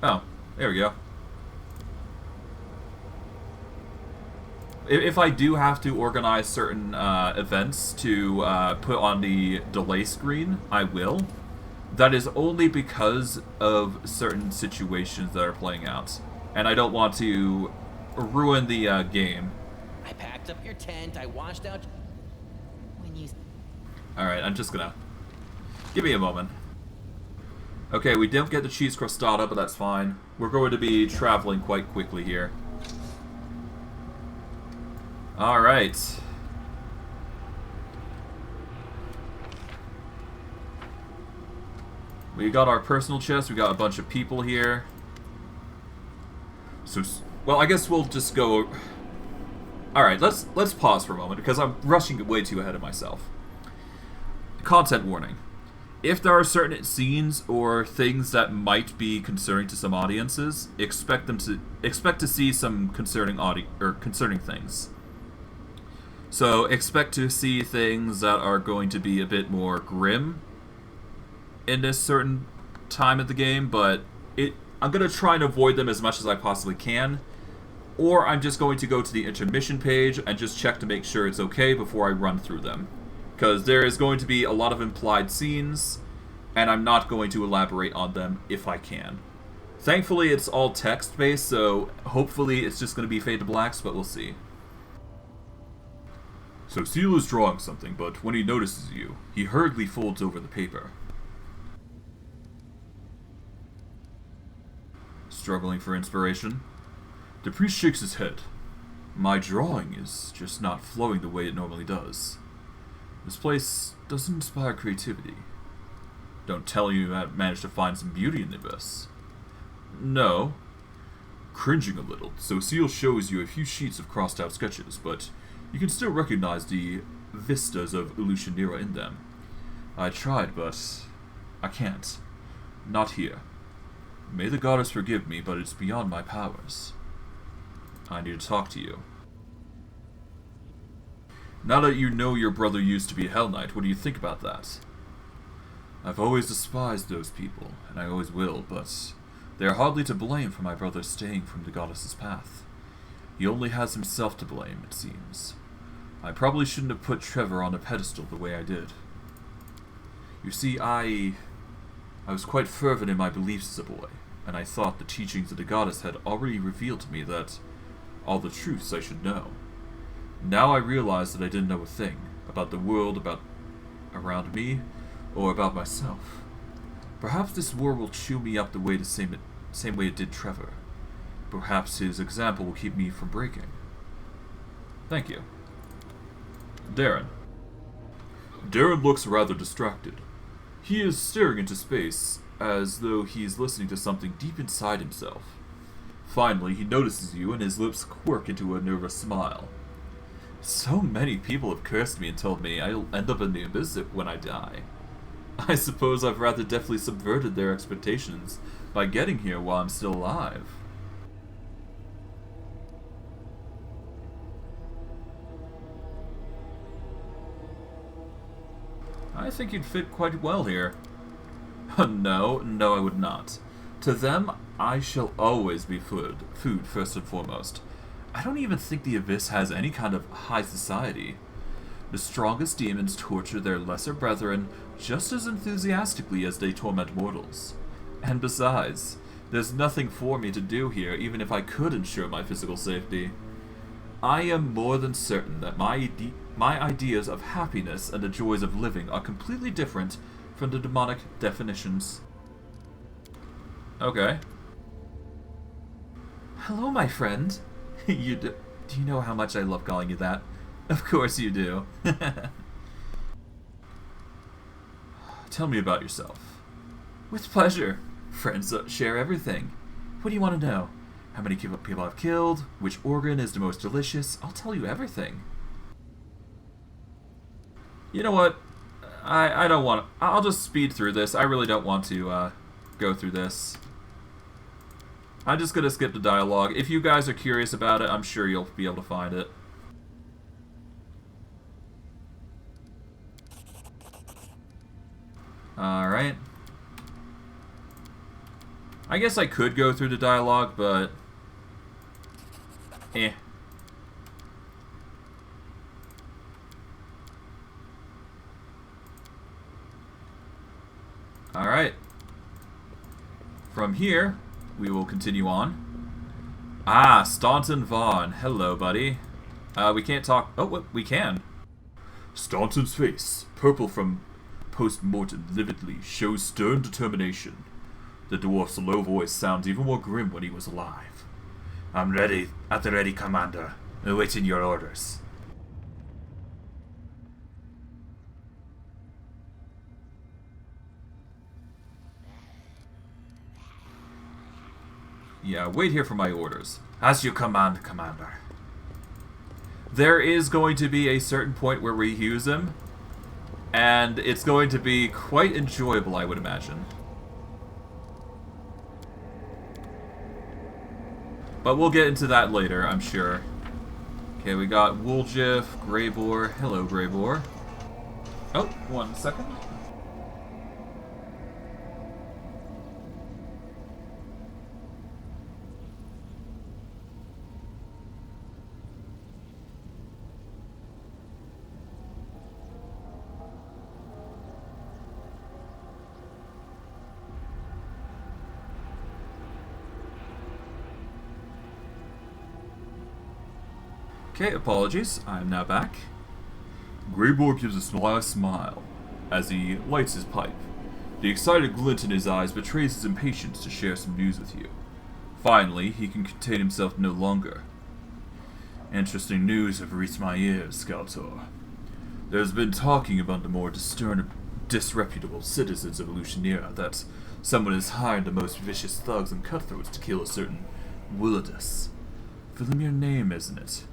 Oh, there we go. If I do have to organize certain events to put on the delay screen, I will. That is only because of certain situations that are playing out. And I don't want to ruin the game. I packed up your tent, I washed out... When you... Alright, I'm just gonna... Give me a moment. Okay, we don't get the cheese crostata, but that's fine. We're going to be traveling quite quickly here. Alright. We got our personal chest, we got a bunch of people here. So, well, I guess we'll just go... Alright, let's pause for a moment, because I'm rushing way too ahead of myself. Content warning. If there are certain scenes or things that might be concerning to some audiences, expect to see some concerning things. So expect to see things that are going to be a bit more grim in this certain time of the game, but I'm going to try and avoid them as much as I possibly can. Or I'm just going to go to the intermission page and just check to make sure it's okay before I run through them. Because there is going to be a lot of implied scenes, and I'm not going to elaborate on them if I can. Thankfully, it's all text-based, so hopefully it's just going to be fade to blacks, but we'll see. So Seal is drawing something, but when he notices you, he hurriedly folds over the paper. Struggling for inspiration? The priest shakes his head. My drawing is just not flowing the way it normally does. This place doesn't inspire creativity. Don't tell you I managed to find some beauty in the abyss. No. Cringing a little, so Seal shows you a few sheets of crossed out sketches, but you can still recognize the vistas of Illusionera in them. I tried, but I can't. Not here. May the goddess forgive me, but it's beyond my powers. I need to talk to you. Now that you know your brother used to be a Hell Knight, what do you think about that? I've always despised those people, and I always will, but they are hardly to blame for my brother staying from the goddess's path. He only has himself to blame, it seems. I probably shouldn't have put Trevor on a pedestal the way I did. You see, I was quite fervent in my beliefs as a boy, and I thought the teachings of the goddess had already revealed to me that all the truths I should know. Now I realize that I didn't know a thing about the world, around me, or about myself. Perhaps this war will chew me up the same way it did Trevor. Perhaps his example will keep me from breaking. Thank you. Darren. Darren looks rather distracted. He is staring into space, as though he is listening to something deep inside himself. Finally, he notices you, and his lips quirk into a nervous smile. So many people have cursed me and told me I'll end up in the abyss when I die. I suppose I've rather deftly subverted their expectations by getting here while I'm still alive. I think you'd fit quite well here. No, I would not. To them, I shall always be food first and foremost. I don't even think the Abyss has any kind of high society. The strongest demons torture their lesser brethren just as enthusiastically as they torment mortals. And besides, there's nothing for me to do here even if I could ensure my physical safety. I am more than certain that my ideas of happiness and the joys of living are completely different from the demonic definitions. Okay. Hello, my friend. Do you know how much I love calling you that? Of course you do. Tell me about yourself. With pleasure. Friends share everything. What do you want to know? How many people I've killed? Which organ is the most delicious? I'll tell you everything. You know what? I don't want to. I'll just speed through this. I really don't want to go through this. I'm just going to skip the dialogue. If you guys are curious about it, I'm sure you'll be able to find it. Alright. I guess I could go through the dialogue, but... Alright. From here, we will continue on. Ah, Staunton Vaughn. Hello, buddy. We can't talk... Oh, we can. Staunton's face, purple from post-mortem lividly, shows stern determination. The dwarf's low voice sounds even more grim when he was alive. I'm ready, at the ready, Commander. Awaiting your orders. Yeah, wait here for my orders. As you command, Commander. There is going to be a certain point where we use him, and it's going to be quite enjoyable, I would imagine. But we'll get into that later, I'm sure. Okay, we got Wooljiff, Greybore. Hello, Greybore. Oh, 1 second. Okay, apologies. I am now back. Greybore gives a sly smile as he lights his pipe. The excited glint in his eyes betrays his impatience to share some news with you. Finally, he can contain himself no longer. Interesting news have reached my ears, Skeletor. There's been talking among the more disreputable citizens of Lucinia that someone has hired the most vicious thugs and cutthroats to kill a certain Willidus. Familiar name, isn't it?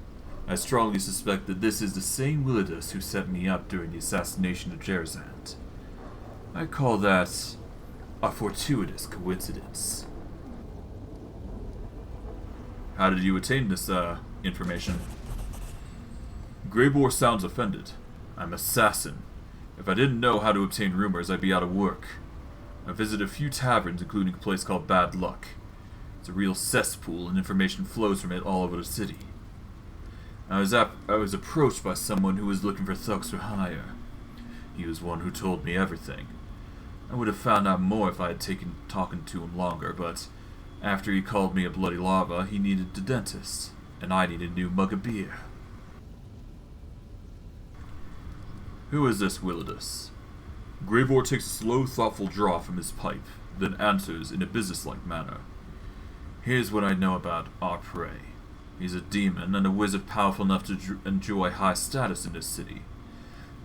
I strongly suspect that this is the same Willidus who set me up during the assassination of Jerzant. I call that a fortuitous coincidence. How did you attain this, information? Greybore sounds offended. I'm assassin. If I didn't know how to obtain rumors, I'd be out of work. I visited a few taverns, including a place called Bad Luck. It's a real cesspool, and information flows from it all over the city. I was approached by someone who was looking for thugs for hire. He was one who told me everything. I would have found out more if I had taken talking to him longer, but after he called me a bloody larva, he needed a dentist, and I needed a new mug of beer. Who is this Willidus? Greybore takes a slow, thoughtful draw from his pipe, then answers in a businesslike manner. Here's what I know about our prey. He's a demon and a wizard powerful enough to enjoy high status in this city.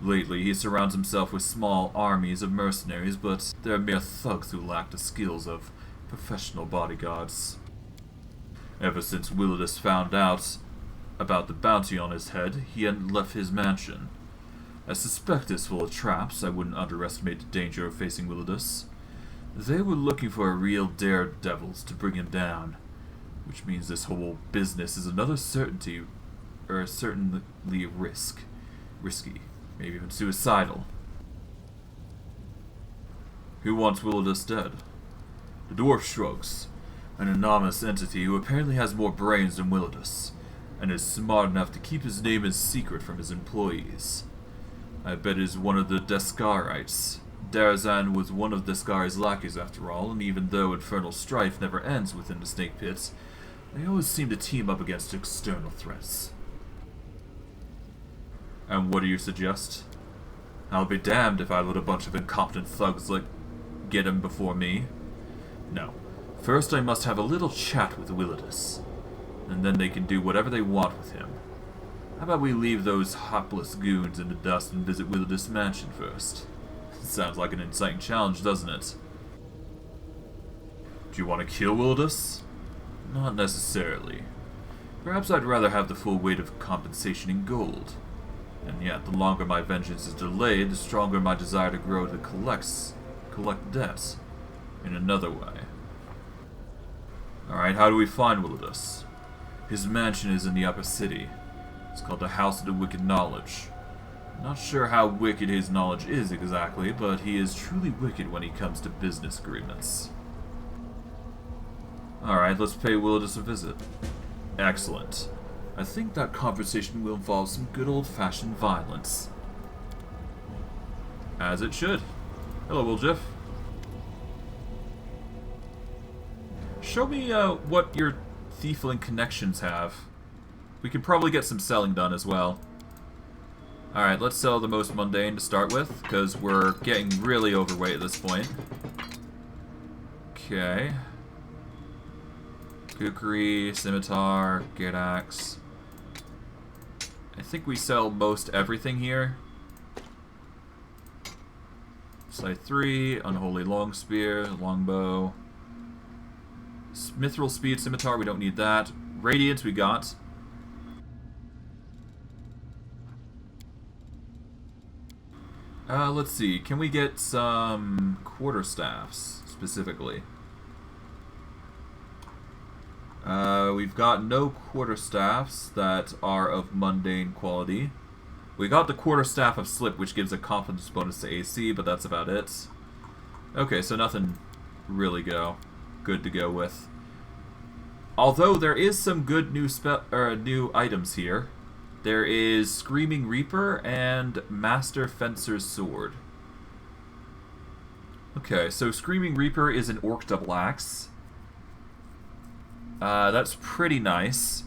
Lately, he surrounds himself with small armies of mercenaries, but they're mere thugs who lack the skills of professional bodyguards. Ever since Willidus found out about the bounty on his head, he hadn't left his mansion. I suspect this full of traps. I wouldn't underestimate the danger of facing Willidus. They were looking for a real daredevils to bring him down, which means this whole business is another certainly risky, maybe even suicidal. Who wants Willidus dead? The dwarf shrugs. An anonymous entity who apparently has more brains than Willidus, and is smart enough to keep his name a secret from his employees. I bet it is one of the Deskarites. Darazan was one of Deskari's lackeys after all, and even though infernal strife never ends within the snake pits, they always seem to team up against external threats. And what do you suggest? I'll be damned if I let a bunch of incompetent thugs get him before me. No. First I must have a little chat with Willidus, and then they can do whatever they want with him. How about we leave those hapless goons in the dust and visit Willidus' mansion first? Sounds like an inciting challenge, doesn't it? Do you want to kill Willidus? Not necessarily. Perhaps I'd rather have the full weight of compensation in gold. And yet, the longer my vengeance is delayed, the stronger my desire to grow to collect debts in another way. Alright, how do we find Willidus? His mansion is in the upper city. It's called the House of the Wicked Knowledge. Not sure how wicked his knowledge is exactly, but he is truly wicked when he comes to business agreements. Alright, let's pay Willidus a visit. Excellent. I think that conversation will involve some good old-fashioned violence. As it should. Hello, Wiljeff. Show me what your thiefling connections have. We could probably get some selling done as well. Alright, let's sell the most mundane to start with, because we're getting really overweight at this point. Okay. Kukri, Scimitar, Good Axe. I think we sell most everything here. Scythe 3, Unholy Long Spear, Longbow. Mithril Speed Scimitar, we don't need that. Radiance we got. Let's see, can we get some quarterstaffs, specifically? We've got no quarterstaffs that are of mundane quality. We got the quarterstaff of Slip, which gives a confidence bonus to AC, but that's about it. Okay, so nothing really good to go with. Although there is some good new items here. There is Screaming Reaper and Master Fencer's Sword. Okay, so Screaming Reaper is an orc double axe. That's pretty nice.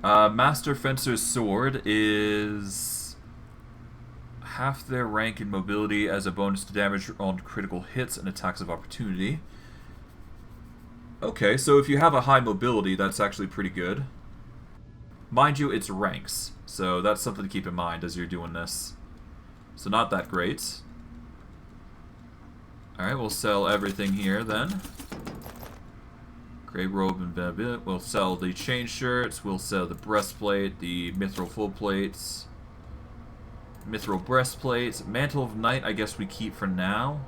Master Fencer's Sword is half their rank and mobility as a bonus to damage on critical hits and attacks of opportunity. Okay, so if you have a high mobility, that's actually pretty good. Mind you, it's ranks, so that's something to keep in mind as you're doing this. So not that great. Alright, we'll sell everything here then. Grey robe and bit. We'll sell the chain shirts, we'll sell the breastplate, the mithril full plates, mithril breastplates, mantle of night I guess we keep for now.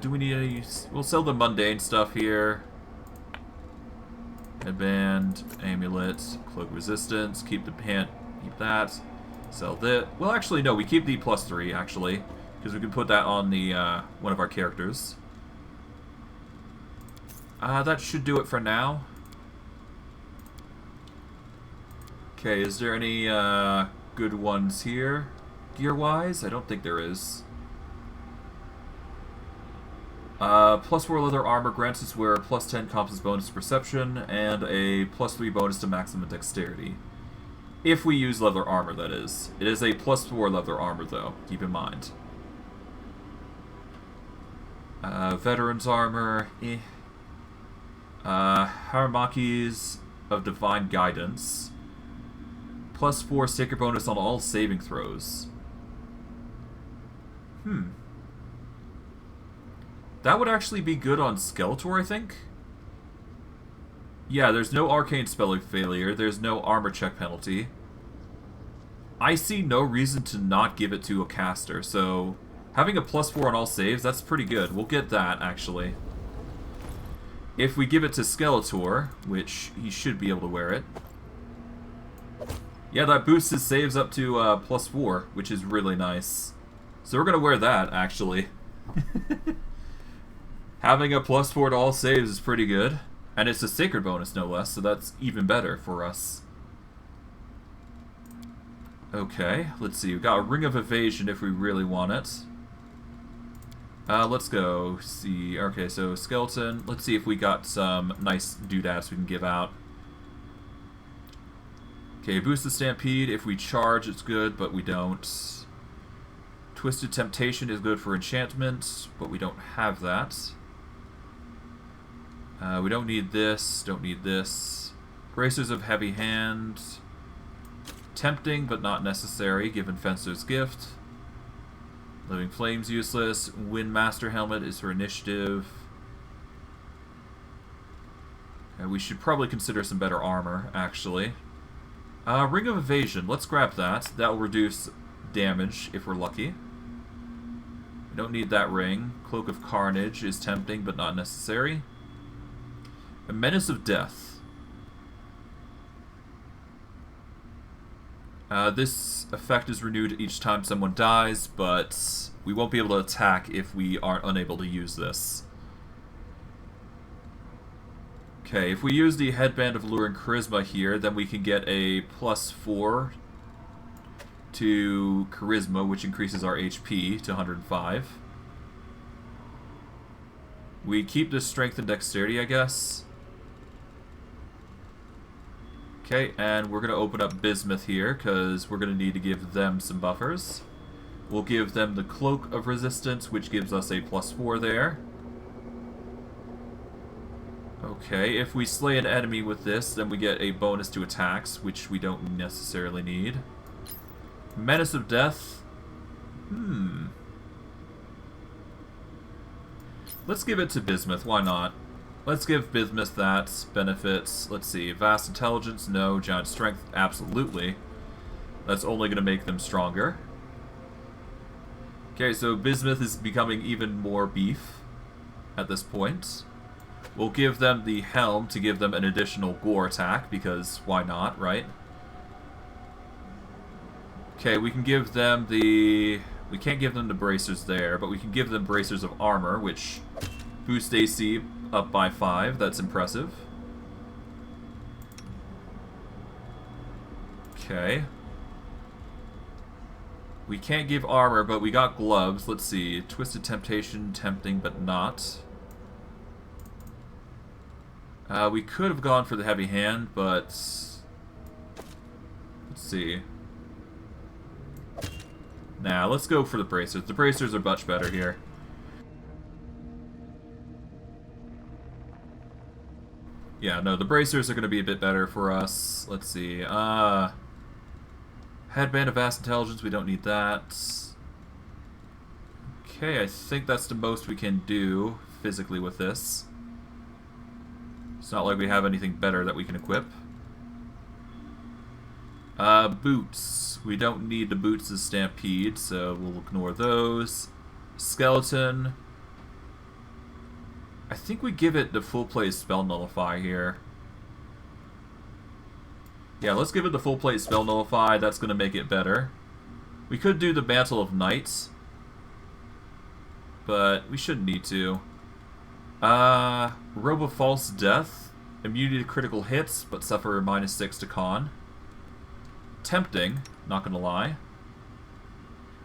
Do we need any? We'll sell the mundane stuff here. Headband, amulet, cloak resistance, keep the pant, keep that. Sell that. Well, actually, no, we keep the +3, actually, because we can put that on the one of our characters. That should do it for now. Okay, is there any good ones here, gear-wise? I don't think there is. +4 leather armor grants us wearer +10 compass bonus to perception and a +3 bonus to maximum dexterity. If we use leather armor, that is. It is a +4 leather armor, though. Keep in mind. Veteran's armor. Haramakis of Divine Guidance. +4 sticker bonus on all saving throws. That would actually be good on Skeletor, I think. Yeah, there's no arcane spell failure. There's no armor check penalty. I see no reason to not give it to a caster, so having a +4 on all saves, that's pretty good. We'll get that, actually. If we give it to Skeletor, which he should be able to wear it. Yeah, that boosts his saves up to +4, which is really nice. So we're going to wear that, actually. Having a +4 to all saves is pretty good. And it's a sacred bonus, no less, so that's even better for us. Okay, let's see. We've got a Ring of Evasion if we really want it. Let's go see. Okay, so Skeleton. Let's see if we got some nice doodads we can give out. Okay, boost the Stampede. If we charge, it's good, but we don't. Twisted Temptation is good for enchantment, but we don't have that. We don't need this, don't need this. Bracers of Heavy Hand. Tempting, but not necessary, given Fencer's Gift. Living Flame's useless. Wind Master Helmet is for initiative. We should probably consider some better armor, actually. Ring of Evasion, let's grab that. That will reduce damage, if we're lucky. We don't need that ring. Cloak of Carnage is tempting, but not necessary. A Menace of Death. This effect is renewed each time someone dies, but we won't be able to attack if we are unable to use this. Okay, if we use the Headband of Lure and Charisma here, then we can get a +4 to Charisma, which increases our HP to 105. We keep the Strength and Dexterity, I guess. Okay, and we're going to open up Bismuth here, because we're going to need to give them some buffers. We'll give them the Cloak of Resistance, which gives us a +4 there. Okay, if we slay an enemy with this, then we get a bonus to attacks, which we don't necessarily need. Menace of Death. Let's give it to Bismuth, why not? Let's give Bismuth that. Benefits. Let's see. Vast Intelligence, no. Giant Strength, absolutely. That's only going to make them stronger. Okay, so Bismuth is becoming even more beef at this point. We'll give them the Helm to give them an additional gore attack, because why not, right? Okay, we can give them the... We can't give them the bracers there, but we can give them bracers of armor, which boost AC up by 5. That's impressive. Okay. We can't give armor, but we got gloves. Let's see. Twisted Temptation, tempting, but not. We could have gone for the Heavy Hand, but... Let's see. Nah, let's go for the bracers. The bracers are much better here. Yeah, no, the bracers are going to be a bit better for us. Let's see. Headband of Vast Intelligence, we don't need that. Okay, I think that's the most we can do physically with this. It's not like we have anything better that we can equip. Boots. We don't need the boots to Stampede, so we'll ignore those. Skeleton. I think we give it the full plate Spell Nullify here. Yeah, let's give it the full plate Spell Nullify. That's going to make it better. We could do the Mantle of Knights, but we shouldn't need to. Robe of False Death. Immunity to critical hits, but suffer -6 to con. Tempting, not gonna lie.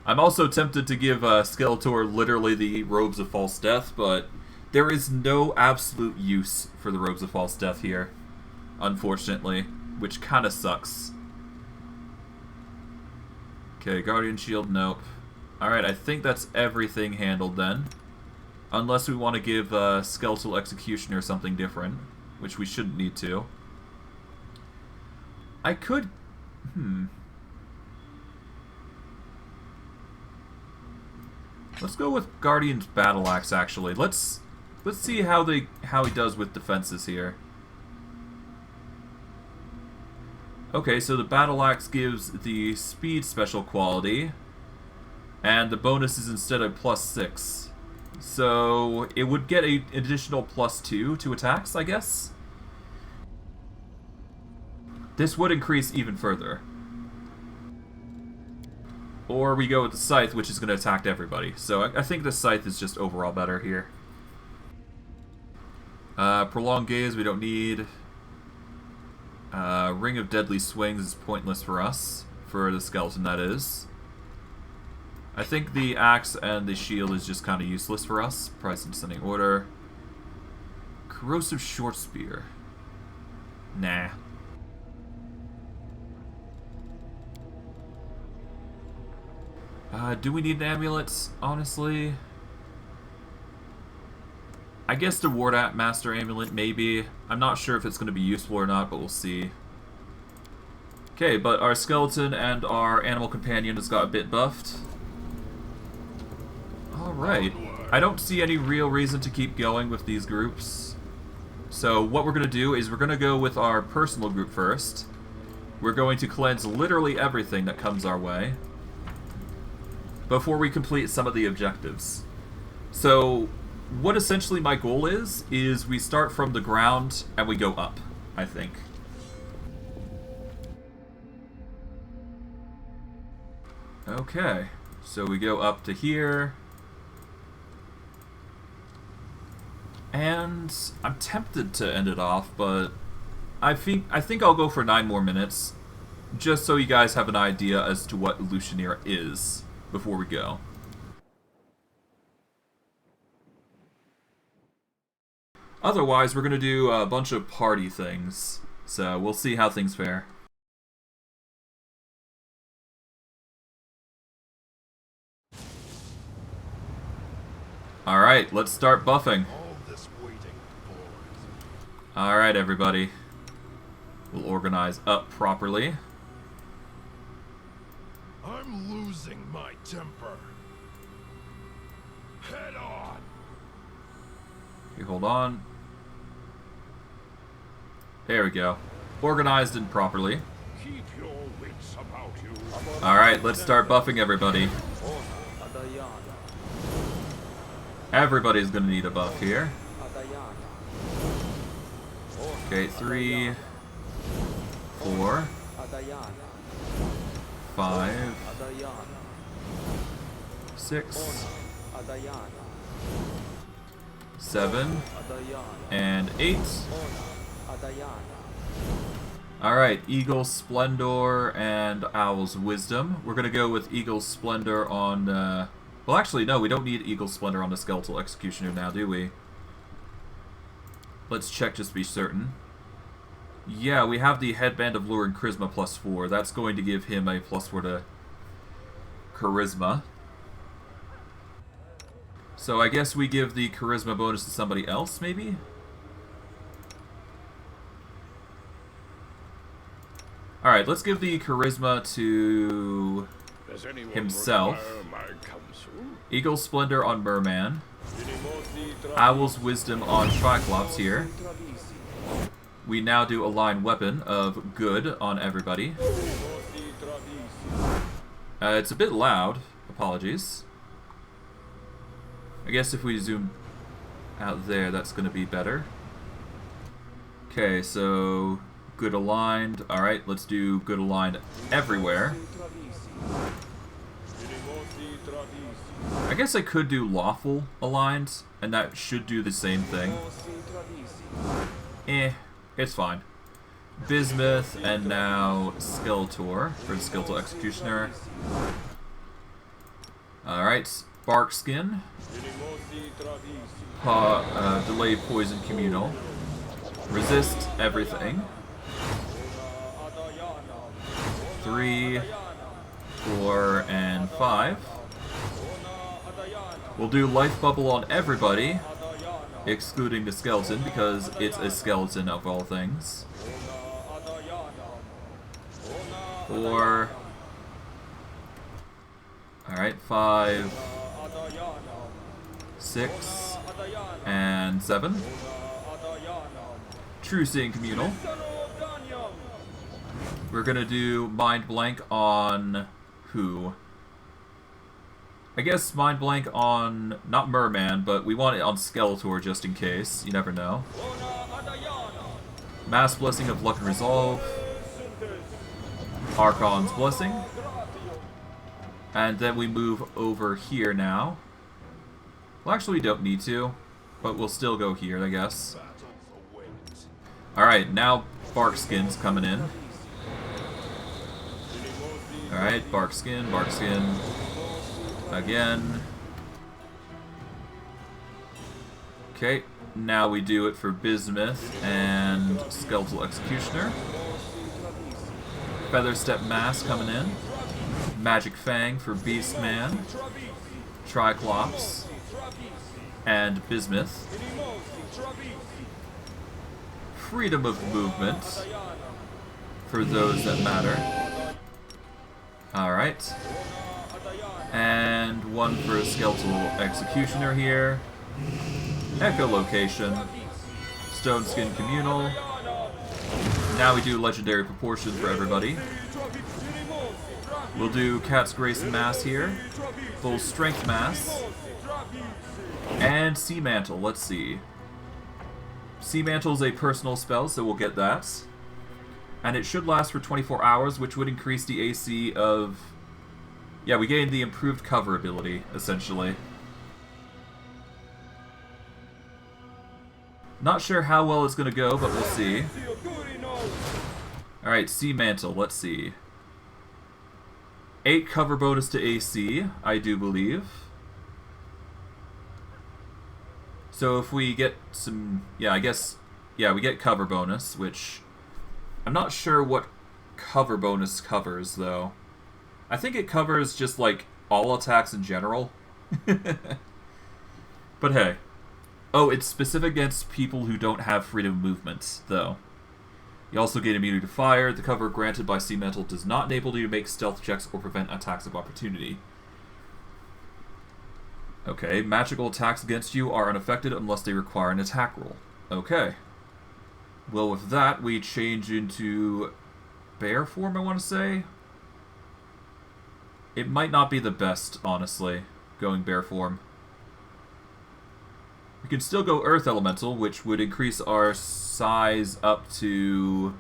I'm also tempted to give Skeletor literally the Robes of False Death, but there is no absolute use for the Robes of False Death here, unfortunately, which kind of sucks. Okay, Guardian Shield, nope. Alright, I think that's everything handled then. Unless we want to give Skeletal Executioner something different, which we shouldn't need to. I could... Let's go with Guardian's Battle Axe, actually. Let's see how he does with defenses here. Okay, so the battle axe gives the speed special quality, and the bonus is instead of +6. So it would get an additional +2 to attacks, I guess? This would increase even further. Or we go with the scythe, which is going to attack everybody. So I think the scythe is just overall better here. Prolonged gaze we don't need. Ring of Deadly Swings is pointless for us. For the skeleton, that is. I think the axe and the shield is just kind of useless for us. Price and descending order. Corrosive Short Spear. Nah. Do we need an amulet? Honestly, I guess the Ward Master Amulet, maybe. I'm not sure if it's going to be useful or not, but we'll see. Okay, but our skeleton and our animal companion has got a bit buffed. Alright. I don't see any real reason to keep going with these groups. So what we're going to do is we're going to go with our personal group first. We're going to cleanse literally everything that comes our way before we complete some of the objectives. So what essentially my goal is we start from the ground and we go up, I think. Okay, so we go up to here. And I'm tempted to end it off, but I think I'll go for 9 more minutes, just so you guys have an idea as to what Illusioneer is before we go. Otherwise, we're going to do a bunch of party things, so we'll see how things fare. Alright, let's start buffing. Alright, everybody. We'll organize up properly. I'm losing my temper. Head on. Okay, hold on. There we go. Organized and properly. Keep your wits about you. Alright, let's start buffing everybody. Everybody's gonna need a buff here. Okay, 3, 4, 5, 6, 7, and 8. Alright, Eagle's Splendor and Owl's Wisdom. We're gonna go with Eagle's Splendor on, well actually no, we don't need Eagle's Splendor on the Skeletal Executioner now, do we? Let's check just to be certain. Yeah, we have the Headband of Lure and Charisma +4. That's going to give him a +4 to Charisma. So I guess we give the Charisma bonus to somebody else, maybe? Alright, let's give the Charisma to himself. Eagle's Splendor on Merman. Owl's Wisdom on Triclops here. We now do a line weapon of good on everybody. It's a bit loud. Apologies. I guess if we zoom out there, that's going to be better. Okay, so good aligned. Alright, let's do good aligned everywhere. I guess I could do lawful aligned, and that should do the same thing. It's fine. Bismuth, and now Skeletor for the Skeletal Executioner. Alright, Bark Skin. Delay Poison Communal. Resist everything. 3, 4, and 5. We'll do Life Bubble on everybody, excluding the skeleton, because it's a skeleton of all things. 4. Alright, 5, 6, and 7. True Seeing Communal. We're gonna do Mind Blank on who? I guess Mind Blank on, not Merman, but we want it on Skeletor just in case. You never know. Mass Blessing of Luck and Resolve. Archon's Blessing. And then we move over here now. Well, actually we don't need to, but we'll still go here, I guess. Alright, now Barkskin's coming in. Alright, Barkskin. Again. Okay, now we do it for Bismuth and Skeletal Executioner. Featherstep Mask coming in. Magic Fang for Beastman. Triclops. And Bismuth. Freedom of movement for those that matter. Alright. And one for Skeletal Executioner here. Echolocation. Stone Skin Communal. Now we do Legendary Proportion for everybody. We'll do Cat's Grace Mass here. Full Strength Mass. And Sea Mantle, let's see. Sea Mantle is a personal spell, so we'll get that. And it should last for 24 hours, which would increase the AC of... Yeah, we gained the improved cover ability, essentially. Not sure how well it's going to go, but we'll see. Alright, Sea Mantle, let's see. 8 cover bonus to AC, I do believe. So if we get some... Yeah, I guess... Yeah, we get cover bonus, which... I'm not sure what cover bonus covers, though. I think it covers just, like, all attacks in general. But hey. Oh, it's specific against people who don't have freedom of movement, though. You also gain immunity to fire. The cover granted by Sea Mantle does not enable you to make stealth checks or prevent attacks of opportunity. Okay, magical attacks against you are unaffected unless they require an attack roll. Okay. Well, with that, we change into bear form, I want to say. It might not be the best, honestly, going bear form. We can still go Earth Elemental, which would increase our size up to...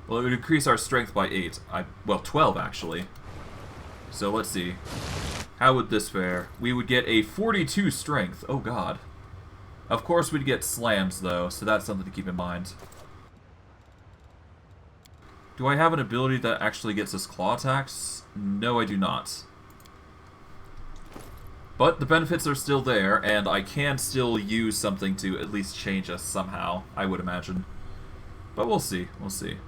Well, it would increase our strength by 8. Well, 12, actually. So, let's see. How would this fare? We would get a 42 strength. Oh, God. Of course, we'd get slams, though, so that's something to keep in mind. Do I have an ability that actually gets us claw attacks? No, I do not. But the benefits are still there, and I can still use something to at least change us somehow, I would imagine. But we'll see, we'll see.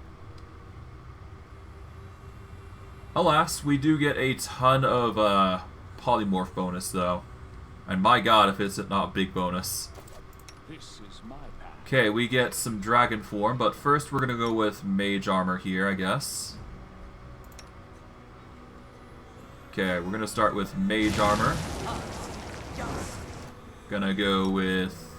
Alas, we do get a ton of polymorph bonus, though. And my god, if it's not a big bonus. Okay, we get some dragon form, but first we're gonna go with mage armor here, I guess. Okay, we're gonna start with mage armor. Gonna go with...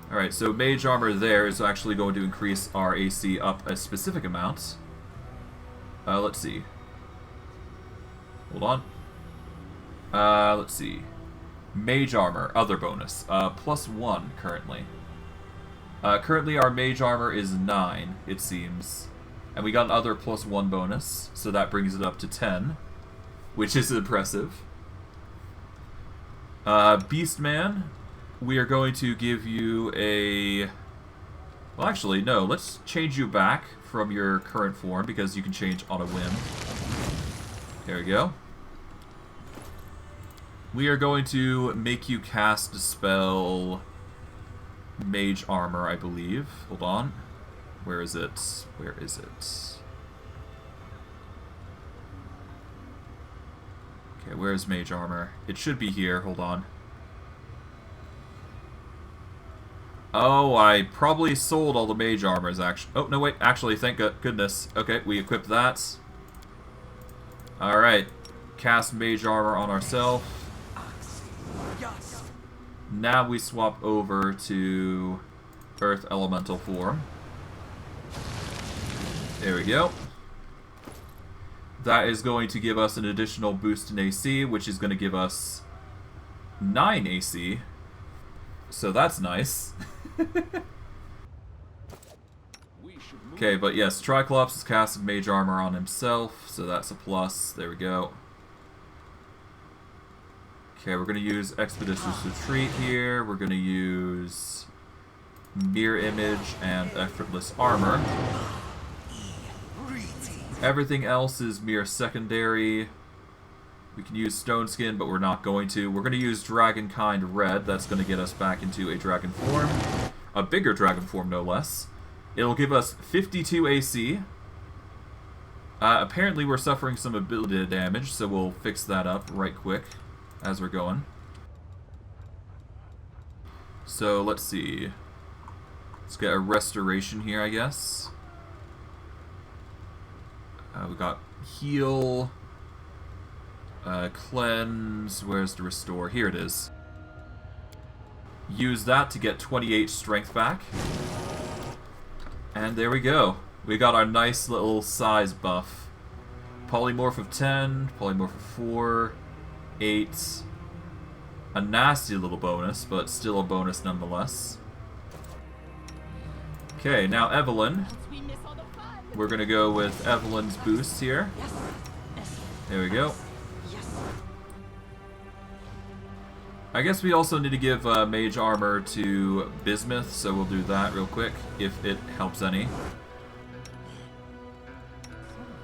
Alright, so mage armor there is actually going to increase our AC up a specific amount. Let's see. Hold on. Let's see. Mage armor, other bonus. +1 currently. Currently our mage armor is 9, it seems. And we got another +1 bonus, so that brings it up to 10. Which is impressive. Beastman, we are going to give you a... Well, actually, no. Let's change you back from your current form, because you can change on a whim. There we go. We are going to make you cast a spell... Mage Armor, I believe. Hold on. Where is it? Where is it? Okay, where's Mage Armor? It should be here. Hold on. Oh, I probably sold all the Mage Armors, actually. Oh, no, wait. Actually, thank goodness. Okay, we equipped that. Alright. Cast Mage Armor on ourselves. Now we swap over to Earth Elemental form. There we go. That is going to give us an additional boost in AC, which is going to give us 9 AC. So that's nice. Okay, but yes, Triclops has casted Mage Armor on himself, so that's a plus. There we go. Okay, we're going to use Expeditious Retreat here. We're going to use Mirror Image and Effortless Armor. Everything else is mere secondary. We can use Stone Skin, but we're not going to. We're going to use Dragonkind Red. That's going to get us back into a dragon form. A bigger dragon form, no less. It'll give us 52 AC. Apparently we're suffering some ability damage, so we'll fix that up right quick as we're going. So let's see. Let's get a restoration here, I guess. We got heal, cleanse. Where's the restore? Here it is. Use that to get 28 strength back. And there we go. We got our nice little size buff. Polymorph of 10, polymorph of 4, 8. A nasty little bonus, but still a bonus nonetheless. Okay, now Evelyn. We're gonna go with Evelyn's boost here. There we go. I guess we also need to give Mage Armor to Bismuth, so we'll do that real quick, if it helps any.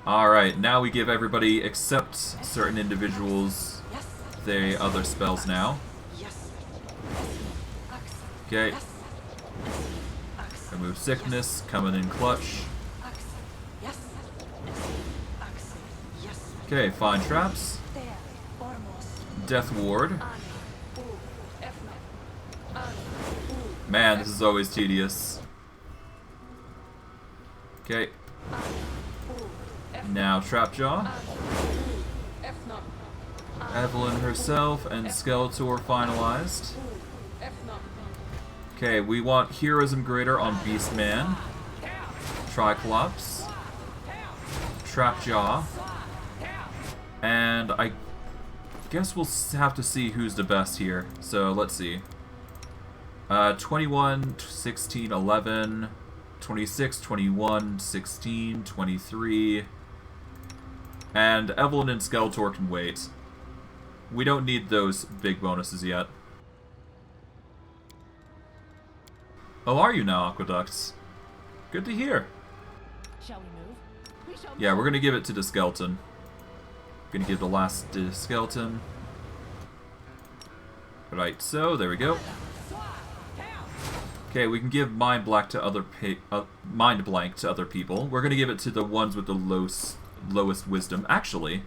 Alright, now we give everybody, except certain individuals, their other spells now. Okay. Remove Sickness, coming in clutch. Okay, find traps. Death Ward. Man, this is always tedious. Okay. Now Trapjaw. Evelyn herself and Skeletor finalized. Okay, we want Heroism Greater on Beastman. Triclops. Trapjaw. And I guess we'll have to see who's the best here. So let's see. 21, 16, 11, 26, 21, 16, 23. And Evelyn and Skeletor can wait. We don't need those big bonuses yet. Oh, are you now, Aqueducts? Good to hear. Shall we move? Yeah, we're gonna give it to the skeleton. Gonna give the last to skeleton. Right, so there we go. Okay, we can give Mind Blank to other people. We're gonna give it to the ones with the lowest wisdom. Actually,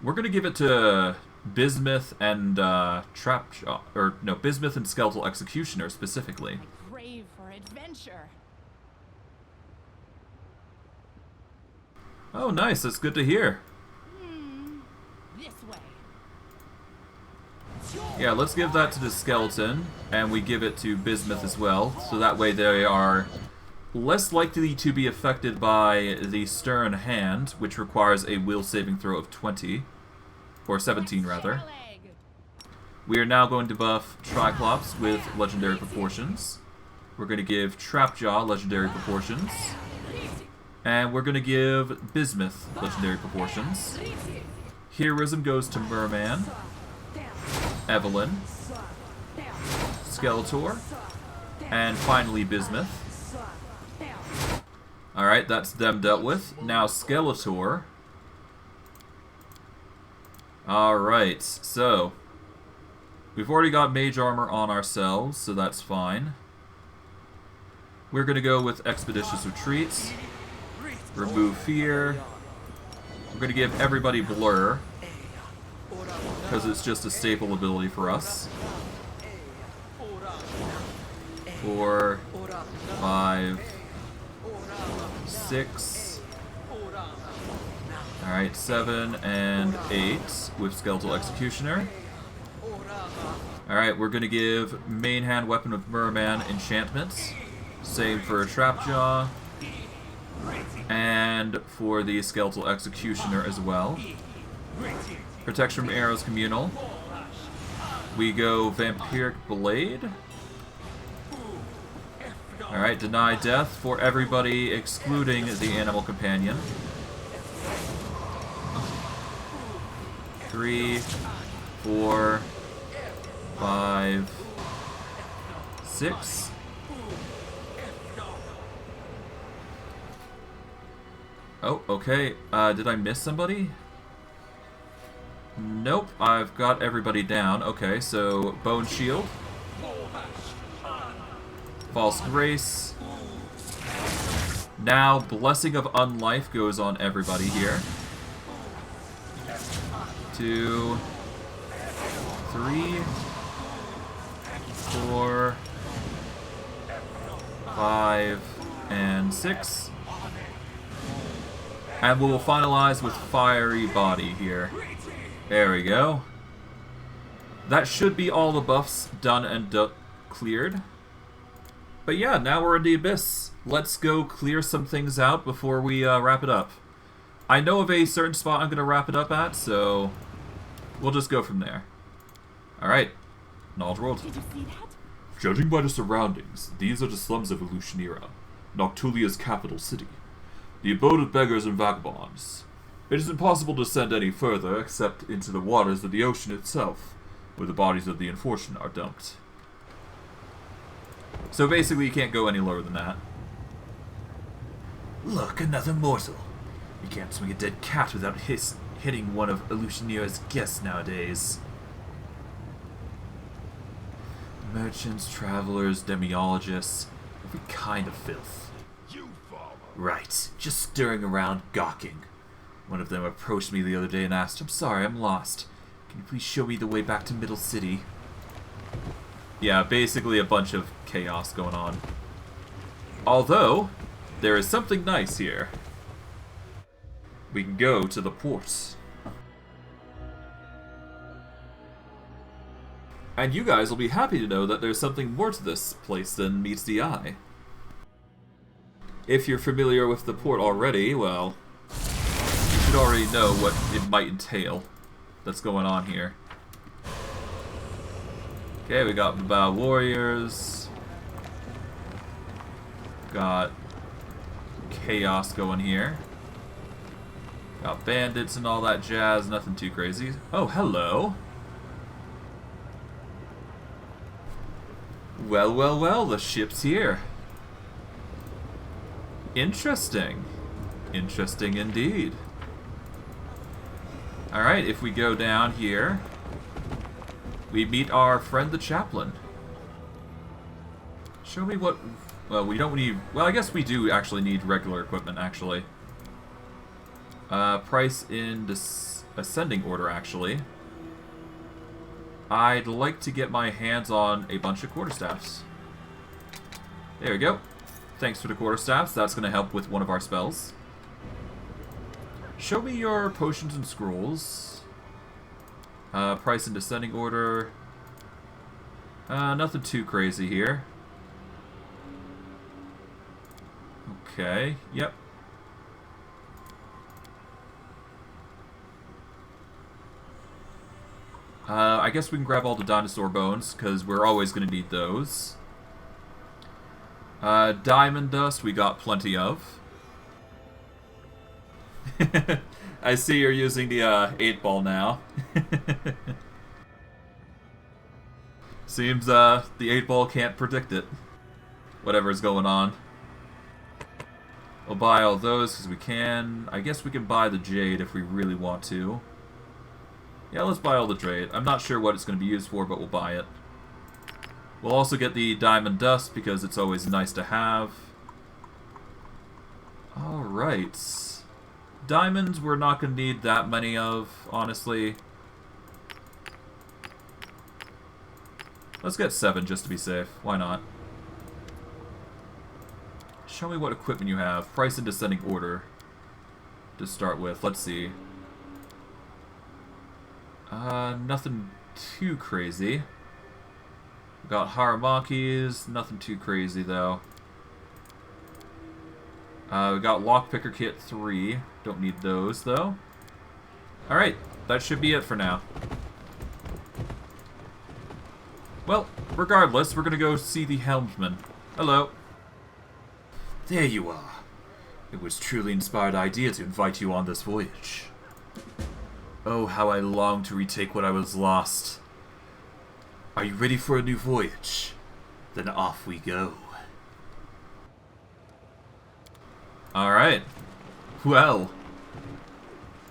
we're gonna give it to Bismuth and Trapjaw, or no, Bismuth and Skeletal Executioner specifically. Brave for adventure. Oh, nice. That's good to hear. This way. Yeah, let's give that to the skeleton, and we give it to Bismuth as well, so that way they are less likely to be affected by the Stern Hand, which requires a will saving throw of 20, or 17 rather. We are now going to buff Triclops with Legendary Proportions. We're going to give Trapjaw Legendary Proportions. And we're going to give Bismuth Legendary Proportions. Heroism goes to Merman, Evelyn, Skeletor, and finally Bismuth. Alright, that's them dealt with. Now Skeletor. Alright, so we've already got Mage Armor on ourselves, so that's fine. We're going to go with Expeditious Retreat. Remove Fear. We're going to give everybody Blur, because it's just a staple ability for us. 4, 5, 6. Alright, 7 and 8 with Skeletal Executioner. Alright, we're going to give Main Hand Weapon of Merman enchantments. Same for Trapjaw. And and for the Skeletal Executioner as well. Protection from Arrows Communal. We go Vampiric Blade. Alright, deny death for everybody excluding the Animal Companion. 3, 4, 5, 6. Oh, okay. Did I miss somebody? Nope, I've got everybody down. Okay, so Bone Shield. False Grace. Now, Blessing of Unlife goes on everybody here. 2, 3, 4, 5, and 6. And we will finalize with Fiery Body here. There we go. That should be all the buffs done and cleared. But yeah, now we're in the Abyss. Let's go clear some things out before we wrap it up. I know of a certain spot I'm going to wrap it up at, so we'll just go from there. Alright, knowledge world. Did you see that? Judging by the surroundings, these are the slums of Illusionera, Noctulia's capital city. The abode of beggars and vagabonds. It is impossible to ascend any further except into the waters of the ocean itself, where the bodies of the unfortunate are dumped. So basically you can't go any lower than that. Look, another morsel. You can't swing a dead cat without hitting one of Illusionera's guests nowadays. Merchants, travelers, demiologists, every kind of filth. Right, just stirring around, gawking. One of them approached me the other day and asked, "I'm sorry, I'm lost. Can you please show me the way back to Middle City?" Yeah, basically a bunch of chaos going on. Although, there is something nice here. We can go to the port. And you guys will be happy to know that there's something more to this place than meets the eye. If you're familiar with the port already, well, you should already know what it might entail that's going on here. Okay, we got Bow Warriors. Got chaos going here. Got bandits and all that jazz, nothing too crazy. Oh, hello. Well, well, well, the ship's here. Interesting. Interesting indeed. Alright, if we go down here, we meet our friend the Chaplain. Show me what... Well, we don't need... Well, I guess we do actually need regular equipment, actually. Price in ascending order, actually. I'd like to get my hands on a bunch of quarterstaffs. There we go. Thanks for the quarterstaffs. That's going to help with one of our spells. Show me your potions and scrolls. Price in descending order. Nothing too crazy here. Okay, yep. I guess we can grab all the dinosaur bones, because we're always going to need those. Diamond dust, we got plenty of. I see you're using the 8-ball now. Seems the 8-ball can't predict it. Whatever's going on. We'll buy all those because we can. I guess we can buy the jade if we really want to. Yeah, let's buy all the jade. I'm not sure what it's going to be used for, but we'll buy it. We'll also get the diamond dust because it's always nice to have. Alright. Diamonds we're not going to need that many of, honestly. Let's get 7 just to be safe. Why not? Show me what equipment you have. Price in descending order. To start with. Let's see. Nothing too crazy. Got Haramakis. Nothing too crazy, though. We got Lockpicker Kit 3. Don't need those, though. Alright, that should be it for now. Well, regardless, we're gonna go see the Helmsman. Hello. There you are. It was truly inspired idea to invite you on this voyage. Oh, how I long to retake what I was lost. Are you ready for a new voyage? Then off we go. Alright. Well,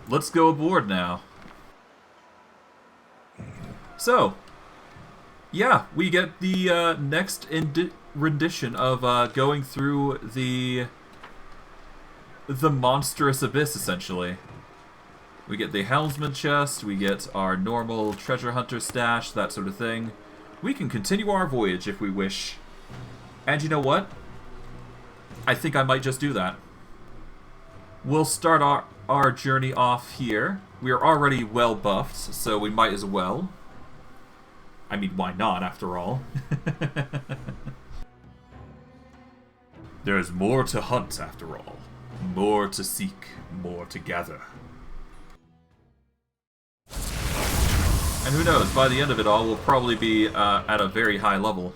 let's go aboard now. So, yeah, we get the next rendition of going through the monstrous abyss, essentially. We get the Helmsman chest, we get our normal treasure hunter stash, that sort of thing. We can continue our voyage if we wish. And you know what? I think I might just do that. We'll start our journey off here. We are already well buffed, so we might as well. I mean, why not, after all? There's more to hunt, after all. More to seek, more to gather. And who knows, by the end of it all, we'll probably be at a very high level.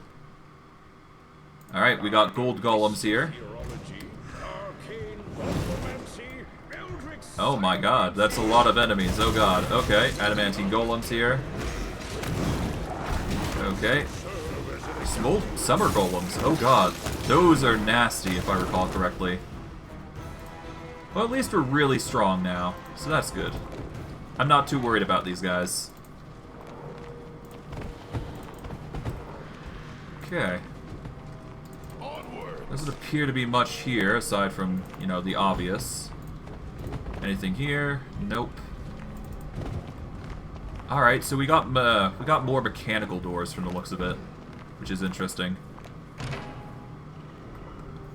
Alright, we got gold golems here. Oh my god, that's a lot of enemies, oh god. Okay, adamantine golems here. Okay. Summer golems, oh god. Those are nasty, if I recall correctly. Well, at least we're really strong now, so that's good. I'm not too worried about these guys. Okay. Doesn't appear to be much here, aside from, you know, the obvious. Anything here? Nope. Alright, so we got more mechanical doors from the looks of it, which is interesting.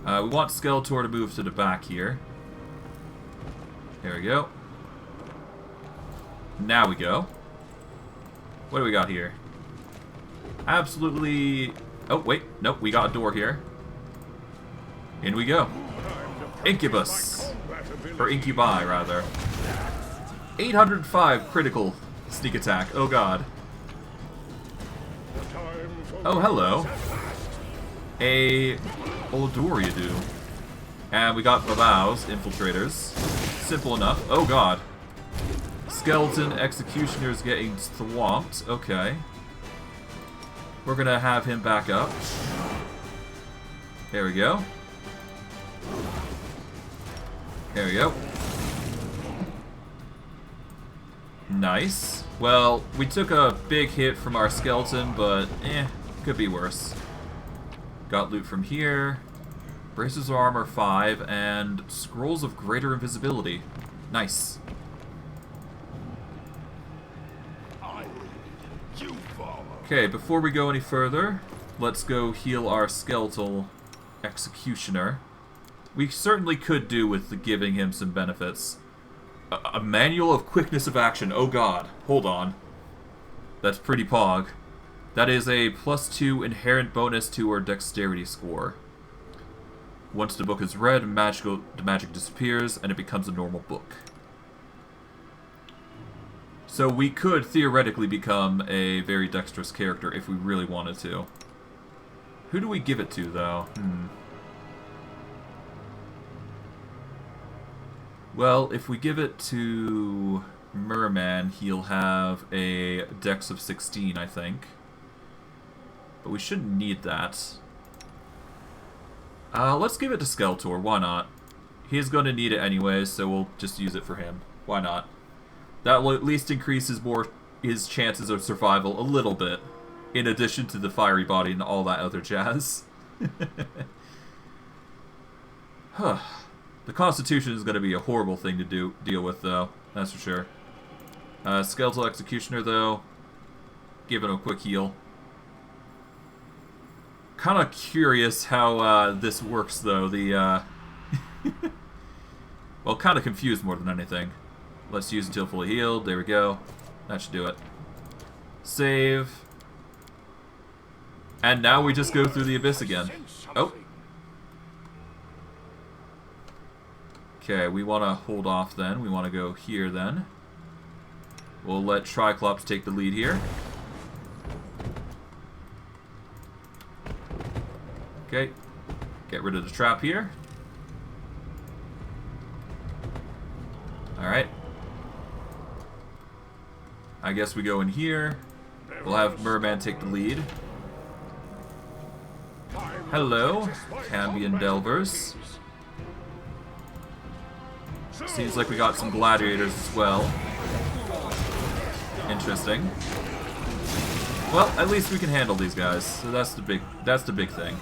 We want Skeletor to move to the back here. There we go. Now we go. What do we got here? Absolutely... Oh, wait. Nope, we got a door here. In we go. Incubus. Or Incubi, rather. 805 critical sneak attack. Oh, god. Oh, hello. A Oldoriadu. And we got Babaus, infiltrators. Simple enough. Oh, god. Skeleton executioners getting swamped. Okay. We're gonna have him back up. There we go. There we go. Nice. Well, we took a big hit from our skeleton, but could be worse. Got loot from here. Braces of Armor 5, and Scrolls of Greater Invisibility. Nice. Okay, before we go any further, let's go heal our skeletal executioner. We certainly could do with giving him some benefits. A manual of quickness of action. Oh god. Hold on. That's pretty pog. That is a +2 inherent bonus to our dexterity score. Once the book is read, the magic disappears, and it becomes a normal book. So we could theoretically become a very dexterous character if we really wanted to. Who do we give it to, though? Well, if we give it to Merman, he'll have a dex of 16, I think. But we shouldn't need that. Let's give it to Skeletor, why not? He's going to need it anyways, so we'll just use it for him. Why not? That will at least increase his chances of survival a little bit, in addition to the fiery body and all that other jazz. Huh. The Constitution is going to be a horrible thing to deal with, though. That's for sure. Skeletal Executioner, though. Giving him a quick heal. Kind of curious how this works, though. Well, kind of confused more than anything. Let's use until fully healed. There we go. That should do it. Save. And now we just go through the abyss again. Oh. Okay, we want to hold off then. We want to go here then. We'll let Triclops take the lead here. Okay, get rid of the trap here. Alright. I guess we go in here. We'll have Merman take the lead. Hello, Cambion Delvers. Seems like we got some gladiators as well. Interesting. Well, at least we can handle these guys, so that's the big thing.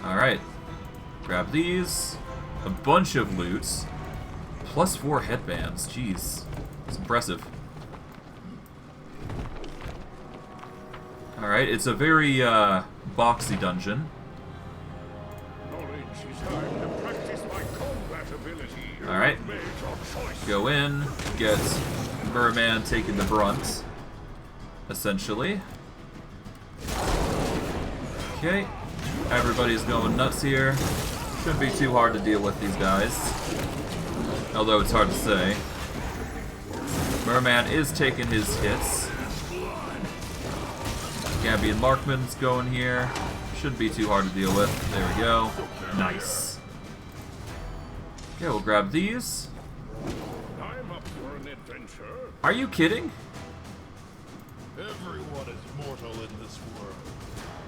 Alright. Grab these. A bunch of loots. Plus 4 headbands. Jeez. It's impressive. Alright, it's a very boxy dungeon. Alright. Go in, get Merman taking the brunt, essentially. Okay. Everybody's going nuts here. Shouldn't be too hard to deal with these guys. Although it's hard to say. Merman is taking his hits. Cambion Markman's going here. Shouldn't be too hard to deal with. There we go. Nice. Okay, we'll grab these. I'm up for an adventure. Are you kidding? Everyone is mortal in this world,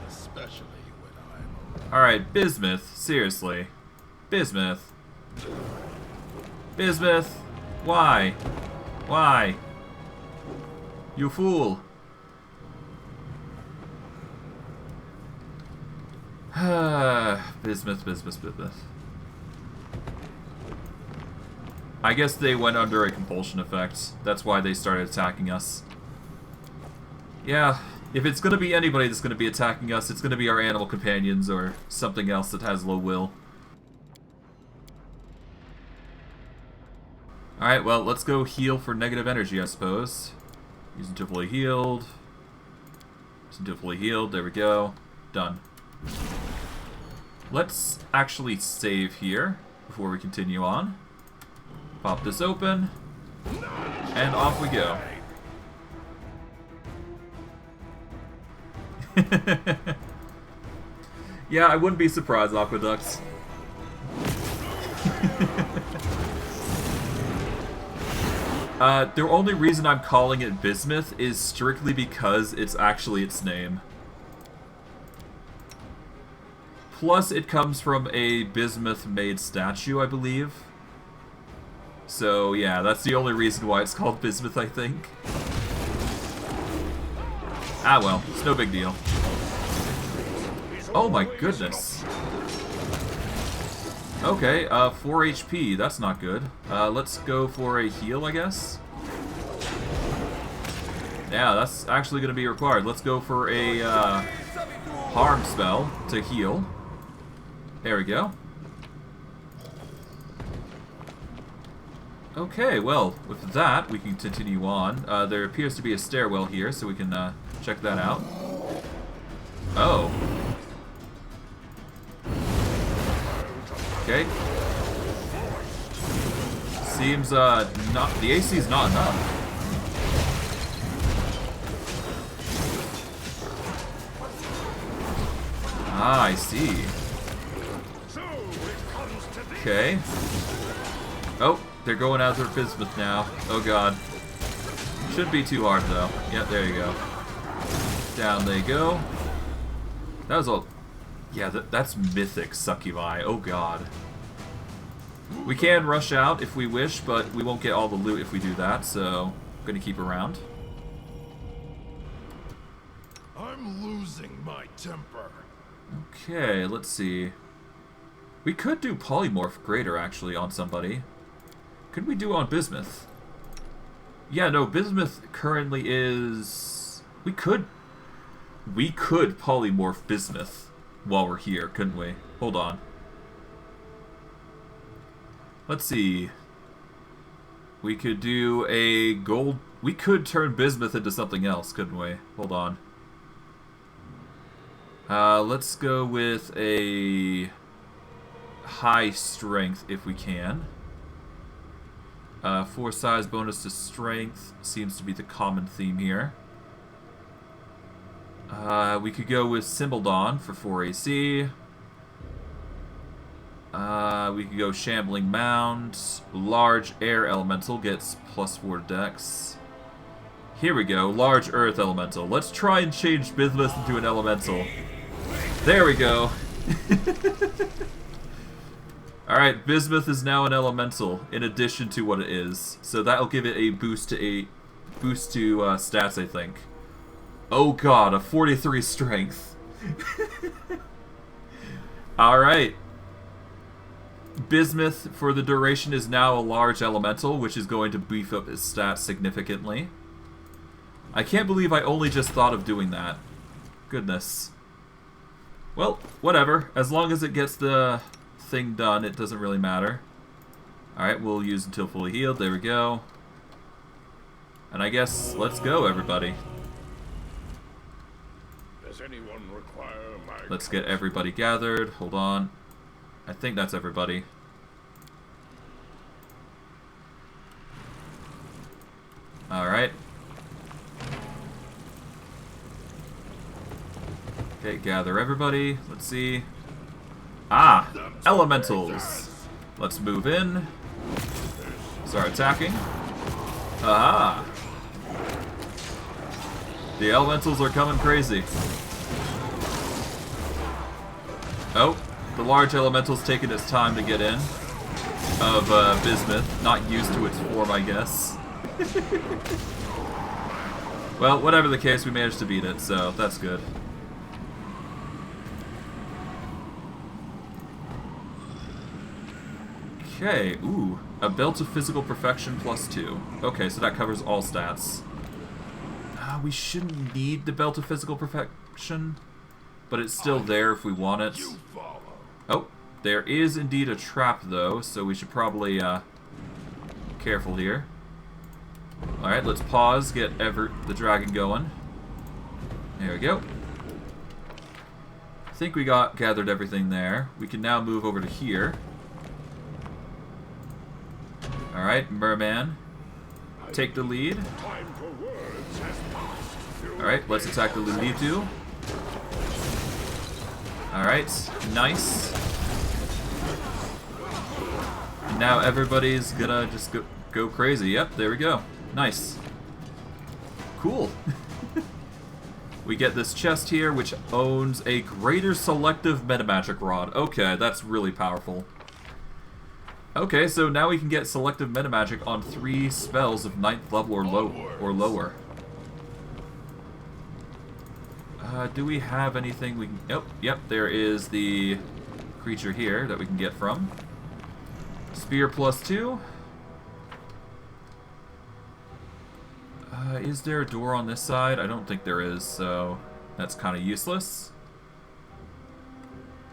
especially when I'm around. Alright, Bismuth. Seriously. Bismuth. Bismuth. Why? Why? You fool. Bismuth, Bismuth, Bismuth. I guess they went under a compulsion effect. That's why they started attacking us. Yeah, if it's gonna be anybody that's gonna be attacking us, it's gonna be our animal companions or something else that has low will. Alright, well, let's go heal for negative energy, I suppose. Use until fully healed. Use until fully healed. There we go. Done. Let's actually save here before we continue on. Pop this open. And off we go. Yeah, I wouldn't be surprised, Aqueducts. The only reason I'm calling it Bismuth is strictly because it's actually its name. Plus, it comes from a bismuth-made statue, I believe. So, yeah, that's the only reason why it's called Bismuth, I think. Ah, well, it's no big deal. Oh my goodness. Okay, 4 HP, that's not good. Let's go for a heal, I guess. Yeah, that's actually going to be required. Let's go for a harm spell to heal. There we go. Okay, well, with that, we can continue on. There appears to be a stairwell here, so we can check that out. Oh. Okay. Seems, not, the AC is not enough. Ah, I see. Okay. Oh, they're going after Bismuth now. Oh god. Shouldn't be too hard though. Yep, there you go. Down they go. That was all. Yeah, that's mythic succubi. Oh god. We can rush out if we wish, but we won't get all the loot if we do that, so I'm gonna keep around. I'm losing my temper. Okay, let's see. We could do Polymorph Greater, actually, on somebody. Could we do on Bismuth? Yeah, no, Bismuth currently is... We could Polymorph Bismuth while we're here, couldn't we? Hold on. Let's see. We could do a gold... We could turn Bismuth into something else, couldn't we? Hold on. Let's go with a high strength if we can. 4 size bonus to strength seems to be the common theme here. We could go with Simbledon for 4 AC. We could go Shambling Mound. Large Air Elemental gets +4 Dex. Here we go, Large Earth Elemental. Let's try and change Bismuth into an Elemental. There we go. Alright, Bismuth is now an Elemental, in addition to what it is. So that'll give it a boost to stats, I think. Oh god, a 43 strength. Alright. Bismuth, for the duration, is now a large elemental, which is going to beef up his stats significantly. I can't believe I only just thought of doing that. Goodness. Well, whatever. As long as it gets the thing done, it doesn't really matter. Alright, we'll use until fully healed. There we go. And I guess, let's go, everybody. Does anyone require my... Let's get everybody gathered. Hold on. I think that's everybody. Alright. Okay, gather everybody. Let's see. Ah! Elementals! Let's move in. Start attacking. Aha! The elementals are coming crazy. Oh, the large elemental's taking its time to get in. Of Bismuth. Not used to its form, I guess. Well, whatever the case, we managed to beat it, so that's good. Okay, ooh. A belt of physical perfection +2. Okay, so that covers all stats. We shouldn't need the belt of physical perfection, but it's still there if we want it. Oh, there is indeed a trap though, so we should probably be careful here. Alright, let's pause, get the dragon going. There we go. I think we gathered everything there. We can now move over to here. Alright, Merman. Take the lead. Alright, let's attack the Lilitu. Alright, nice. And now everybody's gonna just go crazy. Yep, there we go. Nice. Cool. We get this chest here, which owns a greater selective metamagic rod. Okay, that's really powerful. Okay, so now we can get selective metamagic on 3 spells of 9th level or lower. Do we have anything we can... Oh, yep, there is the creature here that we can get from. Spear +2. Is there a door on this side? I don't think there is, so that's kind of useless.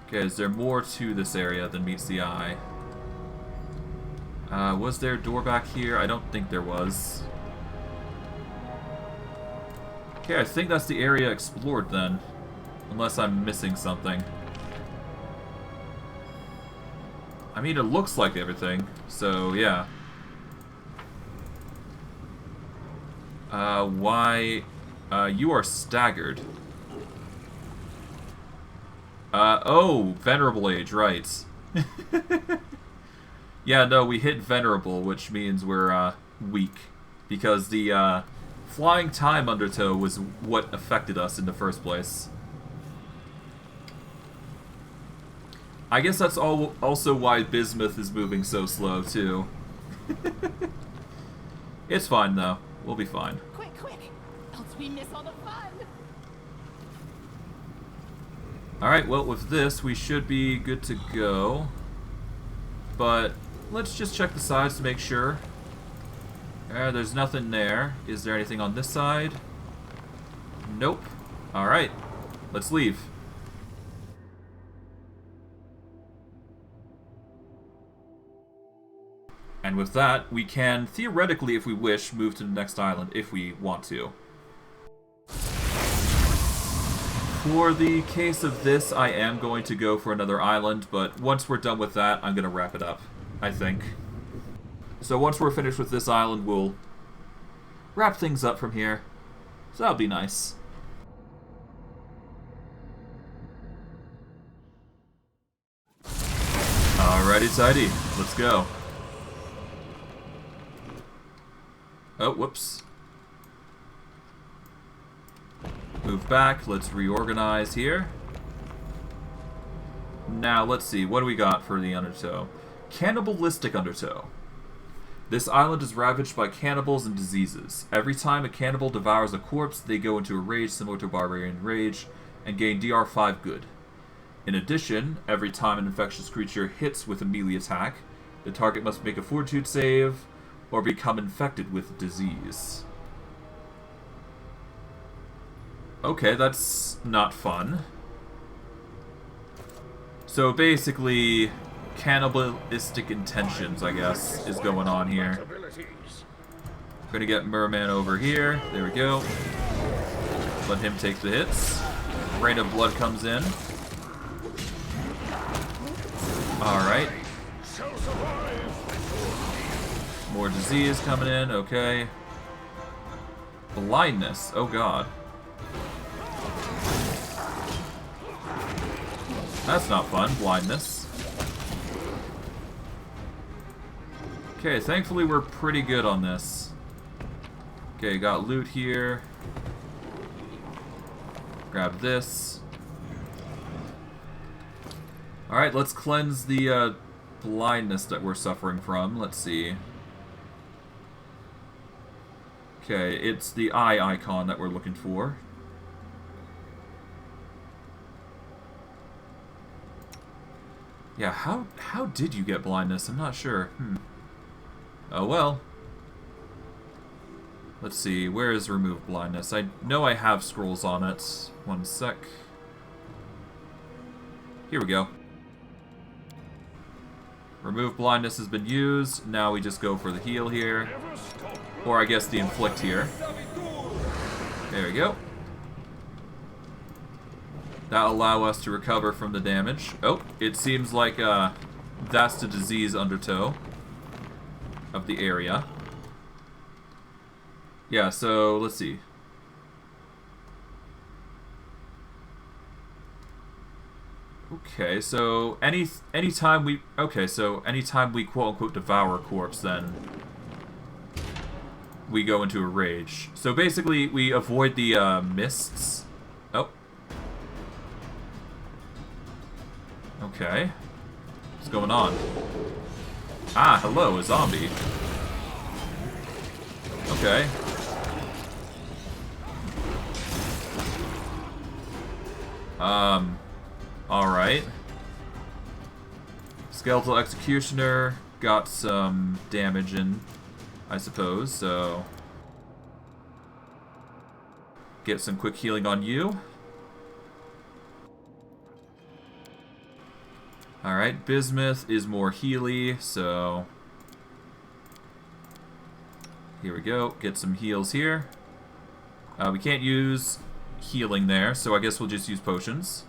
Okay, is there more to this area than meets the eye? Was there a door back here? I don't think there was. Okay, I think that's the area explored then. Unless I'm missing something. I mean, it looks like everything, so yeah. Why? You are staggered. Oh, Venerable Age, right. Yeah, no, we hit Venerable, which means we're, weak. Because the, flying time undertow was what affected us in the first place. I guess that's also why Bismuth is moving so slow, too. It's fine, though. We'll be fine. Quick, else we miss all the fun. Alright, well, with this, we should be good to go. But let's just check the sides to make sure. There's nothing there. Is there anything on this side? Nope. Alright, let's leave. And with that, we can, theoretically, if we wish, move to the next island if we want to. For the case of this, I am going to go for another island, but once we're done with that, I'm going to wrap it up, I think. So once we're finished with this island, we'll wrap things up from here. So that'll be nice. Alrighty tidy, let's go. Oh, whoops. Move back, let's reorganize here. Now, let's see, what do we got for the undertow? Cannibalistic undertow. This island is ravaged by cannibals and diseases. Every time a cannibal devours a corpse, they go into a rage similar to Barbarian Rage, and gain DR 5 good. In addition, every time an infectious creature hits with a melee attack, the target must make a fortitude save, or become infected with disease. Okay, that's not fun. So basically, cannibalistic intentions, I guess, is going on here. We're gonna get Merman over here. There we go. Let him take the hits. Rain of Blood comes in. Alright. More disease coming in, okay. Blindness, oh god. That's not fun, blindness. Okay, thankfully we're pretty good on this. Okay, got loot here. Grab this. Alright, let's cleanse the blindness that we're suffering from. Let's see. Okay, it's the eye icon that we're looking for. Yeah, how did you get blindness? I'm not sure. Oh well. Let's see, where is remove blindness? I know I have scrolls on it. One sec. Here we go. Remove blindness has been used. Now we just go for the heal here. Or I guess the inflict here. There we go. That'll allow us to recover from the damage. Oh, it seems like that's the disease undertow of the area. Yeah, so let's see. Okay, so anytime we quote unquote devour a corpse, then we go into a rage. So basically we avoid the mists. Oh. Okay. What's going on? Ah, hello, a zombie. Okay. Alright. Skeletal Executioner got some damage in, I suppose, so get some quick healing on you. Alright, Bismuth is more healy, so here we go. Get some heals here. We can't use healing there, so I guess we'll just use potions.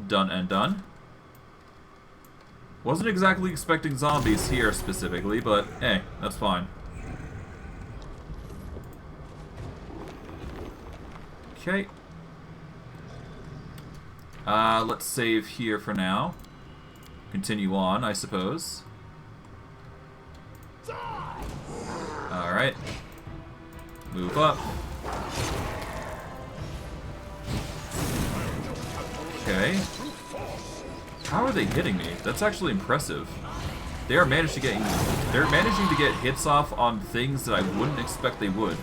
Done and done. Wasn't exactly expecting zombies here specifically, but hey, that's fine. Okay. Let's save here for now. Continue on, I suppose. Alright. Move up. Okay. How are they hitting me? That's actually impressive. They're managing to get hits off on things that I wouldn't expect they would.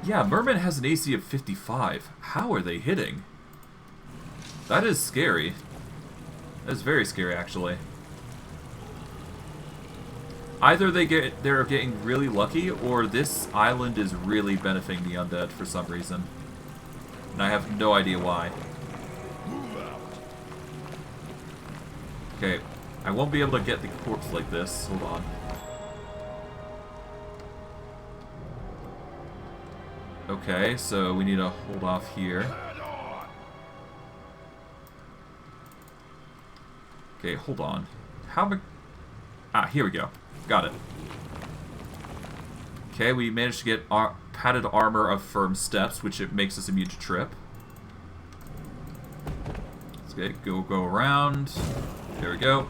Yeah, Merman has an AC of 55. How are they hitting? That is scary. That is very scary, actually. Either they're getting really lucky, or this island is really benefiting the undead for some reason. And I have no idea why. Okay, I won't be able to get the corpse like this. Hold on. Okay, so we need to hold off here. Okay, hold on. How am I... Ah, here we go. Got it. Okay, we managed to get our padded armor of firm steps, which it makes us immune to trip. Let's go around. There we go.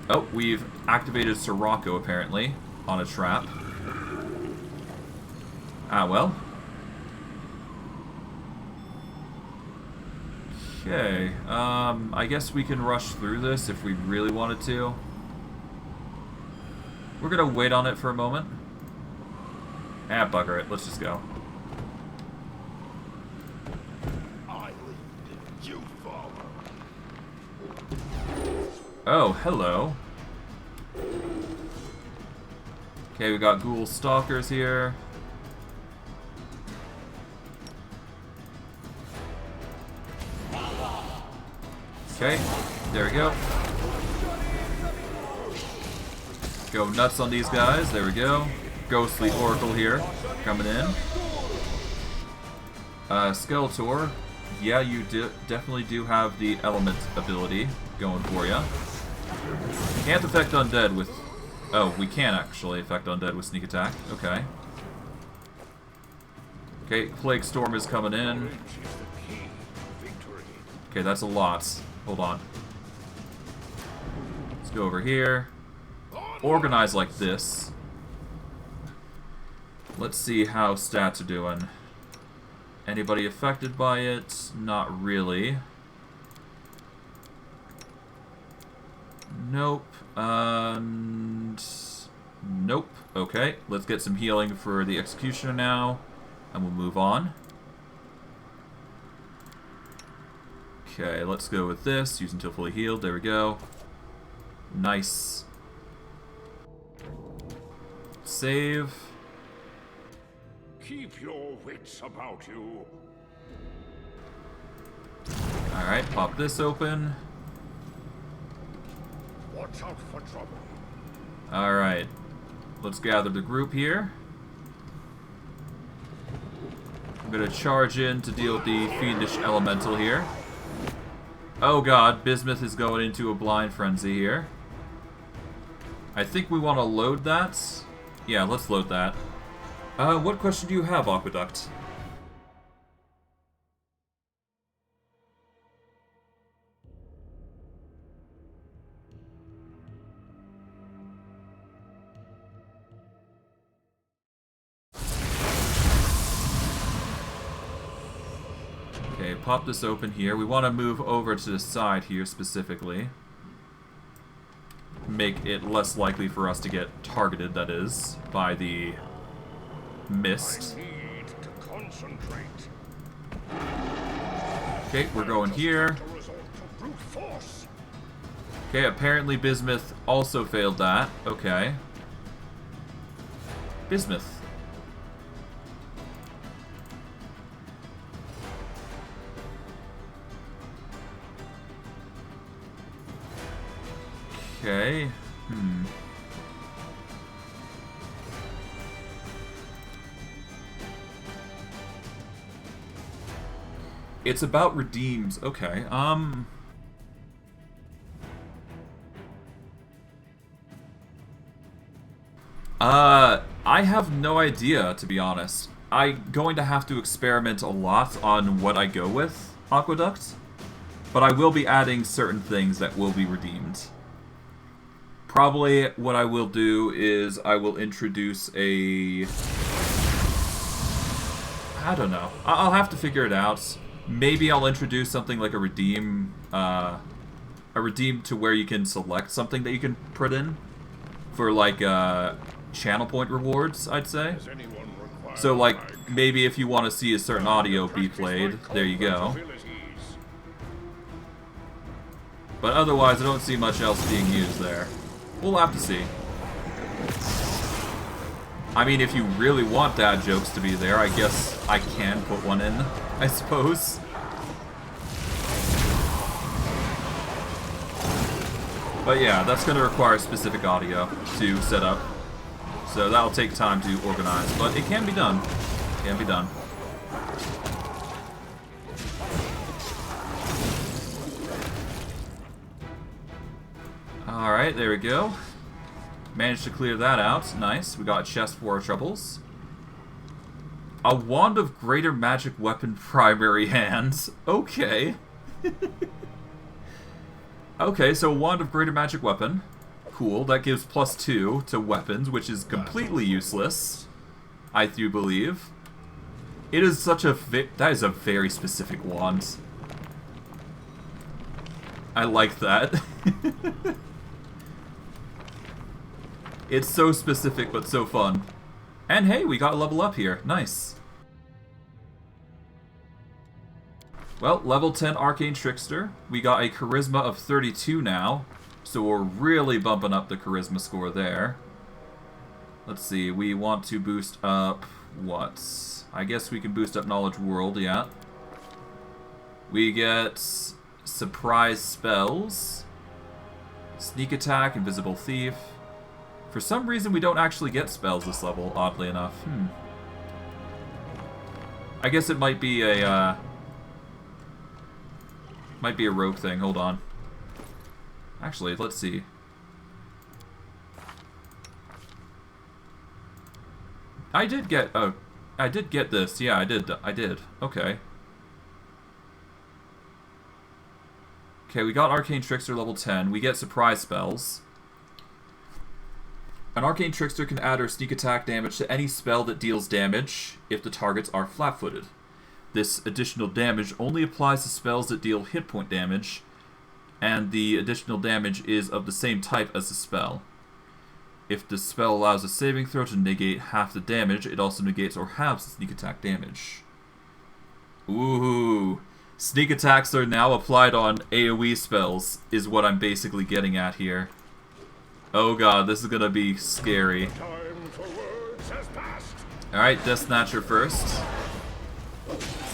Oh, we've activated Sirocco, apparently, on a trap. Ah, well. Okay, I guess we can rush through this if we really wanted to. We're gonna wait on it for a moment. Ah, bugger it. Let's just go. I lead, you follow. Oh, hello. Okay, we got ghoul stalkers here. Okay, there we go. Go nuts on these guys. There we go. Ghostly Oracle here, coming in. Skeletor, yeah, you definitely do have the element ability going for you. Can't affect undead with... Oh, we can actually affect undead with sneak attack. Okay. Okay, Plague Storm is coming in. Okay, that's a lot. Hold on. Let's go over here. Organize like this. Let's see how stats are doing. Anybody affected by it? Not really. Nope. Nope. Okay, let's get some healing for the Executioner now, and we'll move on. Okay, let's go with this. Use until fully healed. There we go. Nice. Save. Keep your wits about you. Alright, pop this open. Watch out for trouble. Alright. Let's gather the group here. I'm gonna charge in to deal with the fiendish elemental here. Oh god, Bismuth is going into a blind frenzy here. I think we want to load that. Yeah, let's load that. What question do you have, Aqueduct? Okay, pop this open here. We want to move over to the side here specifically. Make it less likely for us to get targeted, that is, by the mist. I need to concentrate. Okay, we're going here. Okay, apparently Bismuth also failed that. Okay. Bismuth. Okay. It's about redeems. Okay. I have no idea, to be honest. I'm going to have to experiment a lot on what I go with, Aqueduct. But I will be adding certain things that will be redeemed. Probably what I will do is I will introduce a... I don't know. I'll have to figure it out. Maybe I'll introduce something like a redeem to where you can select something that you can put in for like channel point rewards, I'd say. So like maybe if you want to see a certain audio be played, there you go. But otherwise I don't see much else being used there. We'll have to see. I mean, if you really want dad jokes to be there, I guess I can put one in, I suppose. But yeah, that's going to require specific audio to set up. So that'll take time to organize, but it can be done. It can be done. Alright, there we go. Managed to clear that out. Nice. We got a chest for our troubles. A wand of greater magic weapon primary hands. Okay. Okay, so a wand of greater magic weapon. Cool. That gives +2 to weapons, which is completely useless, I do believe. It is such a that is a very specific wand. I like that. It's so specific, but so fun. And hey, we got a level up here. Nice. Well, level 10 Arcane Trickster. We got a Charisma of 32 now. So we're really bumping up the Charisma score there. Let's see, we want to boost up what? I guess we can boost up Knowledge World, yeah. We get Surprise Spells, Sneak Attack, Invisible Thief. For some reason, we don't actually get spells this level, oddly enough. I guess it might be a rogue thing. Hold on. Actually, let's see. I did get this. Yeah, I did. Okay. Okay, we got Arcane Trickster level 10. We get Surprise Spells. An Arcane Trickster can add or sneak attack damage to any spell that deals damage if the targets are flat-footed. This additional damage only applies to spells that deal hit point damage, and the additional damage is of the same type as the spell. If the spell allows a saving throw to negate half the damage, it also negates or halves the sneak attack damage. Ooh. Sneak attacks are now applied on AoE spells, is what I'm basically getting at here. Oh god, this is gonna be scary. Alright, Death Snatcher first.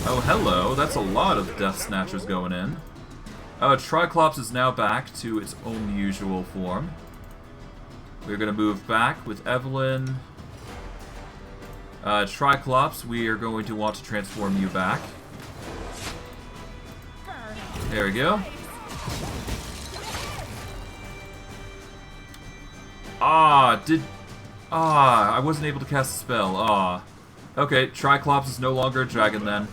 Oh, hello. That's a lot of Death Snatchers going in. Triclops is now back to its own usual form. We're gonna move back with Evelyn. Triclops, we are going to want to transform you back. There we go. I wasn't able to cast a spell. Okay, Triclops is no longer a dragon then.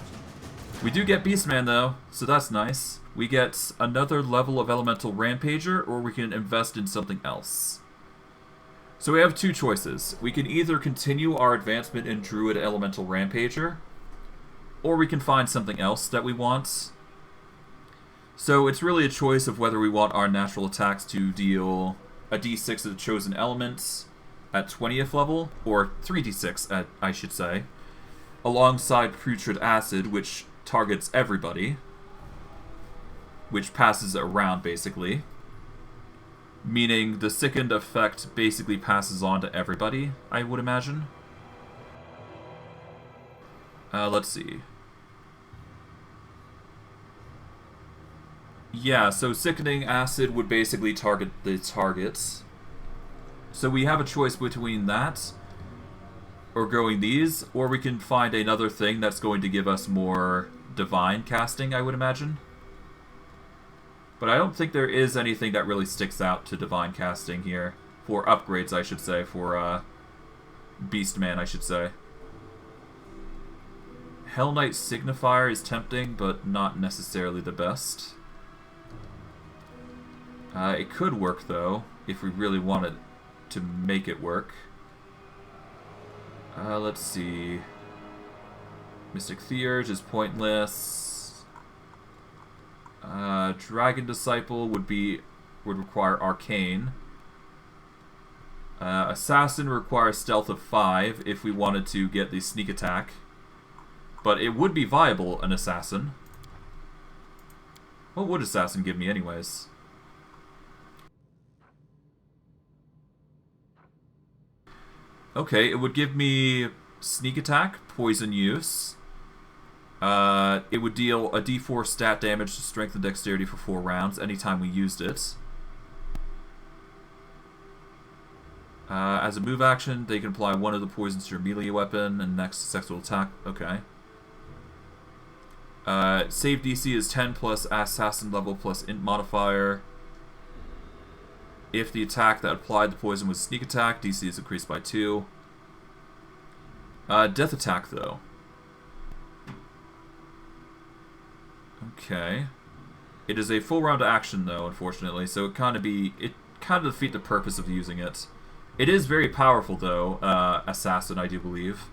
We do get Beastman though, so that's nice. We get another level of Elemental Rampager, or we can invest in something else. So we have two choices. We can either continue our advancement in Druid Elemental Rampager, or we can find something else that we want. So it's really a choice of whether we want our natural attacks to deal a d6 of the chosen elements at 20th level, or 3d6, I should say, alongside Putrid Acid, which targets everybody, which passes around, basically. Meaning the sickened effect basically passes on to everybody, I would imagine. Let's see. Yeah, so Sickening Acid would basically target the targets. So we have a choice between that, or going these, or we can find another thing that's going to give us more divine casting, I would imagine. But I don't think there is anything that really sticks out to divine casting here. For upgrades, I should say. For Beastman, I should say. Hell Knight Signifier is tempting, but not necessarily the best. It could work, though, if we really wanted to make it work. Let's see. Mystic Theurge is pointless. Dragon Disciple would require Arcane. Assassin requires Stealth of 5 if we wanted to get the Sneak Attack. But it would be viable, an Assassin. What would Assassin give me anyways? Okay, it would give me Sneak Attack, Poison Use. It would deal a d4 stat damage to Strength and Dexterity for 4 rounds anytime we used it. As a move action, they can apply one of the poisons to your melee weapon and next successful attack. Okay. Save DC is 10 plus Assassin level plus Int modifier. If the attack that applied the poison was a sneak attack, DC is increased by 2. Death attack, though. Okay. It is a full round action, though, unfortunately, so it kind of defeat the purpose of using it. It is very powerful, though, Assassin, I do believe.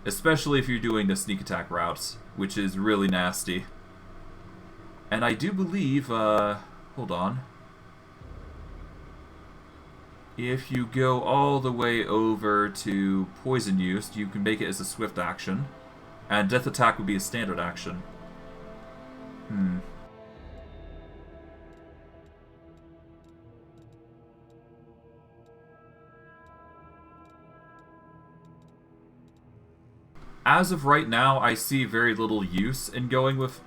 Especially if you're doing the sneak attack route, which is really nasty. And I do believe, hold on. If you go all the way over to poison use, you can make it as a swift action. And death attack would be a standard action. As of right now, I see very little use in going with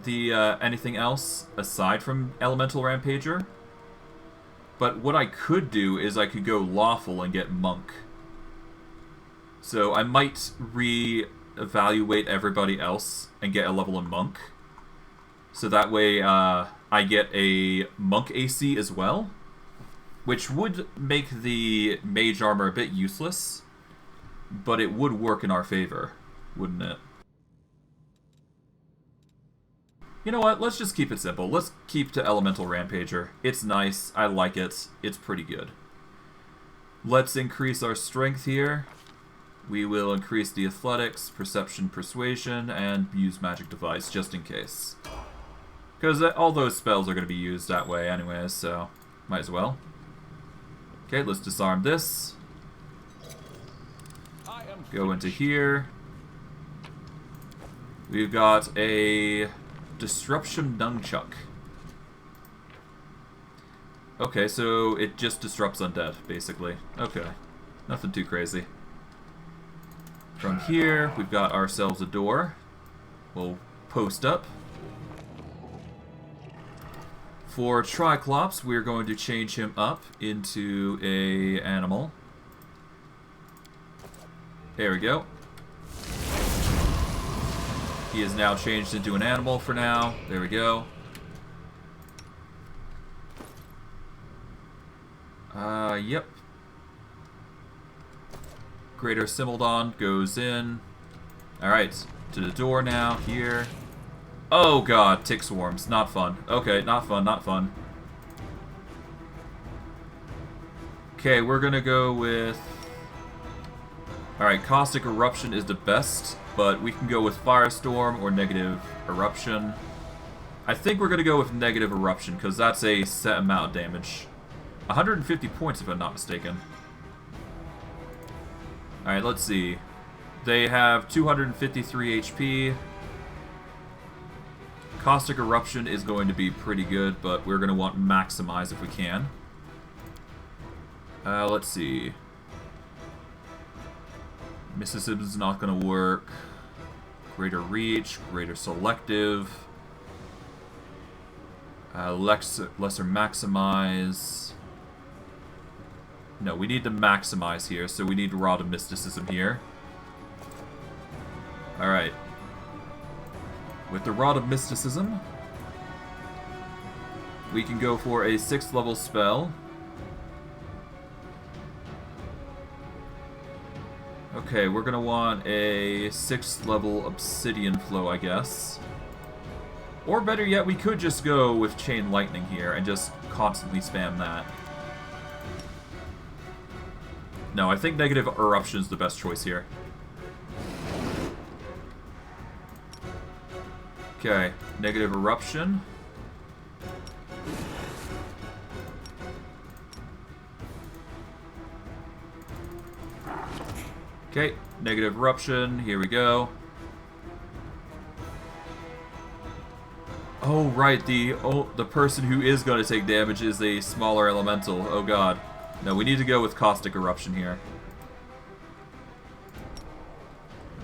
the anything else aside from Elemental Rampager. But what I could do is I could go Lawful and get Monk. So I might re-evaluate everybody else and get a level in Monk. So that way I get a Monk AC as well. Which would make the Mage Armor a bit useless. But it would work in our favor, wouldn't it? You know what, let's just keep it simple. Let's keep to Elemental Rampager. It's nice, I like it, it's pretty good. Let's increase our strength here. We will increase the athletics, perception, persuasion, and use magic device just in case. Because all those spells are going to be used that way anyways, so might as well. Okay, let's disarm this. Go into here. We've got a Disruption Nunchuck. Okay, so it just disrupts undead, basically. Okay, nothing too crazy. From here, we've got ourselves a door. We'll post up. For Triclops, we're going to change him up into a animal. There we go. He is now changed into an animal for now. There we go. Yep. Greater Simildon goes in. Alright, to the door now, here. Oh god, tick swarms. Not fun. Okay, not fun, not fun. Okay, we're gonna go with... Alright, Caustic Eruption is the best, but we can go with Firestorm or Negative Eruption. I think we're gonna go with Negative Eruption, because that's a set amount of damage. 150 points if I'm not mistaken. Alright, let's see. They have 253 HP. Caustic Eruption is going to be pretty good, but we're going to want Maximize if we can. Let's see. Mysticism's not going to work. Greater Reach, Greater Selective. Lesser Maximize. No, we need to Maximize here, so we need Rod of Mysticism here. Alright. With the Rod of Mysticism, we can go for a 6th level spell. Okay, we're gonna want a 6th level Obsidian Flow, I guess. Or better yet, we could just go with Chain Lightning here and just constantly spam that. No, I think Negative Eruption is the best choice here. Okay, Negative Eruption. Okay, Negative Eruption, here we go. Oh, right, the person who is going to take damage is a smaller elemental. Oh god. No, we need to go with Caustic Eruption here.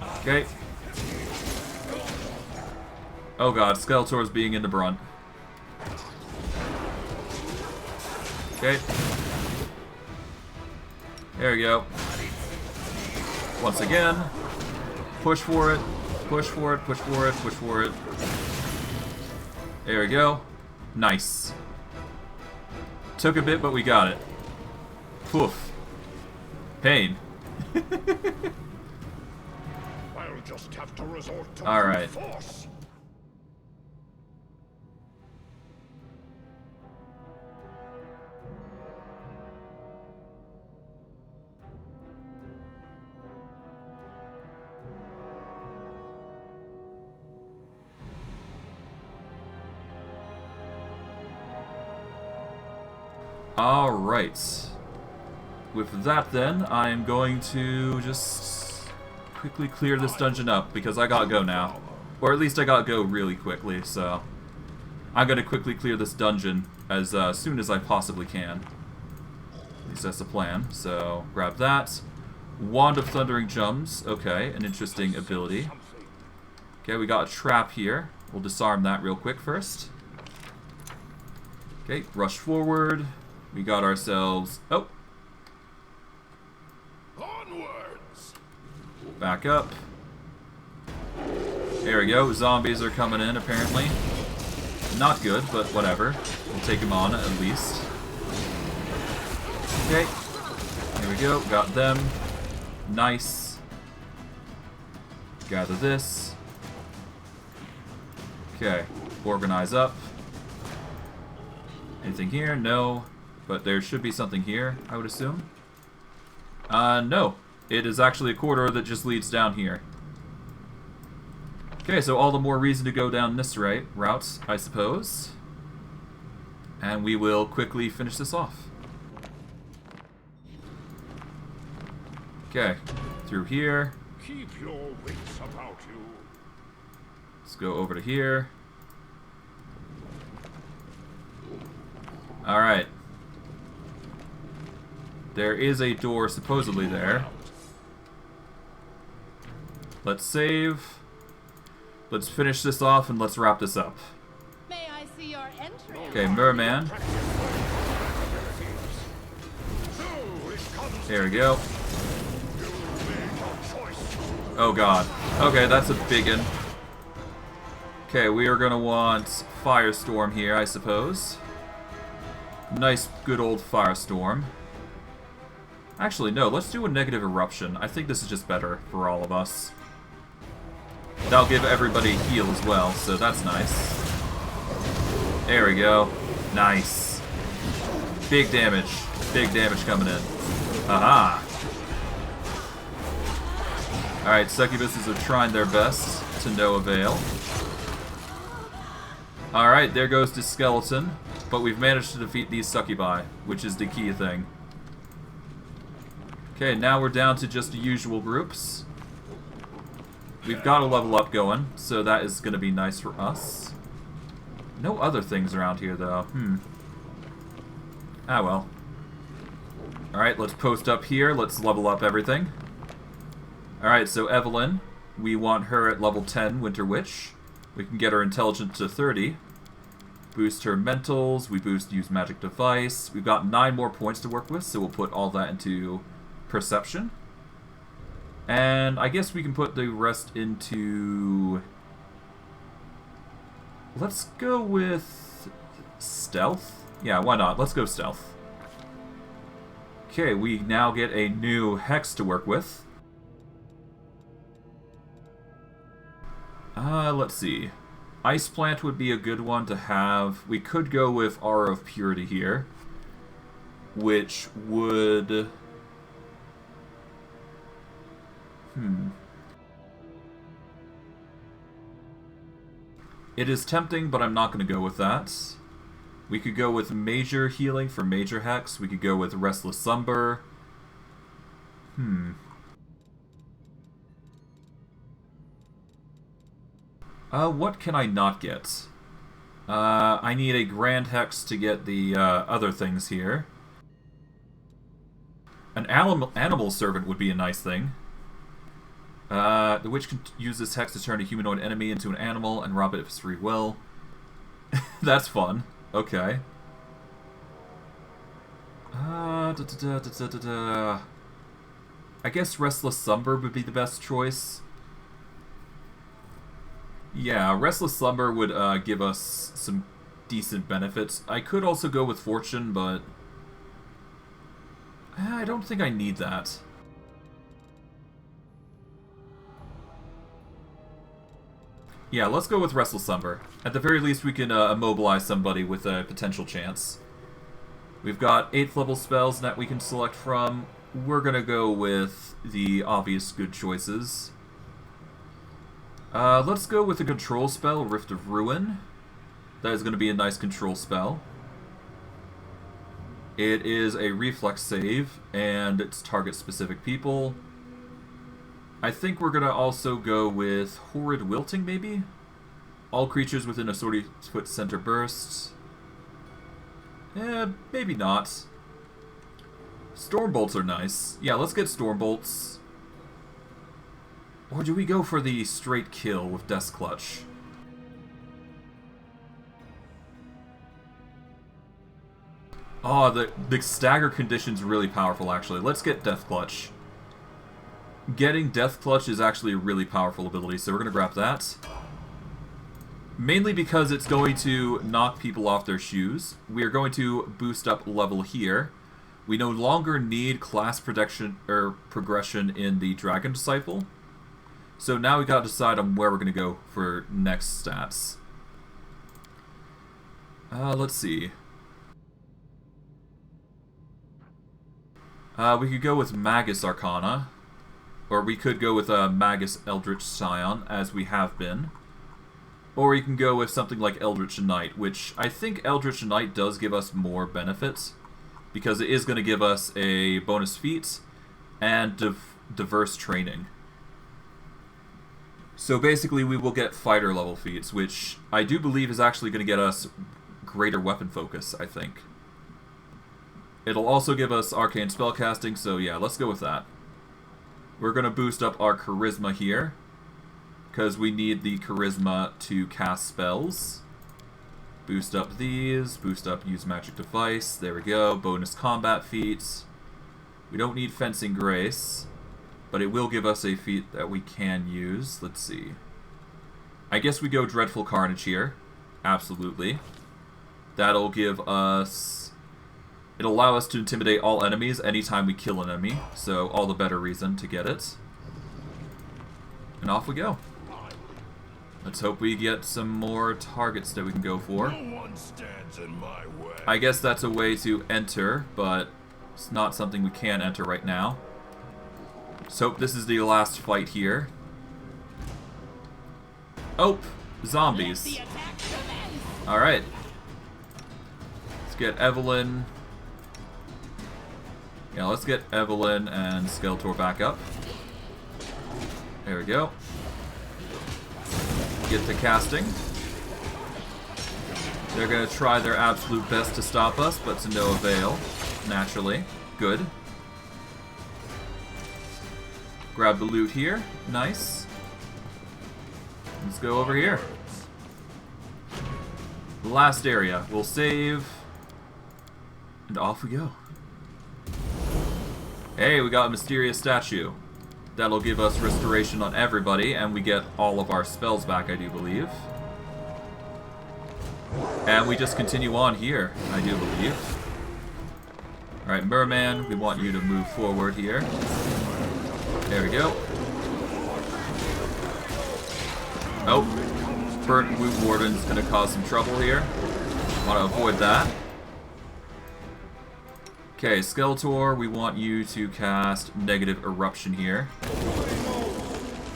Okay. Oh god, Skeletor's being in the brunt. Okay. There we go. Once again. Push for it. Push for it, push for it, push for it. There we go. Nice. Took a bit, but we got it. Poof. Pain. I'll just have to resort to Alright. force. Alright. With that then, I'm going to just quickly clear this dungeon up, because I gotta go now. Or at least I gotta go really quickly, so... I'm gonna quickly clear this dungeon as soon as I possibly can. At least that's the plan, so grab that. Wand of Thundering Jumps, okay, an interesting ability. Okay, we got a trap here. We'll disarm that real quick first. Okay, rush forward. We got ourselves... Oh! Onwards. Back up. There we go. Zombies are coming in, apparently. Not good, but whatever. We'll take them on, at least. Okay. Here we go. Got them. Nice. Gather this. Okay. Organize up. Anything here? No. But there should be something here, I would assume. No. It is actually a corridor that just leads down here. Okay, so all the more reason to go down this route, I suppose. And we will quickly finish this off. Okay, through here. Keep your wits about you. Let's go over to here. Alright. There is a door supposedly there. Let's save. Let's finish this off and let's wrap this up. May I see your entry? Okay, Merman. There we go. Oh god. Okay, that's a biggin. Okay, we are gonna want Firestorm here, I suppose. Nice, good old Firestorm. Actually, no, let's do a negative eruption. I think this is just better for all of us. That'll give everybody a heal as well, so that's nice. There we go. Nice. Big damage. Big damage coming in. Aha! Alright, succubuses are trying their best, to no avail. Alright, there goes the skeleton. But we've managed to defeat these succubi, which is the key thing. Okay, now we're down to just the usual groups. We've got a level up going, so that is going to be nice for us. No other things around here, though. Ah, well. Alright, let's post up here. Let's level up everything. Alright, so Evelyn, we want her at level 10, Winter Witch. We can get her intelligence to 30. Boost her mentals. We use magic device. We've got 9 more points to work with, so we'll put all that into perception. And I guess we can put the rest into... Let's go with stealth. Yeah, why not? Let's go stealth. Okay, we now get a new hex to work with. Let's see. Ice Plant would be a good one to have. We could go with Aura of Purity here, which would... It is tempting, but I'm not going to go with that. We could go with Major Healing for Major Hex. We could go with Restless Slumber. What can I not get? I need a Grand Hex to get the other things here. An Animal Servant would be a nice thing. The witch can use this hex to turn a humanoid enemy into an animal and rob it of its free will. That's fun. Okay. I guess Restless Slumber would be the best choice. Yeah, Restless Slumber would give us some decent benefits. I could also go with Fortune, but I don't think I need that. Yeah, let's go with Wrestle Slumber. At the very least, we can immobilize somebody with a potential chance. We've got 8th level spells that we can select from. We're gonna go with the obvious good choices. Let's go with a control spell, Rift of Ruin. That is going to be a nice control spell. It is a reflex save, and it's target specific people. I think we're going to also go with Horrid Wilting, maybe? All creatures within a 40-foot center burst. Maybe not. Stormbolts are nice. Yeah, let's get Stormbolts. Or do we go for the straight kill with Death's Clutch? Oh, the stagger condition's really powerful, actually. Let's get Death Clutch. Getting Death Clutch is actually a really powerful ability, so we're going to grab that. Mainly because it's going to knock people off their shoes. We are going to boost up level here. We no longer need class progression in the Dragon Disciple. So now we got to decide on where we're going to go for next stats. Let's see. We could go with Magus Arcana. Or we could go with Magus Eldritch Scion, as we have been. Or you can go with something like Eldritch Knight, which I think Eldritch Knight does give us more benefits. Because it is going to give us a bonus feat and diverse training. So basically we will get fighter level feats, which I do believe is actually going to get us greater weapon focus, I think. It'll also give us arcane spellcasting, so yeah, let's go with that. We're going to boost up our charisma here, because we need the charisma to cast spells. Boost up these, boost up use magic device, there we go, bonus combat feats. We don't need fencing grace, but it will give us a feat that we can use. Let's see. I guess we go Dreadful Carnage here, absolutely. That'll give us... It'll allow us to intimidate all enemies anytime we kill an enemy, so all the better reason to get it. And off we go. Let's hope we get some more targets that we can go for. No one stands in my way. I guess that's a way to enter, but it's not something we can enter right now. So this is the last fight here. Oh, zombies. Alright. Let's get Evelyn. Yeah, let's get Evelyn and Skeletor back up. There we go. Get to casting. They're going to try their absolute best to stop us, but to no avail. Naturally. Good. Grab the loot here. Nice. Let's go over here. The last area. We'll save. And off we go. Hey, we got a mysterious statue. That'll give us restoration on everybody, and we get all of our spells back, I do believe. And we just continue on here, I do believe. Alright, Merman, we want you to move forward here. There we go. Oh, Burnt Wound Warden's gonna cause some trouble here. Want to avoid that. Okay, Skeletor, we want you to cast Negative Eruption here.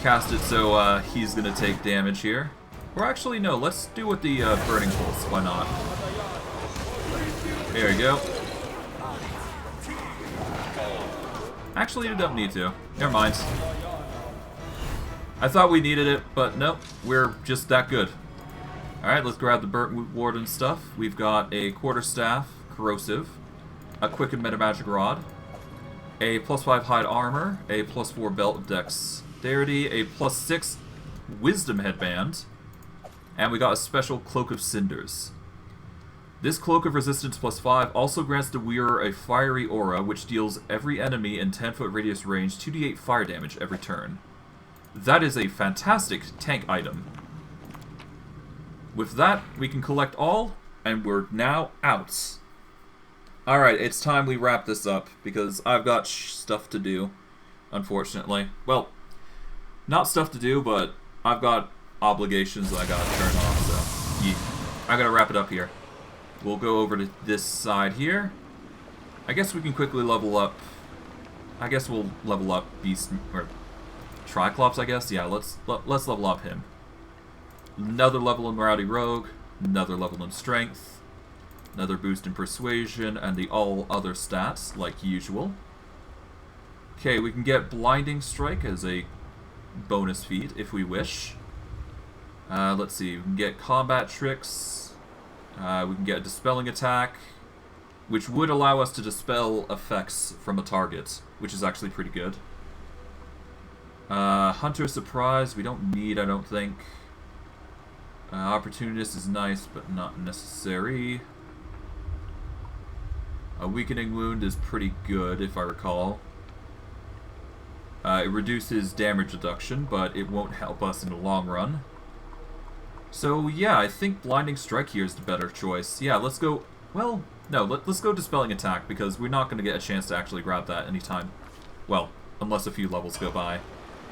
Cast it so he's going to take damage here. Or actually, no, let's do with the Burning Pulse. Why not? There you go. Actually, you don't need to. Never mind. I thought we needed it, but nope, we're just that good. Alright, let's grab the Burnt Warden stuff. We've got a Quarterstaff, Corrosive, a Quickened Metamagic Rod, a +5 Hide Armor, a +4 Belt of Dexterity, a +6 Wisdom Headband, and we got a special Cloak of Cinders. This Cloak of Resistance +5 also grants the wearer a fiery aura, which deals every enemy in 10-foot radius range 2d8 fire damage every turn. That is a fantastic tank item. With that, we can collect all, And we're now out. Alright, it's time we wrap this up, because I've got stuff to do, unfortunately. Well, not stuff to do, but I've got obligations that I gotta turn off, so yeah. I gotta wrap it up here. We'll go over to this side here. I guess we can quickly level up. I guess we'll level up Beast, or Triclops, I guess. Yeah, let's level up him. Another level in Morality Rogue, another level in Strength, another boost in Persuasion, and the all other stats, like usual. Okay, we can get Blinding Strike as a bonus feat, if we wish. Let's see, we can get Combat Tricks, we can get a Dispelling Attack, which would allow us to dispel effects from a target, which is actually pretty good. Hunter Surprise, we don't need, I don't think. Opportunist is nice, but not necessary. A Weakening Wound is pretty good, if I recall. It reduces damage reduction, but it won't help us in the long run. So yeah, I think Blinding Strike here is the better choice. Yeah, let's go... Well, no, let's go Dispelling Attack, because we're not going to get a chance to actually grab that anytime. Well, unless a few levels go by.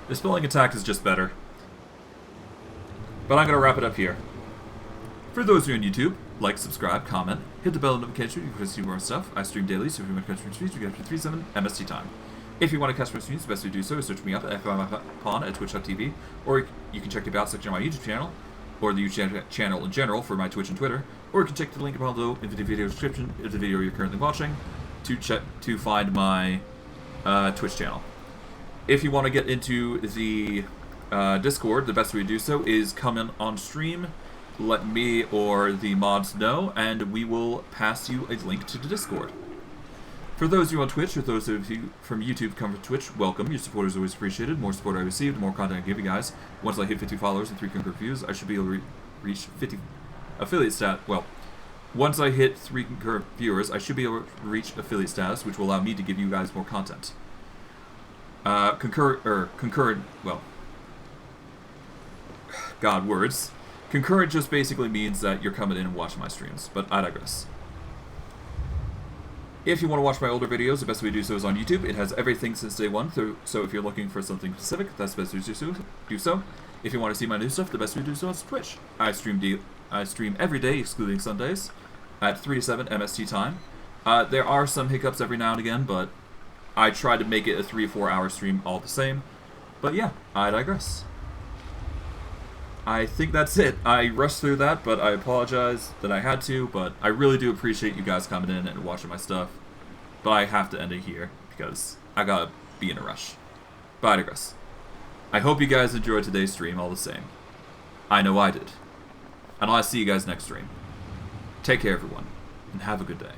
Dispelling Attack is just better. But I'm going to wrap it up here. For those who are on YouTube, like, subscribe, comment, hit the bell notification if you want to see more stuff. I stream daily, so if you want to catch my streams, you get up to 37 MST time. If you want to catch my streams, the best way to do so is search me up at FMyPawn at twitch.tv, or you can check the About section on my YouTube channel, or the YouTube channel in general for my Twitch and Twitter, or you can check the link below in the video description of the video you're currently watching to find my Twitch channel. If you want to get into the Discord, the best way to do so is come in on stream, let me or the mods know, and we will pass you a link to the Discord. For those of you on Twitch, or those of you from YouTube come from Twitch, welcome. Your support is always appreciated. The more support I receive, the more content I give you guys. Once I hit 50 followers and 3 concurrent views, I should be able to reach 50 affiliate stat. Well, once I hit 3 concurrent viewers, I should be able to reach affiliate status, which will allow me to give you guys more content. Concurrent, well, God, words. Concurrent just basically means that you're coming in and watching my streams, but I digress. If you want to watch my older videos, the best way to do so is on YouTube. It has everything since day one, so if you're looking for something specific, that's the best way to do so. If you want to see my new stuff, the best way to do so is Twitch. I stream every day, excluding Sundays, at 3 to 7 MST time. There are some hiccups every now and again, but I try to make it a 3 or 4 hour stream all the same. But yeah, I digress. I think that's it. I rushed through that, but I apologize that I had to, but I really do appreciate you guys coming in and watching my stuff. But I have to end it here, because I gotta be in a rush. But I digress. I hope you guys enjoyed today's stream all the same. I know I did. And I'll see you guys next stream. Take care, everyone, and have a good day.